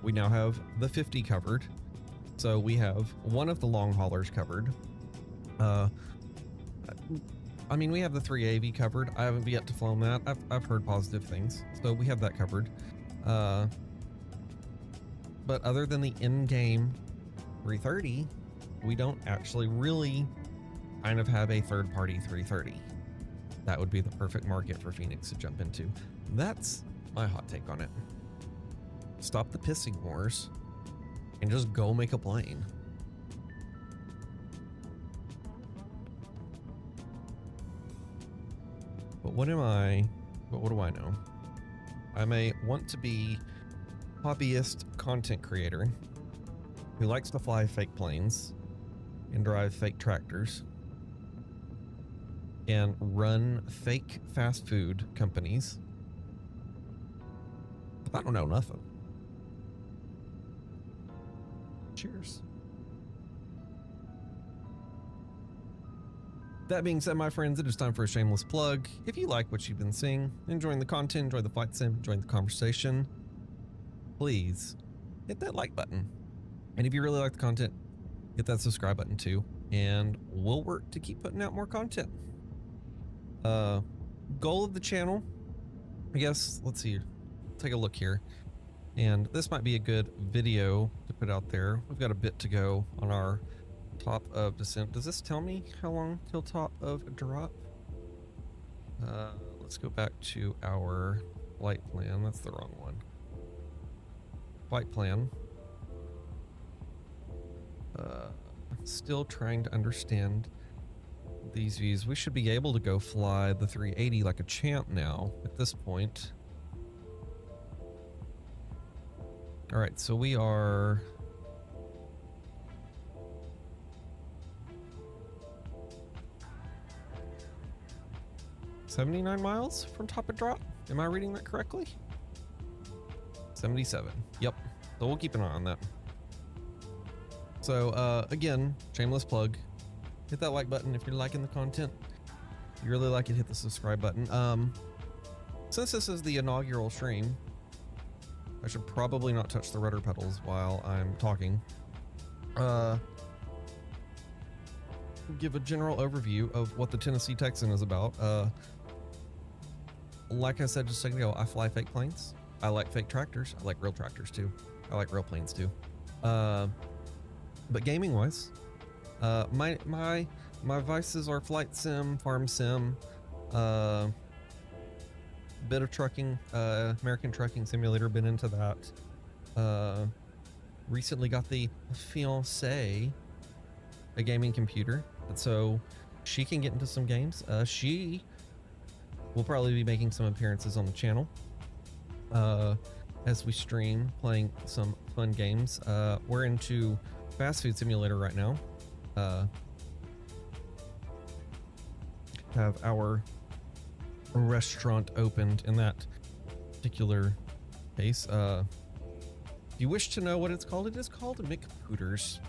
We now have the 50 covered. So we have one of the long haulers covered. I mean, we have the 3AV covered. I haven't yet to flown that. I've heard positive things. So we have that covered. But other than the in-game 330, we don't actually really kind of have a third-party 330. That would be the perfect market for Phoenix to jump into. That's my hot take on it. Stop the pissing wars and just go make a plane. But what do I know? I'm a want-to-be hobbyist content creator who likes to fly fake planes and drive fake tractors and run fake fast food companies I don't know nothing. Cheers. That being said, my friends, it is time for a shameless plug. If you like what you've been seeing, enjoying the content, enjoying the flight sim, enjoying the conversation, please hit that like button. And if you really like the content, hit that subscribe button too. And we'll work to keep putting out more content. Goal of the channel, I guess, let's see, take a look here. And this might be a good video to put out there. We've got a bit to go on our top of descent. Does this tell me how long till top of drop? Let's go back to our flight plan. That's the wrong one. Flight plan. Still trying to understand these views. We should be able to go fly the 380 like a champ now at this point. All right, so we are $79 miles from top of drop. Am I reading that correctly? 77. Yep. So we'll keep an eye on that. So again, shameless plug. Hit that like button if you're liking the content. If you really like it, hit the subscribe button. Since this is the inaugural stream, I should probably not touch the rudder pedals while I'm talking. Give a general overview of what the Tennessee Texan is about. Like I said just a second ago, I fly fake planes. I like fake tractors. I like real tractors too. I like real planes too. But gaming wise, my vices are flight sim, farm sim, bit of trucking, American Trucking Simulator, been into that. Recently got the fiancé a gaming computer, so she can get into some games. She will probably be making some appearances on the channel as we stream, playing some fun games. We're into fast food simulator right now. Have our restaurant opened in that particular case. If you wish to know what it's called, it is called McPooters.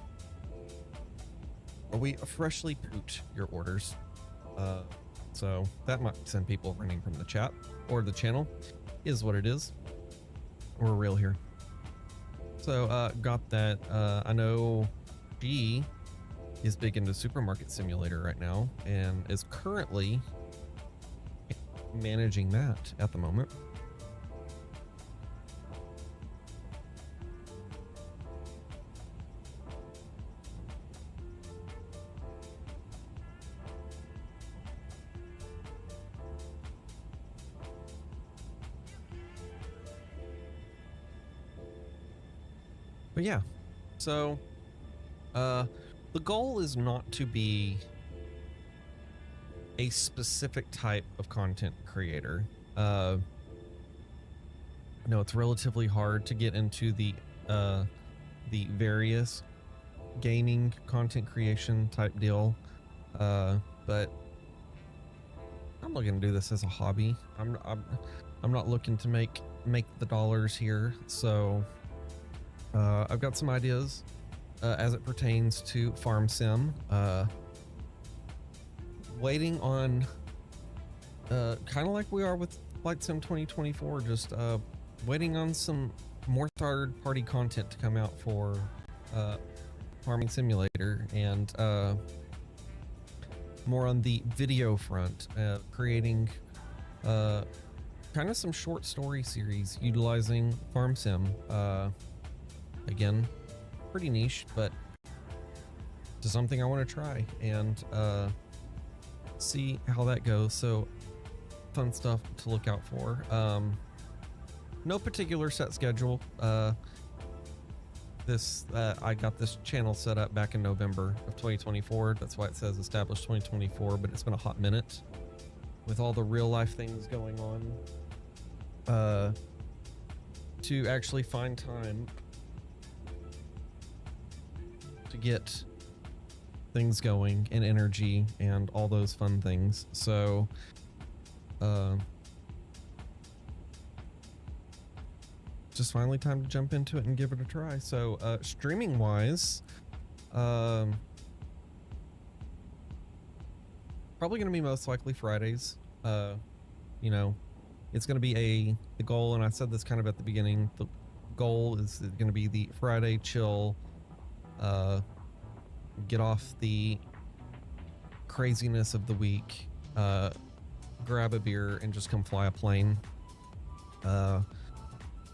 Or we freshly poot your orders. So that might send people running from the chat or the channel. Is what it is. We're real here. So got that. I know G is big into Supermarket Simulator right now and is currently managing that at the moment. But yeah, so the goal is not to be a specific type of content creator. I know it's relatively hard to get into the various gaming content creation type deal, but I'm looking to do this as a hobby. I'm not looking to make the dollars here, so I've got some ideas as it pertains to farm sim. Waiting on kind of like we are with Flight Sim 2024, just waiting on some more third-party content to come out for Farming Simulator, and more on the video front, creating kind of some short story series utilizing Farm Sim. Again, pretty niche, but it's something I want to try and see how that goes. So fun stuff to look out for. No particular set schedule. I got this channel set up back in November of 2024. That's why it says established 2024, but it's been a hot minute with all the real life things going on to actually find time to get things going and energy and all those fun things. So just finally time to jump into it and give it a try. So streaming wise, probably going to be most likely Fridays. You know, it's going to be the goal, and I said this kind of at the beginning, the goal is going to be the Friday chill, get off the craziness of the week, grab a beer and just come fly a plane.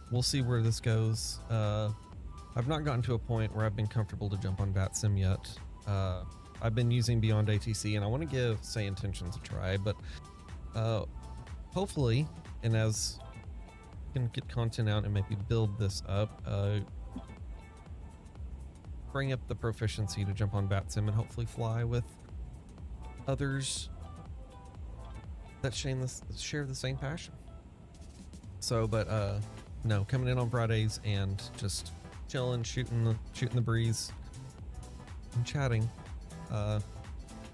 We'll see where this goes. I've not gotten to a point where I've been comfortable to jump on VATSIM yet. I've been using Beyond ATC, and I want to give Say Intentions a try, but hopefully, and as I can get content out and maybe build this up, bring up the proficiency to jump on VATSIM and hopefully fly with others that share the same passion. So, but no, coming in on Fridays and just chilling, shooting the breeze and chatting.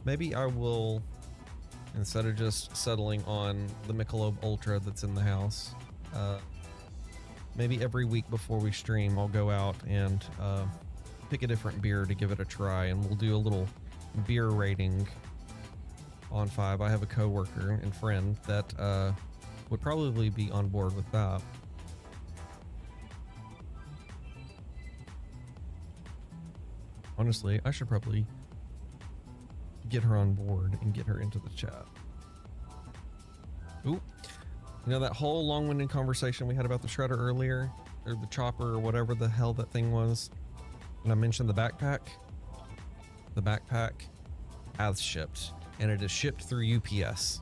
Maybe I will, instead of just settling on the Michelob Ultra that's in the house, maybe every week before we stream, I'll go out and pick a different beer to give it a try, and we'll do a little beer rating on 5. I have a coworker and friend that would probably be on board with that. Honestly, I should probably get her on board and get her into the chat. Ooh, you know that whole long-winded conversation we had about the shredder earlier, or the chopper, or whatever the hell that thing was, and I mentioned the backpack? The backpack has shipped, and it is shipped through UPS.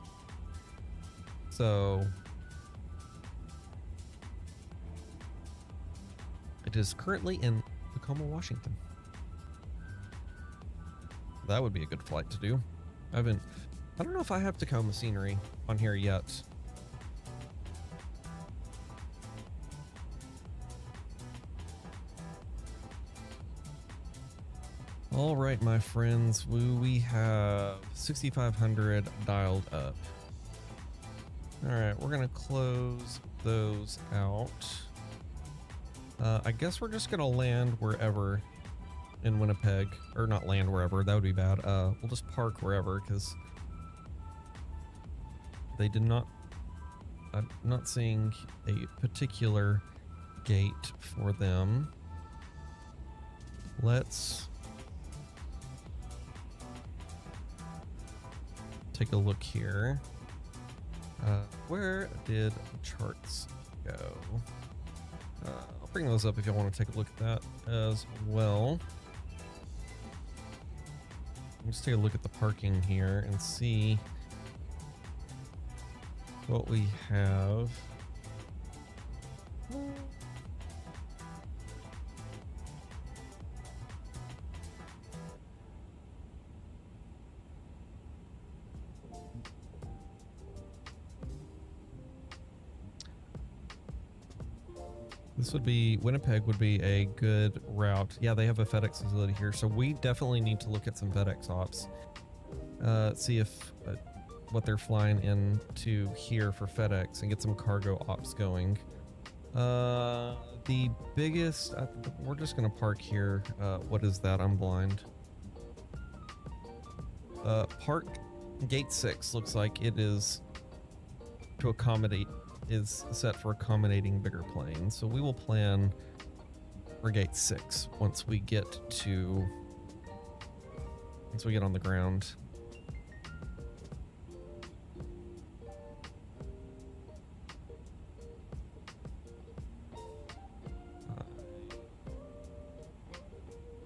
So it is currently in Tacoma, Washington. That would be a good flight to do. I don't know if I have Tacoma scenery on here yet. All right, my friends, we have 6,500 dialed up. All right, we're gonna close those out. I guess we're just gonna land wherever in Winnipeg, or not land wherever, that would be bad. We'll just park wherever, because they did not, I'm not seeing a particular gate for them. Let's take a look here. Where did charts go? I'll bring those up if you want to take a look at that as well. Let's take a look at the parking here and see what we have. This would be, Winnipeg would be a good route. Yeah, they have a FedEx facility here, so we definitely need to look at some FedEx ops. See if what they're flying into here for FedEx and get some cargo ops going. The biggest, we're just gonna park here. What is that? I'm blind. Park gate 6 looks like it is to accommodate, is set for accommodating bigger planes. So we will plan for gate 6 once we get on the ground.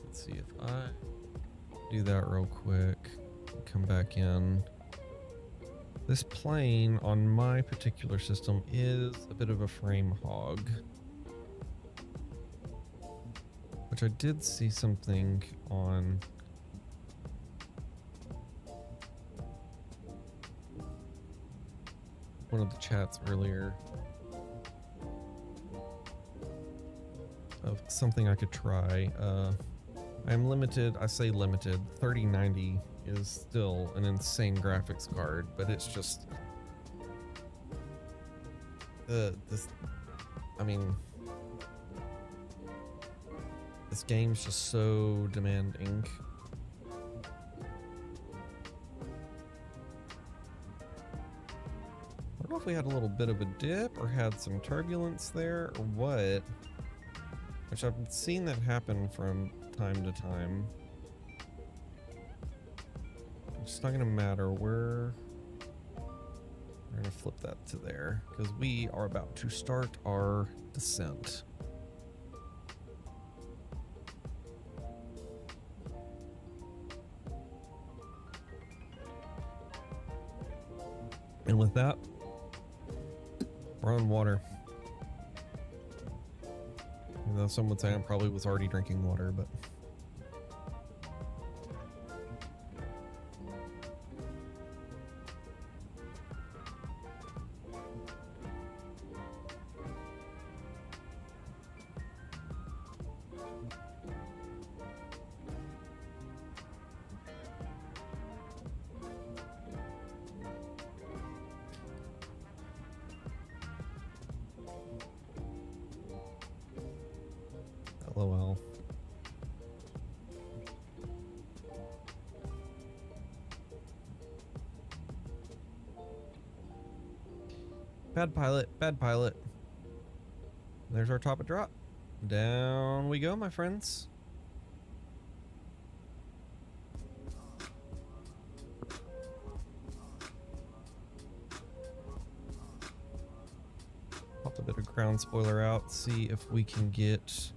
Let's see if I do that real quick. Come back in. This plane on my particular system is a bit of a frame hog, which I did see something on one of the chats earlier of something I could try. I'm limited, I say limited, 3090 is still an insane graphics card, but it's just this, I mean, This game's just so demanding. I don't know if we had a little bit of a dip or had some turbulence there or what. Which I've seen that happen from time to time. It's not gonna matter. We're gonna flip that to there because we are about to start our descent. And with that, we're on water. Even though some would say I probably was already drinking water, but LOL. Bad pilot, bad pilot. There's our top of drop. Down we go, my friends. Pop a bit of ground spoiler out, see if we can get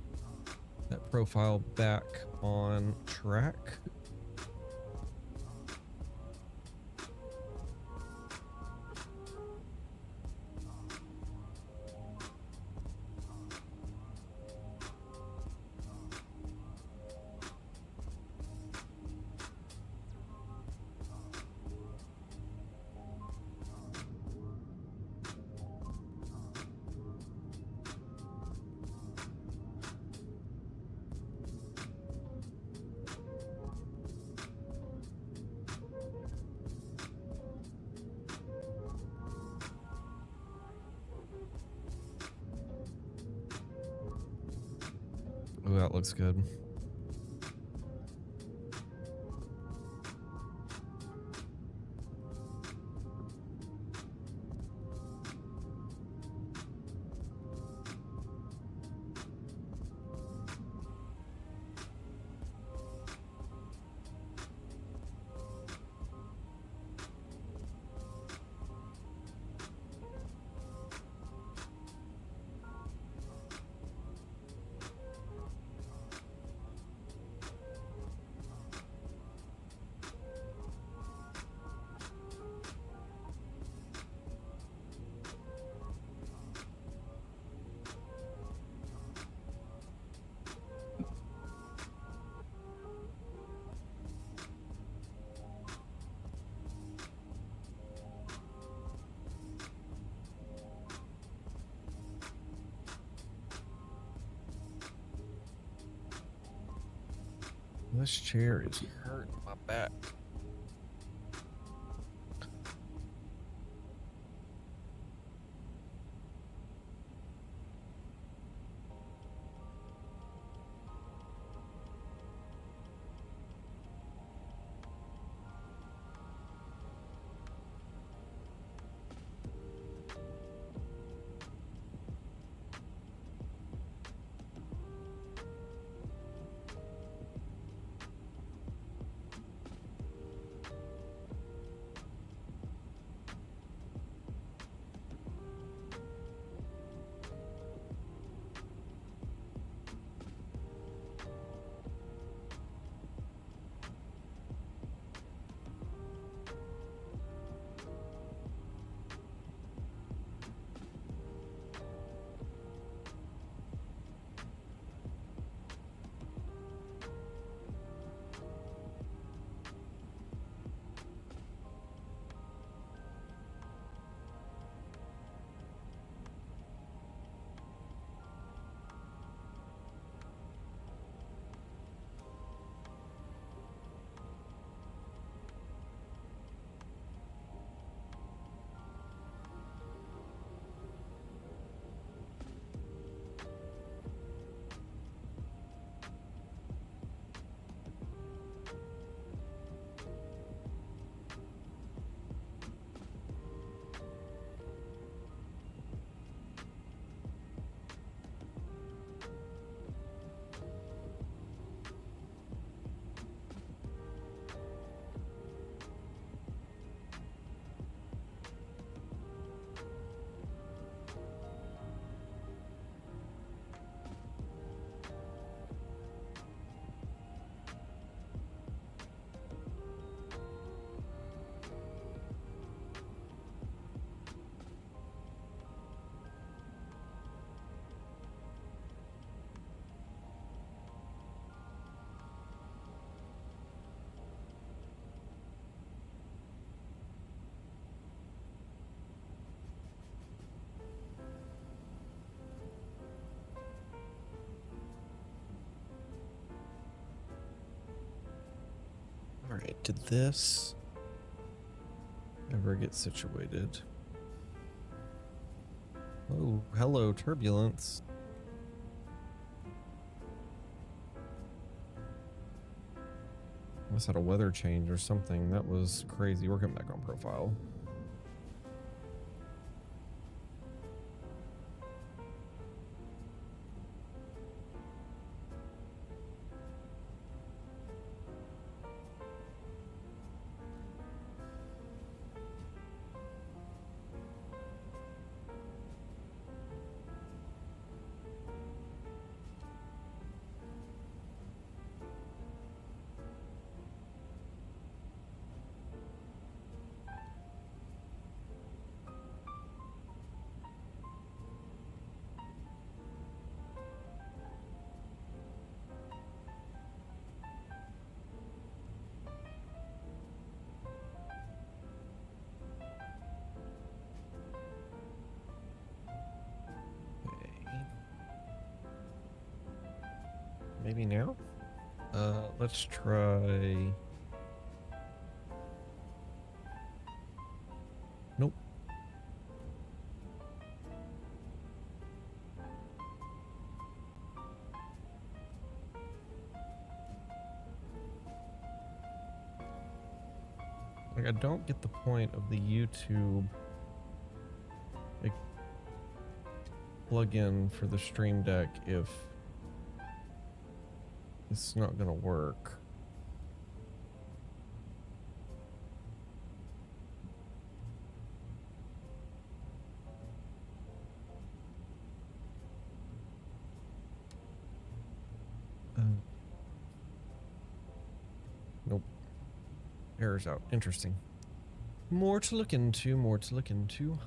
that profile back on track. Ooh, that looks good. This chair is hurting my back. right, did this ever get situated? Oh, hello, turbulence. Must have had a weather change or something. That was crazy. We're coming back on profile. Maybe now? Let's try... Nope. Like, I don't get the point of the YouTube like, plug-in for the Stream Deck if it's not gonna work. Nope. Error's out. Interesting. More to look into, more to look into.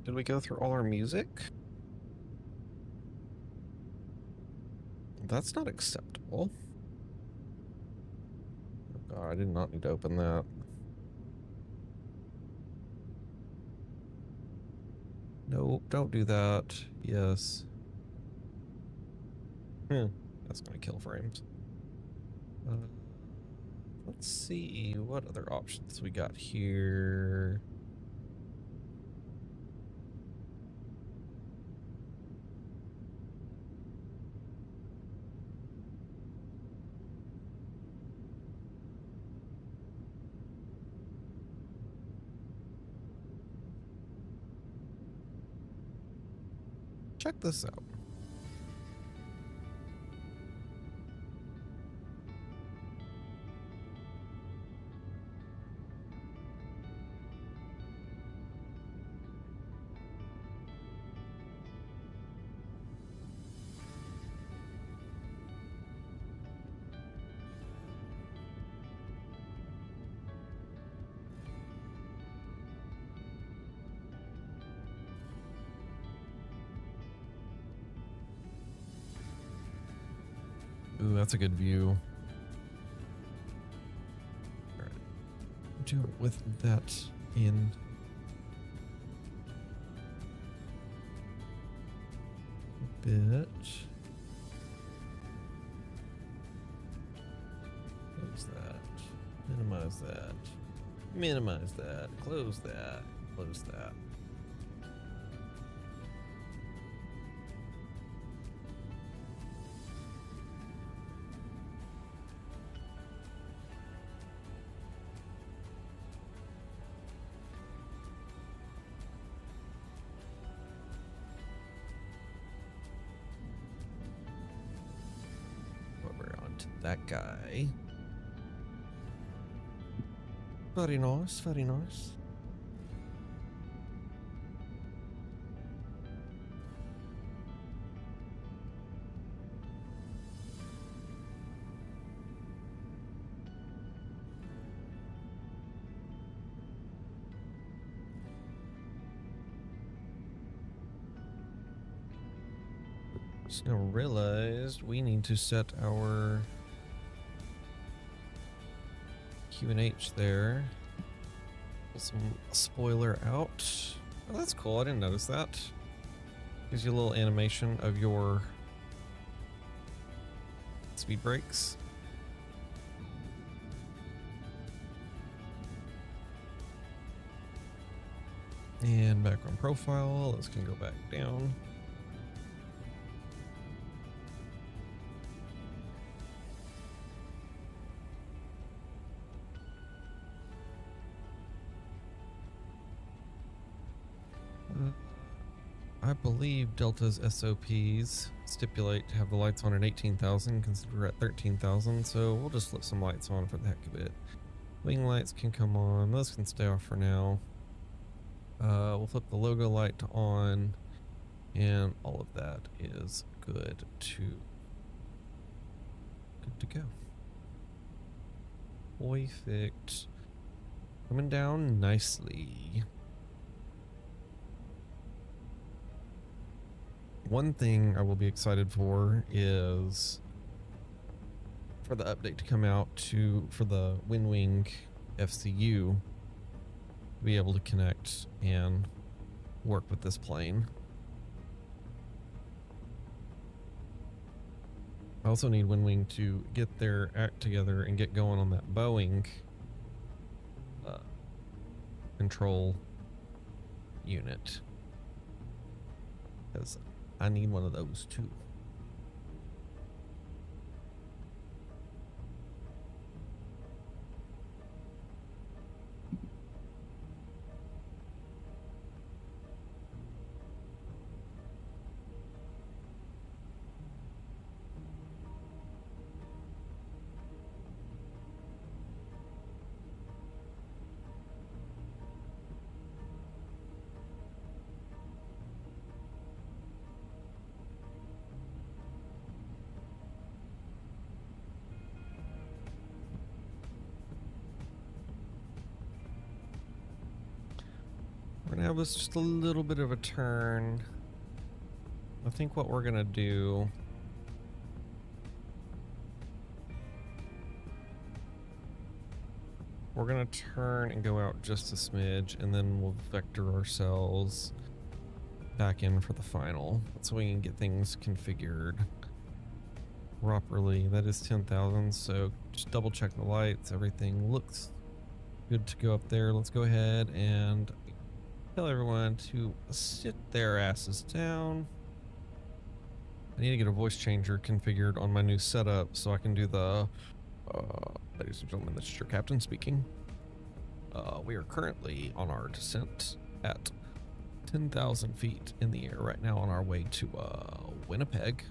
Did we go through all our music? That's not acceptable. Oh God, I did not need to open that. Nope, don't do that. Yes. That's gonna kill frames. Let's see what other options we got here. Check this out. Ooh, that's a good view. All right. Do it with that in. A bit. Close that. Minimize that. Minimize that. Close that. Close that. That guy. Very nice, very nice. Just now realized we need to set our Q&H there. Put some spoiler out. Oh, that's cool. I didn't notice that. Gives you a little animation of your speed brakes. And background profile. This can go back down. I believe Delta's SOPs stipulate to have the lights on at 18,000 because we're at 13,000, so we'll just flip some lights on for the heck of it. Wing lights can come on, those can stay off for now. We'll flip the logo light to on, and all of that is good to go. Perfect. Coming down nicely. One thing I will be excited for is for the update to come out for the Winwing FCU to be able to connect and work with this plane. I also need Winwing to get their act together and get going on that Boeing control unit, because I need one of those too. We're gonna have this just a little bit of a turn. I think what we're gonna do, we're gonna turn and go out just a smidge, and then we'll vector ourselves back in for the final, so we can get things configured properly. That is 10,000, so just double check the lights. Everything looks good to go up there. Let's go ahead and tell everyone to sit their asses down. I need to get a voice changer configured on my new setup so I can do the ladies and gentlemen, this is your captain speaking. We are currently on our descent at 10,000 feet in the air right now on our way to Winnipeg.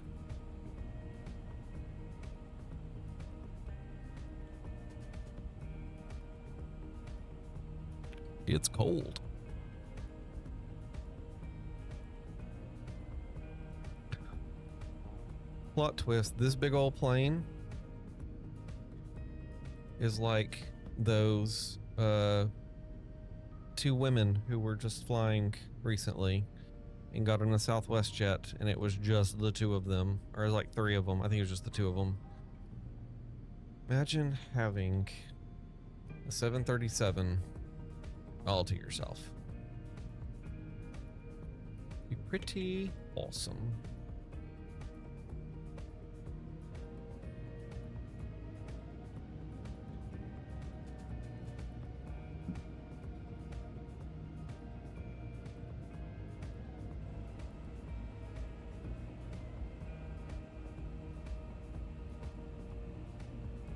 It's cold. Plot twist, this big old plane is like those two women who were just flying recently and got in a Southwest jet, and it was just the two of them, or it was like three of them. I think it was just the two of them. Imagine having a 737 all to yourself. Be pretty awesome.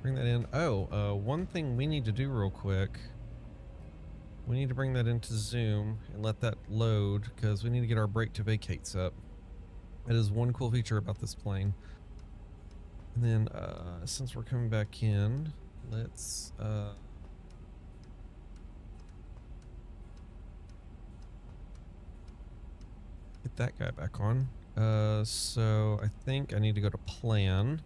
Bring that in. Oh, one thing we need to do real quick. We need to bring that into Zoom and let that load, because we need to get our brake to vacate set. That is one cool feature about this plane. And then, since we're coming back in, let's, get that guy back on. So I think I need to go to plan.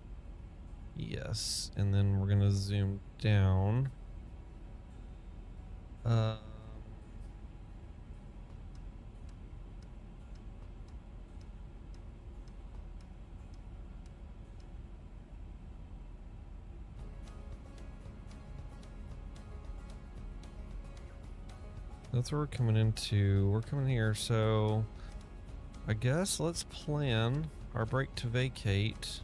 Yes, and then we're gonna zoom down. That's where we're coming into. We're coming here, so I guess let's plan our brake to vacate.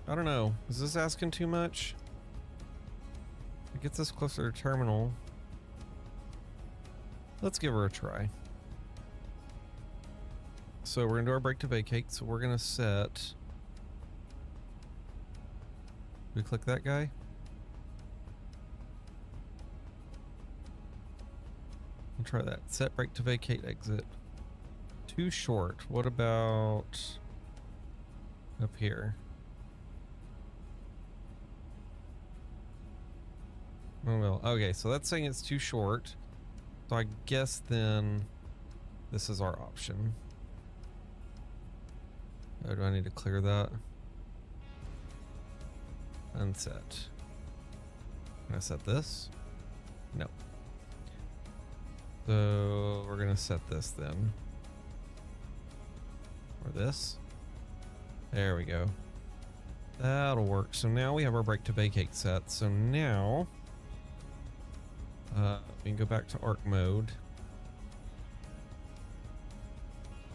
I don't know. Is this asking too much? It gets us closer to terminal. Let's give her a try. So we're gonna do our brake to vacate. So we're gonna set. We click that guy. We'll try that. Set brake to vacate exit. Too short. What about up here? Oh well. Okay, so that's saying it's too short. So I guess then this is our option. Oh, do I need to clear that? Unset. Can I set this? No. So we're gonna set this then. Or this. There we go. That'll work. So now we have our brake to vacate set. So now we can go back to arc mode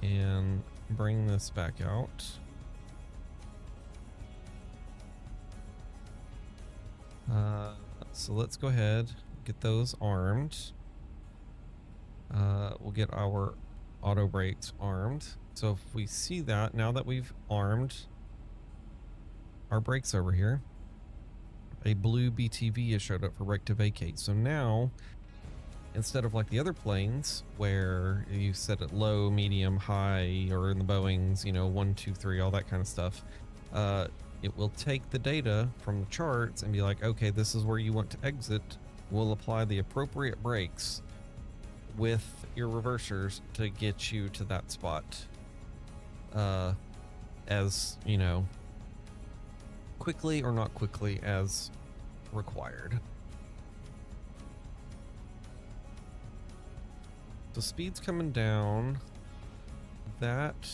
and bring this back out. So let's go ahead, get those armed. We'll get our auto brakes armed. So if we see that, now that we've armed our brakes over here, a blue BTV has showed up for brake to vacate. So now, instead of like the other planes where you set it low, medium, high, or in the Boeings, you know, 1, 2, 3, all that kind of stuff, it will take the data from the charts and be like, okay, this is where you want to exit. We'll apply the appropriate brakes with your reversers to get you to that spot, as, you know, quickly or not quickly as required. So speed's coming down. That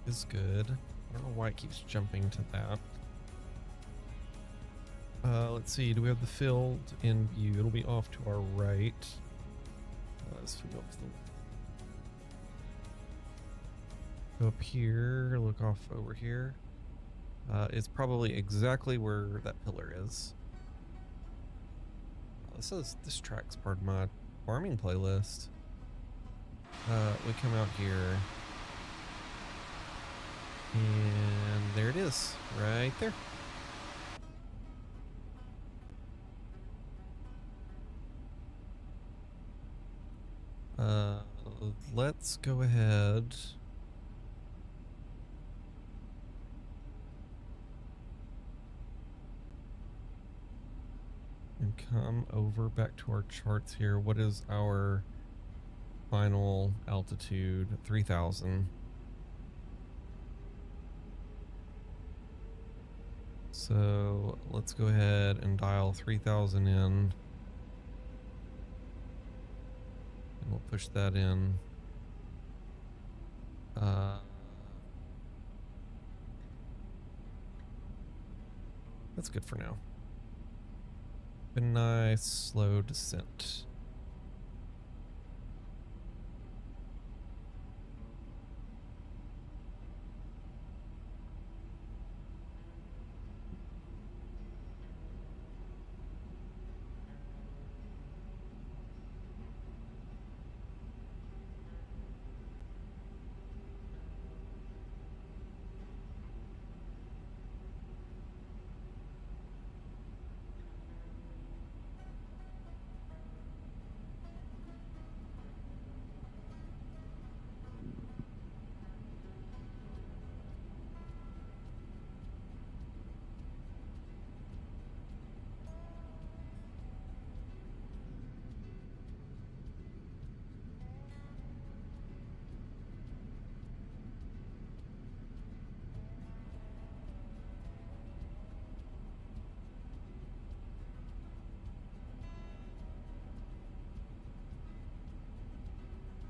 is good. I don't know why it keeps jumping to that. Let's see, do we have the field in view? It'll be off to our right. Let's go up here, look off over here. It's probably exactly where that pillar is. This track's part of my farming playlist. We come out here. And there it is, right there. Let's go ahead. And come over back to our charts here. What is our final altitude? 3,000. So let's go ahead and dial 3,000 in. And we'll push that in. That's good for now. A nice slow descent.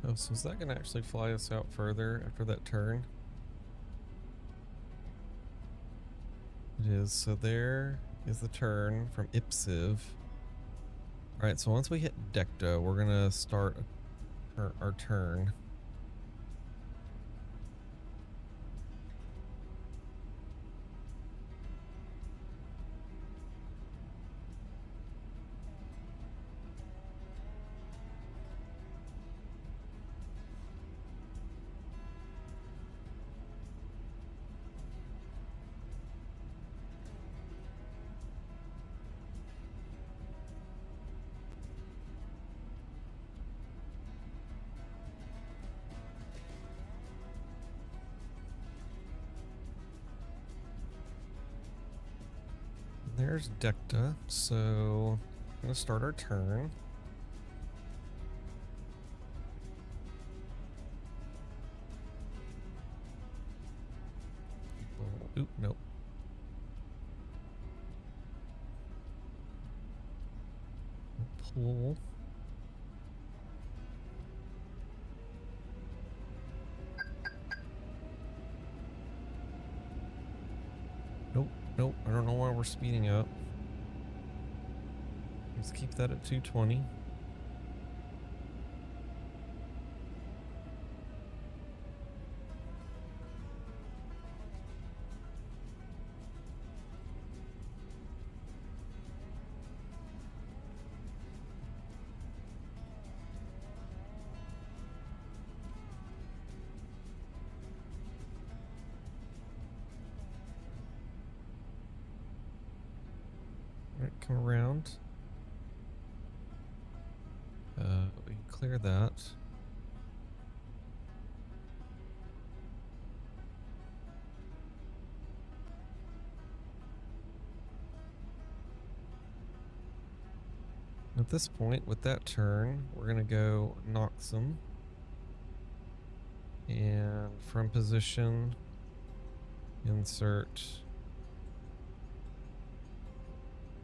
Oh, so is that going to actually fly us out further after that turn? It is. So there is the turn from Ipsiv. Alright, so once we hit Decta, we're going to start our turn. There's Decta, so I'm going to start our turn. Oh, oop, nope. Pull. Nope, I don't know why we're speeding up. Let's keep that at 220. Come around. We can clear that. At this point, with that turn, we're gonna go Noxum. And from position, insert.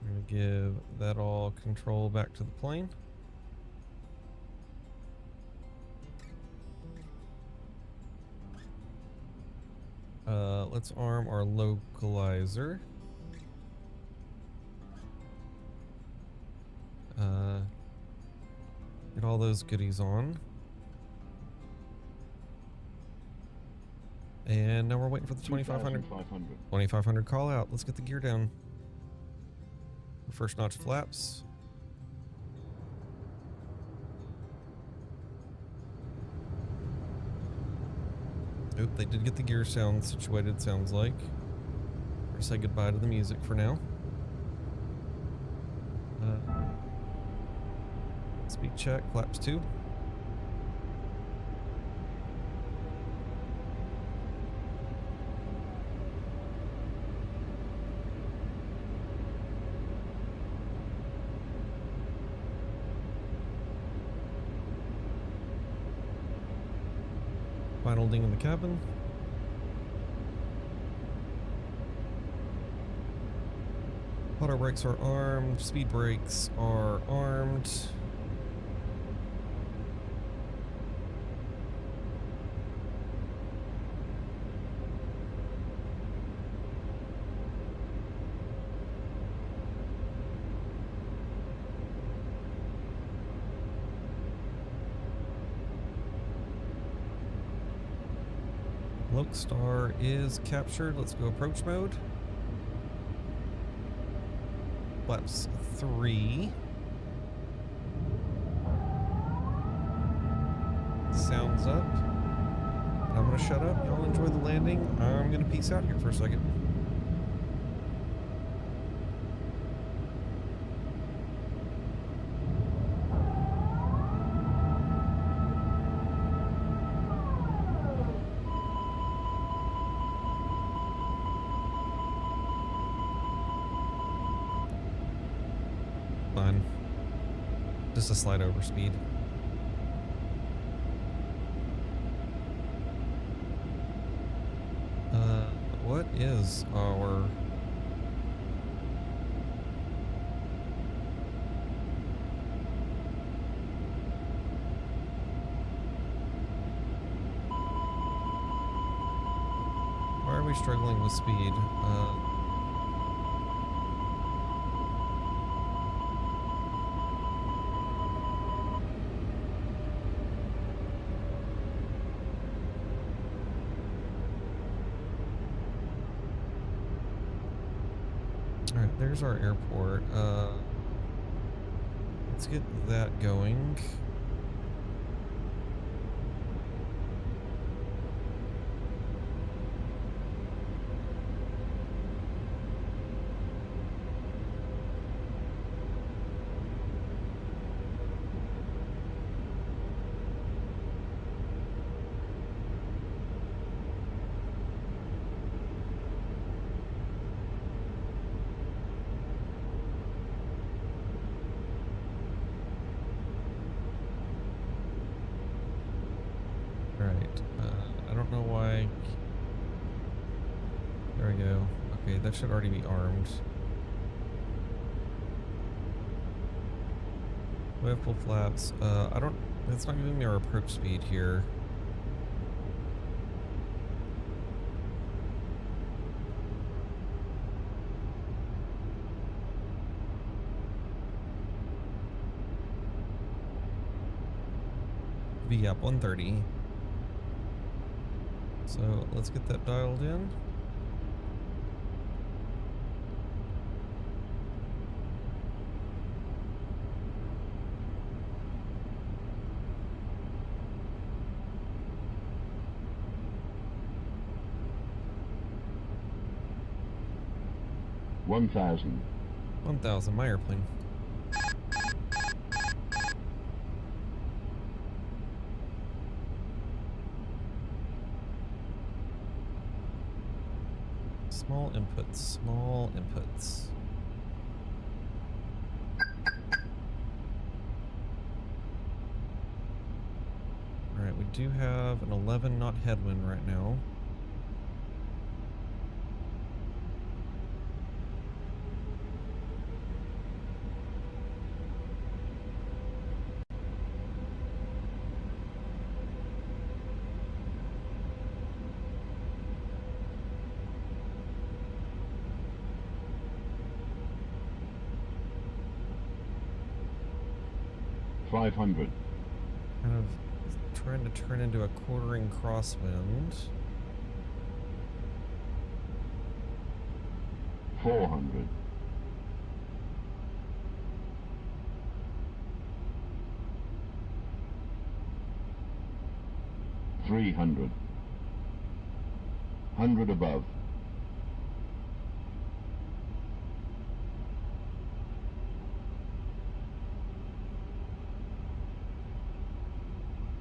I'm going to give that all control back to the plane. Let's arm our localizer. Get all those goodies on. And now we're waiting for the 2500 call out. Let's get the gear down. First notch flaps. Oop, they did get the gear sound situated, sounds like. Or say goodbye to the music for now. Speed check, flaps 2. Final ding in the cabin. Auto brakes are armed. Speed brakes are armed. Star is captured. Let's go approach mode. Flaps 3. Sounds up. I'm gonna shut up. Y'all enjoy the landing. I'm gonna peace out here for a second. Fine. Just a slight overspeed. What is our... Why are we struggling with speed? Alright, there's our airport. Let's get that going. I don't know why. There we go. Okay, that should already be armed. We have full flaps. I don't. It's not giving me our approach speed here. VGAP 130. So let's get that dialed in. One thousand, my airplane. Small inputs, small inputs. Alright, we do have an 11 knot headwind right now. 500. Kind of trying to turn into a quartering crosswind. 400. 300. 100 above.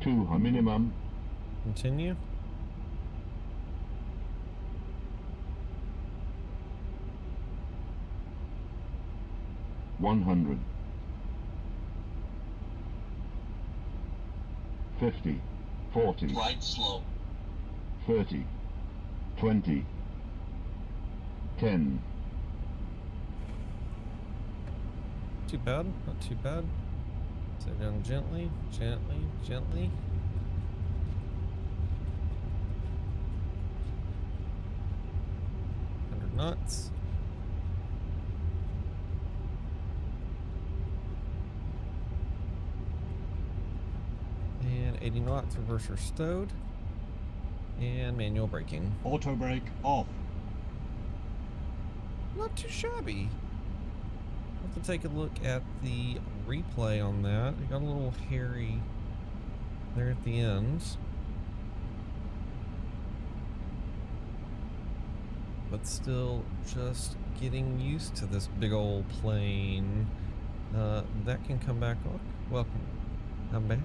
200 minimum. Continue. 100. 50. 40. Glide slow. 30. 20. 10. Too bad, not too bad. Sit down gently, gently, gently. Knots. And 80 knots, reverser stowed. And manual braking. Auto brake off. Not too shabby. I'll have to take a look at the replay on that. It got a little hairy there at the end. But still just getting used to this big old plane. That can come back on. Welcome. I'm back.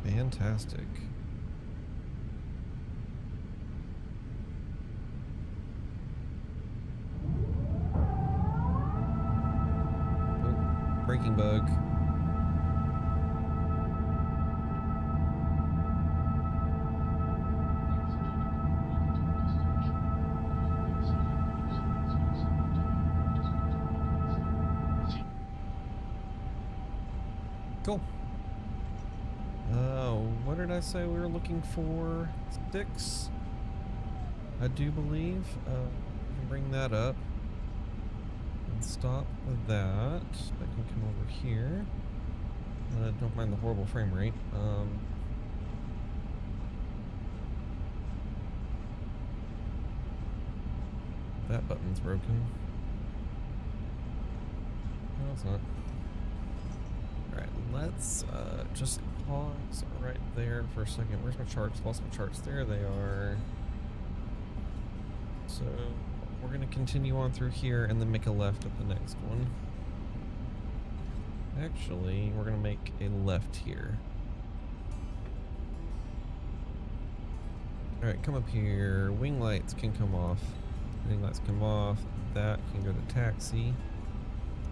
Fantastic. Braking bug. Cool. What did I say we were looking for? 6? I do believe. We can bring that up. Stop with that. I can come over here. Don't mind the horrible frame rate. That button's broken. No, it's not. Alright, let's just pause right there for a second. Where's my charts? Lost my charts. There they are. So we're going to continue on through here and then make a left at the next one. Actually, we're going to make a left here. Alright, come up here. Wing lights can come off. Wing lights come off. That can go to taxi.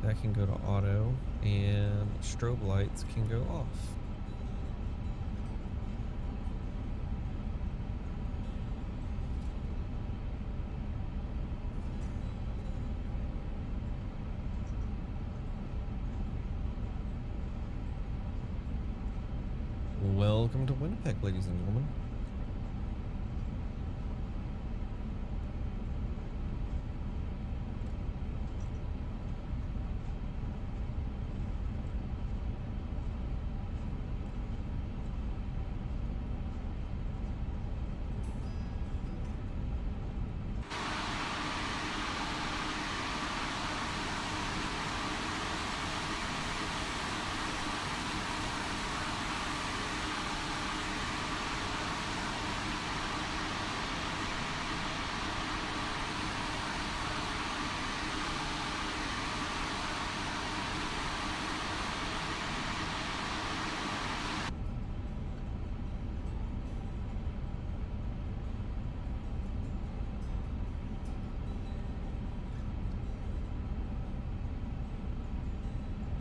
That can go to auto. And strobe lights can go off. Welcome to Winnipeg, ladies and gentlemen.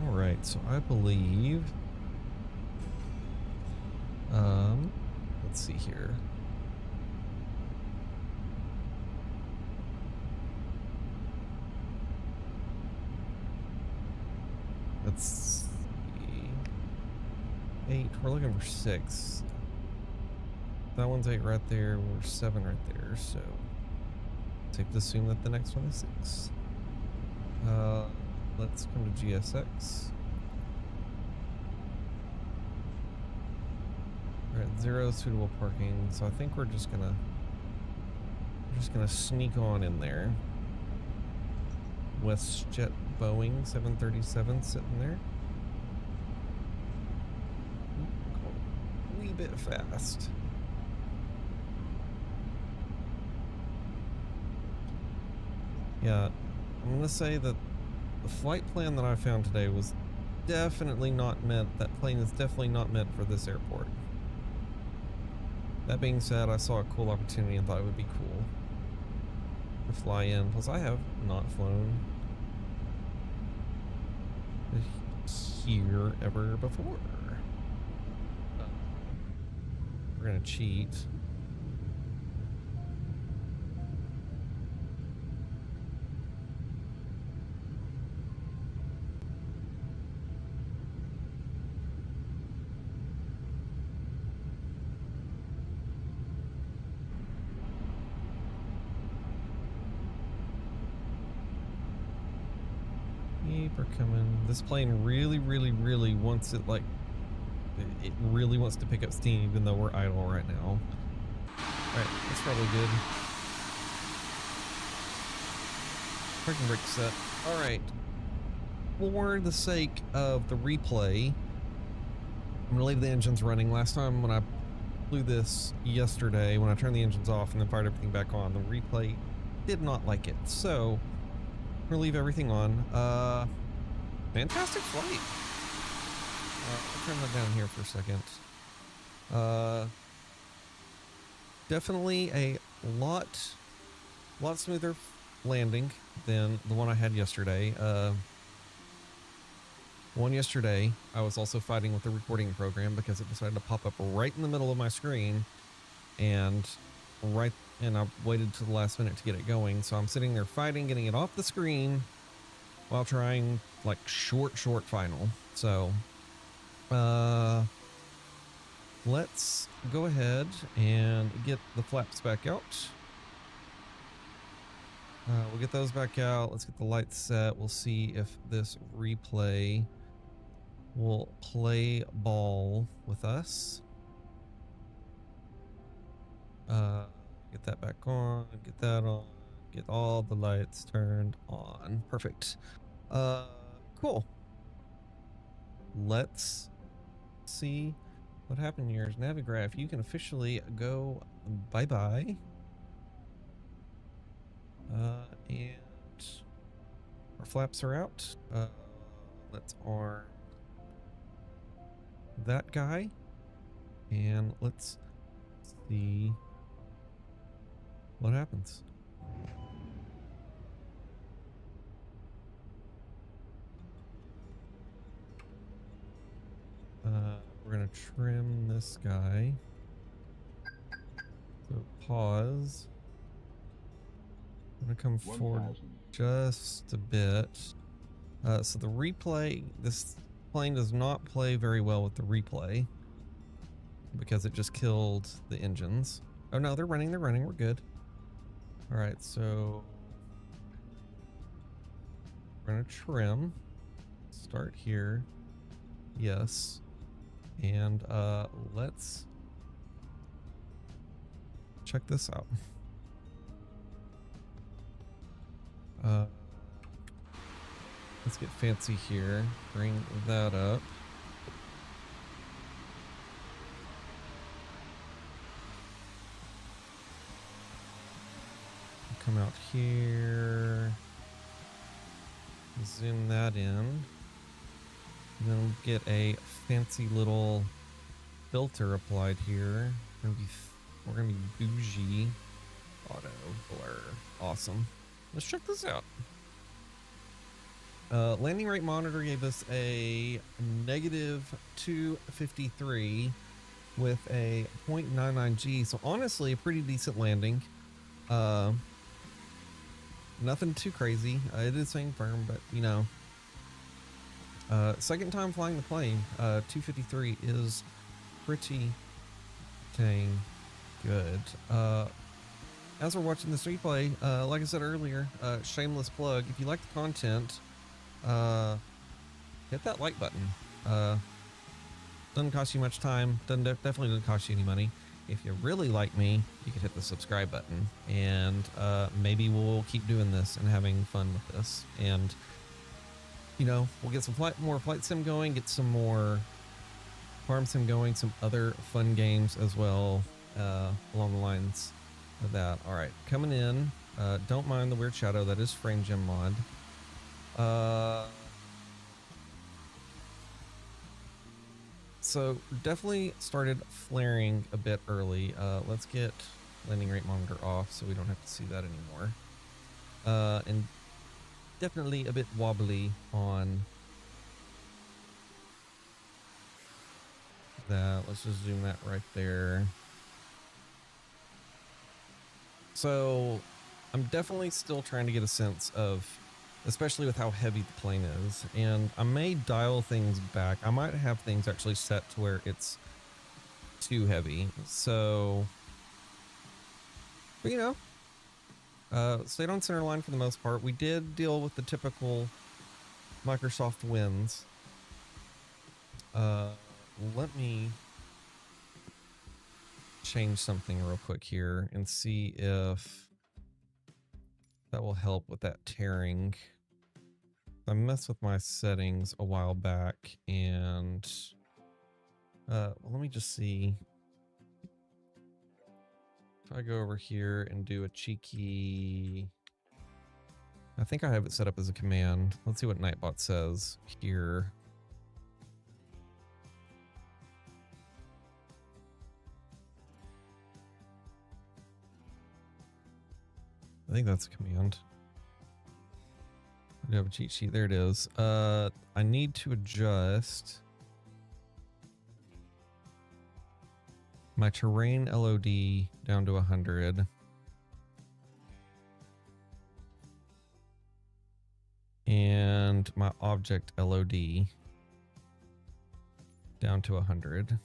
Alright, so I believe, let's see here. Let's see, 8, We're looking for 6. That one's 8 right there. We're 7 right there. So safe to assume that the next one is 6. Let's come to GSX. We're at 0 suitable parking, so I think we're just gonna sneak on in there. WestJet Boeing 737 sitting there. A wee bit fast. Yeah, I'm gonna say that the flight plan that I found today was definitely not meant, that plane is definitely not meant for this airport. That being said, I saw a cool opportunity and thought it would be cool to fly in, plus I have not flown here ever before. We're gonna cheat. Keep coming. This plane really wants it, like, it really wants to pick up steam even though we're idle right now. Alright, that's probably good. Parking brake set. Alright. For the sake of the replay, I'm gonna leave the engines running. Last time when I flew this yesterday, when I turned the engines off and then fired everything back on, the replay did not like it. So I'm gonna leave everything on. Fantastic flight. I'll turn that down here for a second. Definitely a lot smoother landing than the one I had yesterday. One yesterday, I was also fighting with the recording program because it decided to pop up right in the middle of my screen, and I waited till the last minute to get it going. So I'm sitting there fighting, getting it off the screen while trying like short final. So let's go ahead and get the flaps back out. We'll get those back out. Let's get the lights set. We'll see if this replay will play ball with us. Get that back on, get that on, get all the lights turned on. Perfect. Cool. Let's see what happened here. Navigraph, you can officially go bye-bye. And our flaps are out. Let's arm that guy, and let's see what happens. We're gonna trim this guy. So pause. I'm gonna come forward just a bit. So the replay, this plane does not play very well with the replay because it just killed the engines. Oh no, they're running, we're good. All right, so we're gonna trim, start here, yes. And let's check this out. Let's get fancy here. Bring that up. Come out here. Zoom that in. And then we'll get a fancy little filter applied here. We're gonna be bougie. Auto blur. Awesome. Let's check this out. Landing rate monitor gave us a -253 with a 0.99 G. So honestly, a pretty decent landing. Nothing too crazy. It is staying firm, but you know. Second time flying the plane. 253 is pretty dang good. As we're watching this replay, like I said earlier, shameless plug, if you like the content, hit that like button. Doesn't cost you much time, definitely doesn't cost you any money. If you really like me, you could hit the subscribe button, and maybe we'll keep doing this and having fun with this. And you know, we'll get some more flight sim going, get some more farm sim going, some other fun games as well, along the lines of that. All right, coming in. Don't mind the weird shadow. That is frame gem mod. So definitely started flaring a bit early. Let's get landing rate monitor off so we don't have to see that anymore. And definitely a bit wobbly on that. Let's just zoom that right there. So I'm definitely still trying to get a sense of, especially with how heavy the plane is, and I may dial things back. I might have things actually set to where it's too heavy. So, but you know, stayed on center line for the most part. We did deal with the typical Microsoft wins. Let me change something real quick here and see if that will help with that tearing. I messed with my settings a while back, and well, let me just see if I go over here and do a cheeky, I think I have it set up as a command. Let's see what Nightbot says here. I think that's a command. I do have a cheat sheet. There it is. I need to adjust my terrain LOD down to 100. And my object LOD down to 100.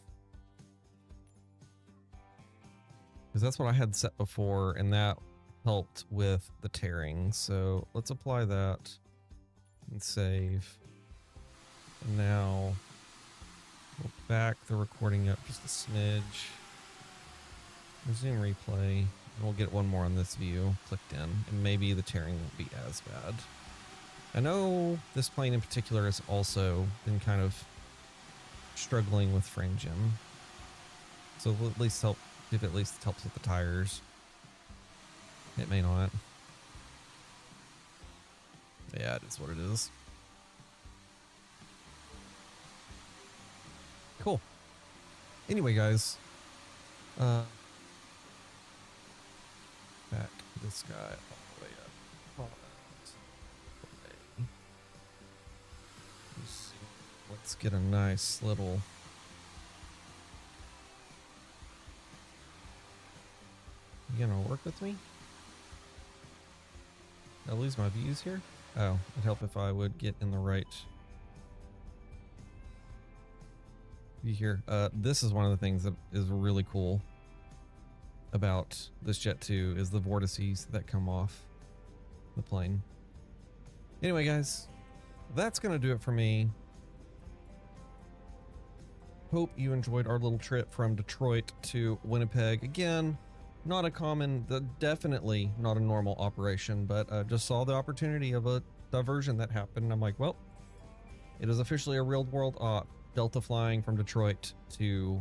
Because that's what I had set before, and that helped with the tearing. So let's apply that and save. And now we'll back the recording up just a smidge. Resume replay. And we'll get one more on this view clicked in, and maybe the tearing won't be as bad. I know this plane in particular has also been kind of struggling with frame gem. So it'll at least help, if it at least helps with the tires. It may not. Yeah, it is what it is. Cool. Anyway, guys. Back this guy all the way up. Let's get a nice little... You gonna work with me? Did I lose my views here? Oh, it'd help if I would get in the right view here. This is one of the things that is really cool about this Jet 2 is the vortices that come off the plane. Anyway, guys, that's gonna do it for me. Hope you enjoyed our little trip from Detroit to Winnipeg. Again, not a common, definitely not a normal operation, but just saw the opportunity of a diversion that happened. And I'm like, well, it is officially a real world op. Delta flying from Detroit to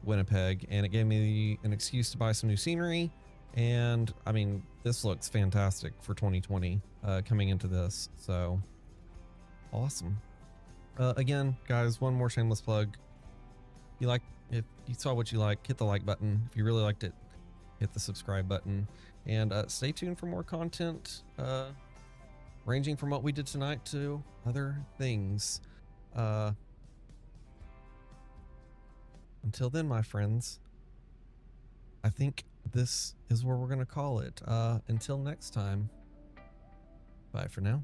Winnipeg, and it gave me an excuse to buy some new scenery. And I mean, this looks fantastic for 2020 coming into this. So awesome. Again, guys, one more shameless plug. If you saw what you like, hit the like button. If you really liked it, hit the subscribe button. And stay tuned for more content, ranging from what we did tonight to other things. Until then, my friends, I think this is where we're going to call it. Until next time, bye for now.